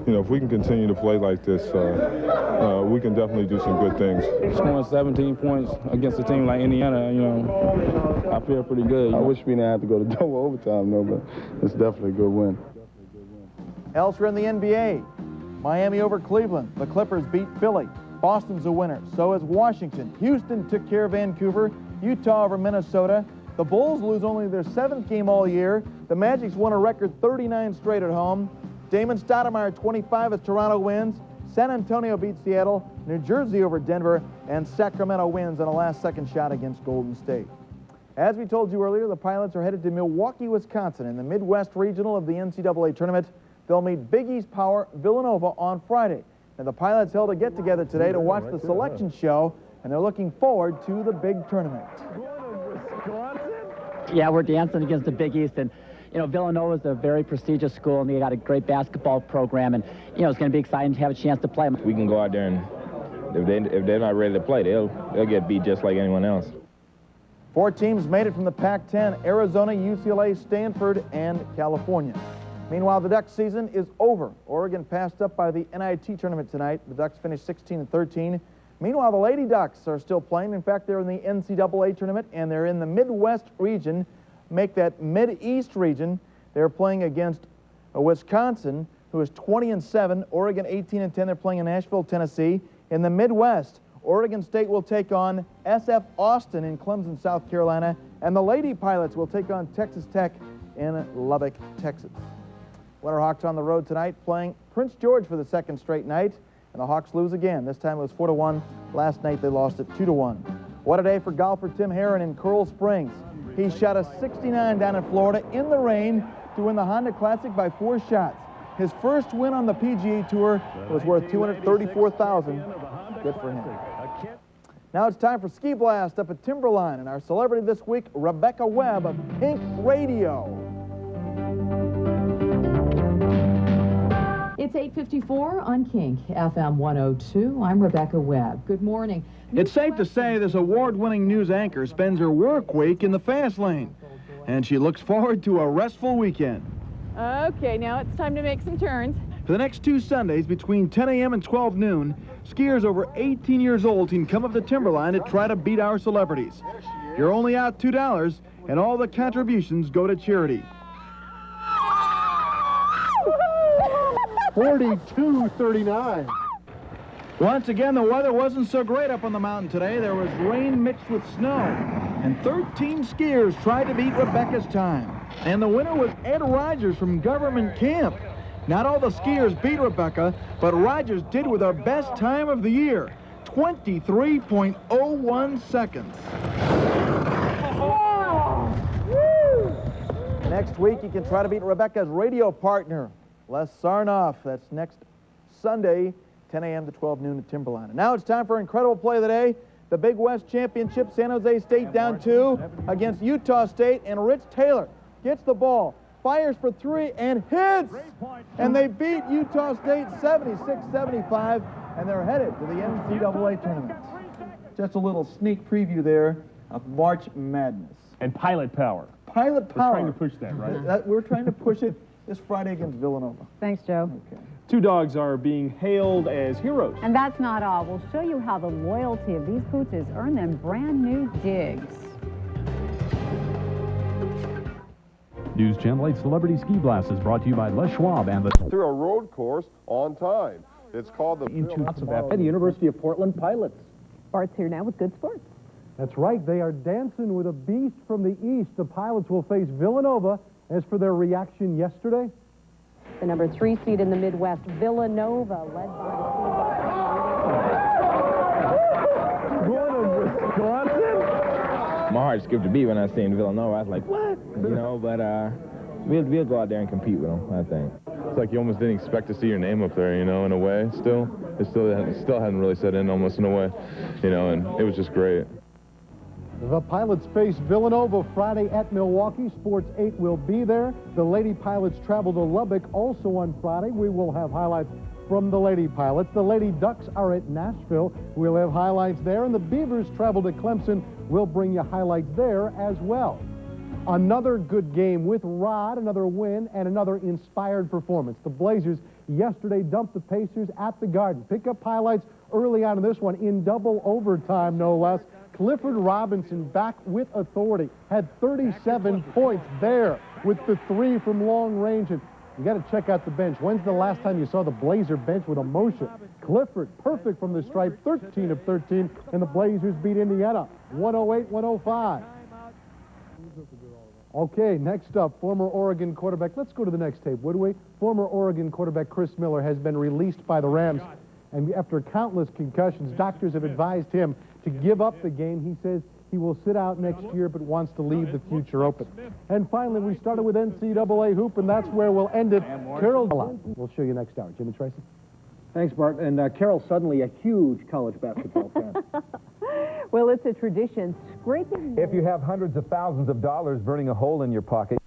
you know, if we can continue to play like this, we can definitely do some good things. Scoring 17 points against a team like Indiana, you know, I feel pretty good. I wish we didn't have to go to double overtime, though, but it's definitely a good win. Elsewhere in the NBA, Miami over Cleveland. The Clippers beat Philly. Boston's a winner. So is Washington. Houston took care of Vancouver. Utah over Minnesota. The Bulls lose only their 7th game all year. The Magic's won a record 39 straight at home. Damon Stoudemire 25 as Toronto wins. San Antonio beats Seattle. New Jersey over Denver. And Sacramento wins on a last-second shot against Golden State. As we told you earlier, the Pilots are headed to Milwaukee, Wisconsin in the Midwest Regional of the NCAA Tournament. They'll meet Big East power Villanova on Friday. And the Pilots held a get-together today to watch the selection show, and they're looking forward to the big tournament. Yeah, we're dancing against the Big East, and Villanova is a very prestigious school, and they got a great basketball program, and it's going to be exciting to have a chance to play them. We can go out there, and if they're not ready to play, they'll get beat just like anyone else. 4 teams made it from the Pac-10: Arizona, UCLA, Stanford, and California. Meanwhile, the Ducks season is over. Oregon passed up by the NIT tournament tonight. The Ducks finished 16-13. Meanwhile, the Lady Ducks are still playing. In fact, they're in the NCAA tournament, and they're in the Midwest region. Make that Mid-East region. They're playing against Wisconsin, who is 20-7. Oregon 18-10. They're playing in Nashville, Tennessee. In the Midwest, Oregon State will take on SF Austin in Clemson, South Carolina, and the Lady Pilots will take on Texas Tech in Lubbock, Texas. Winterhawks on the road tonight, playing Prince George for the second straight night, and the Hawks lose again. This time it was 4-1. Last night they lost it 2-1. What a day for golfer Tim Herron in Coral Springs. He shot a 69 down in Florida in the rain to win the Honda Classic by 4 shots. His first win on the PGA Tour was worth $234,000. Good for him. Now it's time for Ski Blast up at Timberline, and our celebrity this week, Rebecca Webb of Pink Radio. It's 8:54 on Kink, FM 102. I'm Rebecca Webb. Good morning. It's safe to say this award-winning news anchor spends her work week in the fast lane, and she looks forward to a restful weekend. Okay, now it's time to make some turns. For the next 2 Sundays between 10 a.m. and 12 noon, skiers over 18 years old can come up to Timberline to try to beat our celebrities. You're only out $2, and all the contributions go to charity. 42-39. Once again, the weather wasn't so great up on the mountain today. There was rain mixed with snow, and 13 skiers tried to beat Rebecca's time. And the winner was Ed Rogers from Government Camp. Not all the skiers beat Rebecca, but Rogers did with her best time of the year, 23.01 seconds. Next week, you can try to beat Rebecca's radio partner, Les Sarnoff. That's next Sunday, 10 a.m. to 12 noon at Timberline. And now it's time for incredible play of the day. The Big West Championship, San Jose State down 2 against Utah State, and Rich Taylor gets the ball, fires for 3, and hits! And they beat Utah State 76-75, and they're headed to the NCAA tournament. Just a little sneak preview there of March Madness. And Pilot Power. Pilot Power. We're trying to push that, right? We're trying to push it this Friday against Villanova. Thanks, Joe. Okay. 2 dogs are being hailed as heroes. And that's not all. We'll show you how the loyalty of these pooches earn them brand new digs. News Channel 8 Celebrity Ski Blast is brought to you by Les Schwab and the... Through a road course on time. It's called the... The University of Portland Pilots. Bart's here now with good sports. That's right. They are dancing with a beast from the east. The Pilots will face Villanova. As for their reaction yesterday, The number 3 seed in the Midwest, Villanova, led by going to Wisconsin. My heart skipped a beat when I seen Villanova. I was like, what? But we'll go out there and compete with them, I think. It's like you almost didn't expect to see your name up there, in a way, still. It still hadn't really set in almost in a way, and it was just great. The Pilots face Villanova Friday at Milwaukee. Sports 8 will be there. The Lady Pilots travel to Lubbock also on Friday. We will have highlights from the Lady Pilots. The Lady Ducks are at Nashville. We'll have highlights there. And the Beavers travel to Clemson. We'll bring you highlights there as well. Another good game with Rod, another win, and another inspired performance. The Blazers yesterday dumped the Pacers at the Garden. Pick up highlights early on in this one in double overtime, no less. Clifford Robinson back with authority, had 37 points there with the 3 from long range. And you got to check out the bench. When's the last time you saw the Blazer bench with emotion? Clifford, perfect from the stripe, 13 of 13, and the Blazers beat Indiana, 108-105. Okay, next up, former Oregon quarterback. Let's go to the next tape, would we? Former Oregon quarterback Chris Miller has been released by the Rams, and after countless concussions, doctors have advised him to give up the game. He says He will sit out next year, but wants to leave the future open. And finally, we started with NCAA hoop, and that's where we'll end it. Carol, we'll show you next hour. Jim and Tracy. Thanks, Bart. And Carol's suddenly a huge college basketball fan. Well, it's a tradition. Scraping. If you have hundreds of thousands of dollars burning a hole in your pocket,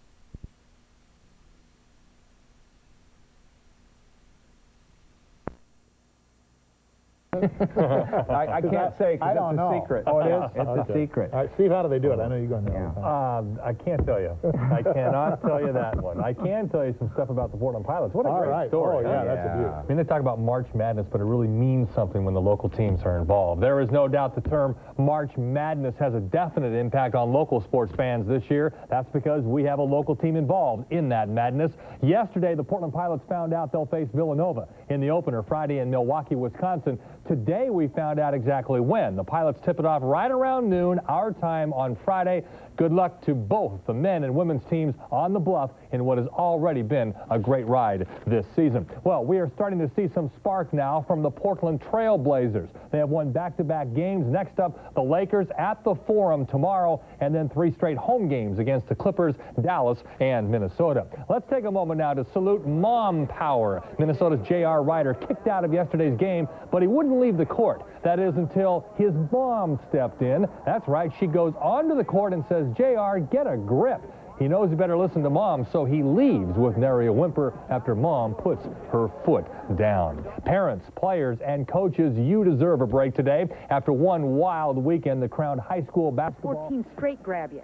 I can't say because it's a secret. Oh, it is? It's a secret. All right, Steve, how do they do it? I know you're going to know. I can't tell you. I cannot tell you that one. I can tell you some stuff about the Portland Pilots. What a great story. Oh, yeah, that's a beauty. I mean, they talk about March Madness, but it really means something when the local teams are involved. There is no doubt the term March Madness has a definite impact on local sports fans this year. That's because we have a local team involved in that madness. Yesterday, the Portland Pilots found out they'll face Villanova in the opener Friday in Milwaukee, Wisconsin. Today, we found out exactly when. The Pilots tip it off right around noon, our time on Friday. Good luck to both the men and women's teams on the bluff in what has already been a great ride this season. Well, we are starting to see some spark now from the Portland Trail Blazers. They have won back-to-back games. Next up, the Lakers at the Forum tomorrow, and then 3 straight home games against the Clippers, Dallas, and Minnesota. Let's take a moment now to salute Mom Power. Minnesota's J.R. Ryder kicked out of yesterday's game, but he wouldn't leave the court. That is until his mom stepped in. That's right, she goes onto the court and says, JR, get a grip. He knows he better listen to Mom, so he leaves with nary a whimper after Mom puts her foot down. Parents, players, and coaches, you deserve a break today. After one wild weekend, the crowned high school basketball... 14 straight grab you.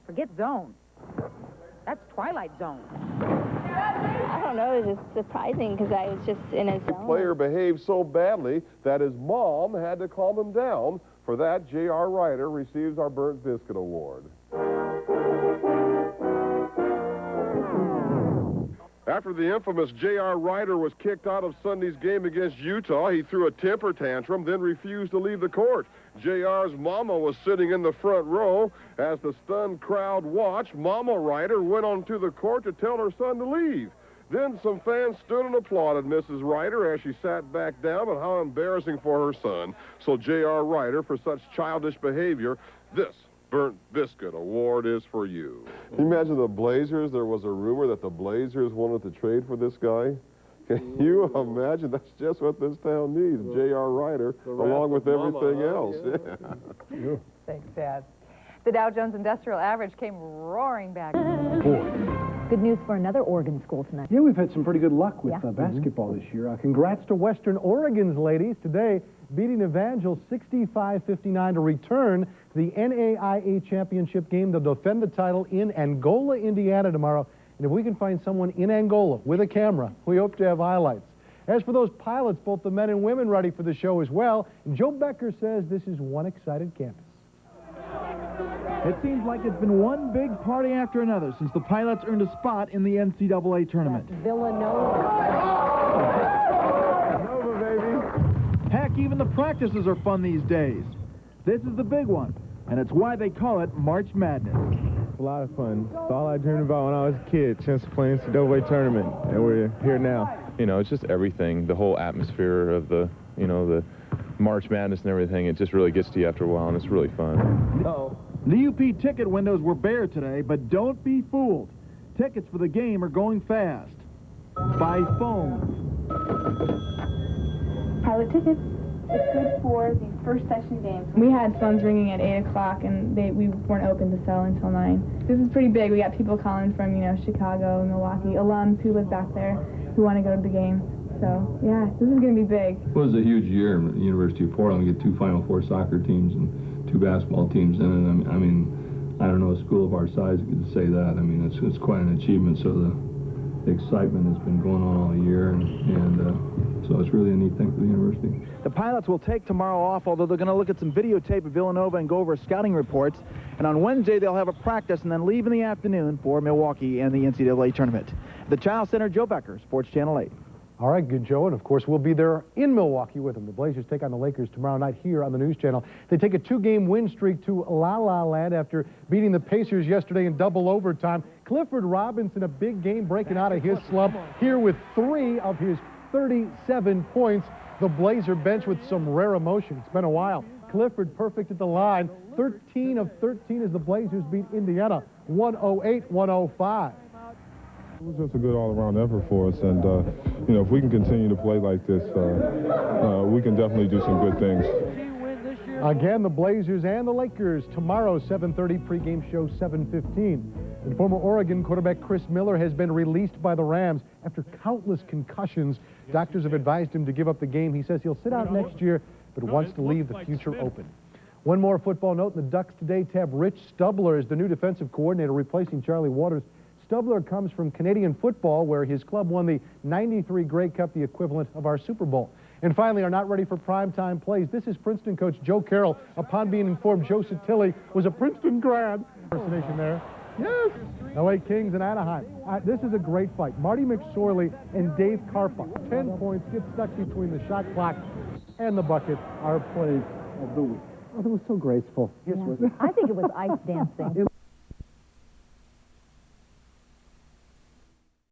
Forget zone. That's Twilight Zone. I don't know, it was just surprising because I was just in a zone. The player behaved so badly that his mom had to calm him down. For that, J.R. Ryder receives our Burnt Biscuit Award. After the infamous J.R. Ryder was kicked out of Sunday's game against Utah, he threw a temper tantrum, then refused to leave the court. J.R.'s mama was sitting in the front row. As the stunned crowd watched, Mama Ryder went onto the court to tell her son to leave. Then some fans stood and applauded Mrs. Ryder as she sat back down, but how embarrassing for her son. So J.R. Ryder, for such childish behavior, this Burnt Biscuit Award is for you. Can you imagine the Blazers? There was a rumor that the Blazers wanted to trade for this guy. Can you imagine? That's just what this town needs, J.R. Ryder, along with everything else. Yeah. Thanks, Dad. The Dow Jones Industrial Average came roaring back. Good news for another Oregon school tonight. Yeah, we've had some pretty good luck with basketball this year. Congrats to Western Oregon's ladies today, beating Evangel 65-59 to return to the NAIA championship game. They'll defend the title in Angola, Indiana tomorrow. And if we can find someone in Angola with a camera, we hope to have highlights. As for those pilots, both the men and women ready for the show as well. And Joe Becker says this is one excited campus. It seems like it's been one big party after another since the Pilots earned a spot in the NCAA tournament. Villanova. Nova, baby. Heck, even the practices are fun these days. This is the big one, and it's why they call it March Madness. It's a lot of fun. It's all I dreamed about when I was a kid, chance to play in the NCAA tournament, and we're here now. You know, it's just everything, the whole atmosphere of the, you know, the March Madness and everything. It just really gets to you after a while, and it's really fun. The UP ticket windows were bare today, but don't be fooled. Tickets for the game are going fast. By phone. Pilot tickets. It's good for the first section games. We had phones ringing at 8 o'clock, and we weren't open to sell until 9. This is pretty big. We got people calling from, you know, Chicago, Milwaukee, alums who live back there who want to go to the game. So, yeah, this is going to be big. It was a huge year at the University of Portland. We get 2 Final Four soccer teams and 2 basketball teams in it. I mean, I don't know a school of our size could say that. I mean, it's quite an achievement. So the excitement has been going on all year, and so it's really a neat thing for the university. The Pilots will take tomorrow off, although they're going to look at some videotape of Villanova and go over scouting reports. And on Wednesday, they'll have a practice and then leave in the afternoon for Milwaukee and the NCAA tournament. The Child Center, Joe Becker, Sports Channel 8. All right, good, Joe. And, of course, we'll be there in Milwaukee with them. The Blazers take on the Lakers tomorrow night here on the News Channel. They take a 2-game win streak to La La Land after beating the Pacers yesterday in double overtime. Clifford Robinson, a big game, breaking out of his slump here with 3 of his 37 points. The Blazer bench with some rare emotion. It's been a while. Clifford perfect at the line. 13 of 13 as the Blazers beat Indiana 108-105. It was just a good all-around effort for us, and you know, if we can continue to play like this, we can definitely do some good things. Again, the Blazers and the Lakers tomorrow, 7:30, pregame show 7:15. And former Oregon quarterback Chris Miller has been released by the Rams after countless concussions. Doctors have advised him to give up the game. He says he'll sit out next year, but wants to leave the future open. One more football note: the Ducks today tab Rich Stubler as the new defensive coordinator, replacing Charlie Waters. Stubler comes from Canadian football, where his club won the '93 Grey Cup, the equivalent of our Super Bowl. And finally, our not ready for primetime plays. This is Princeton coach Joe Carroll, upon being informed Joe Satilli was a Princeton grad. Impersonation there. Yes. LA Kings and Anaheim. This is a great fight. Marty McSorley and Dave Karpa. 10 points, get stuck between the shot clock and the bucket. Our plays of the week. Oh, that was so graceful. Yes, I think it was ice dancing.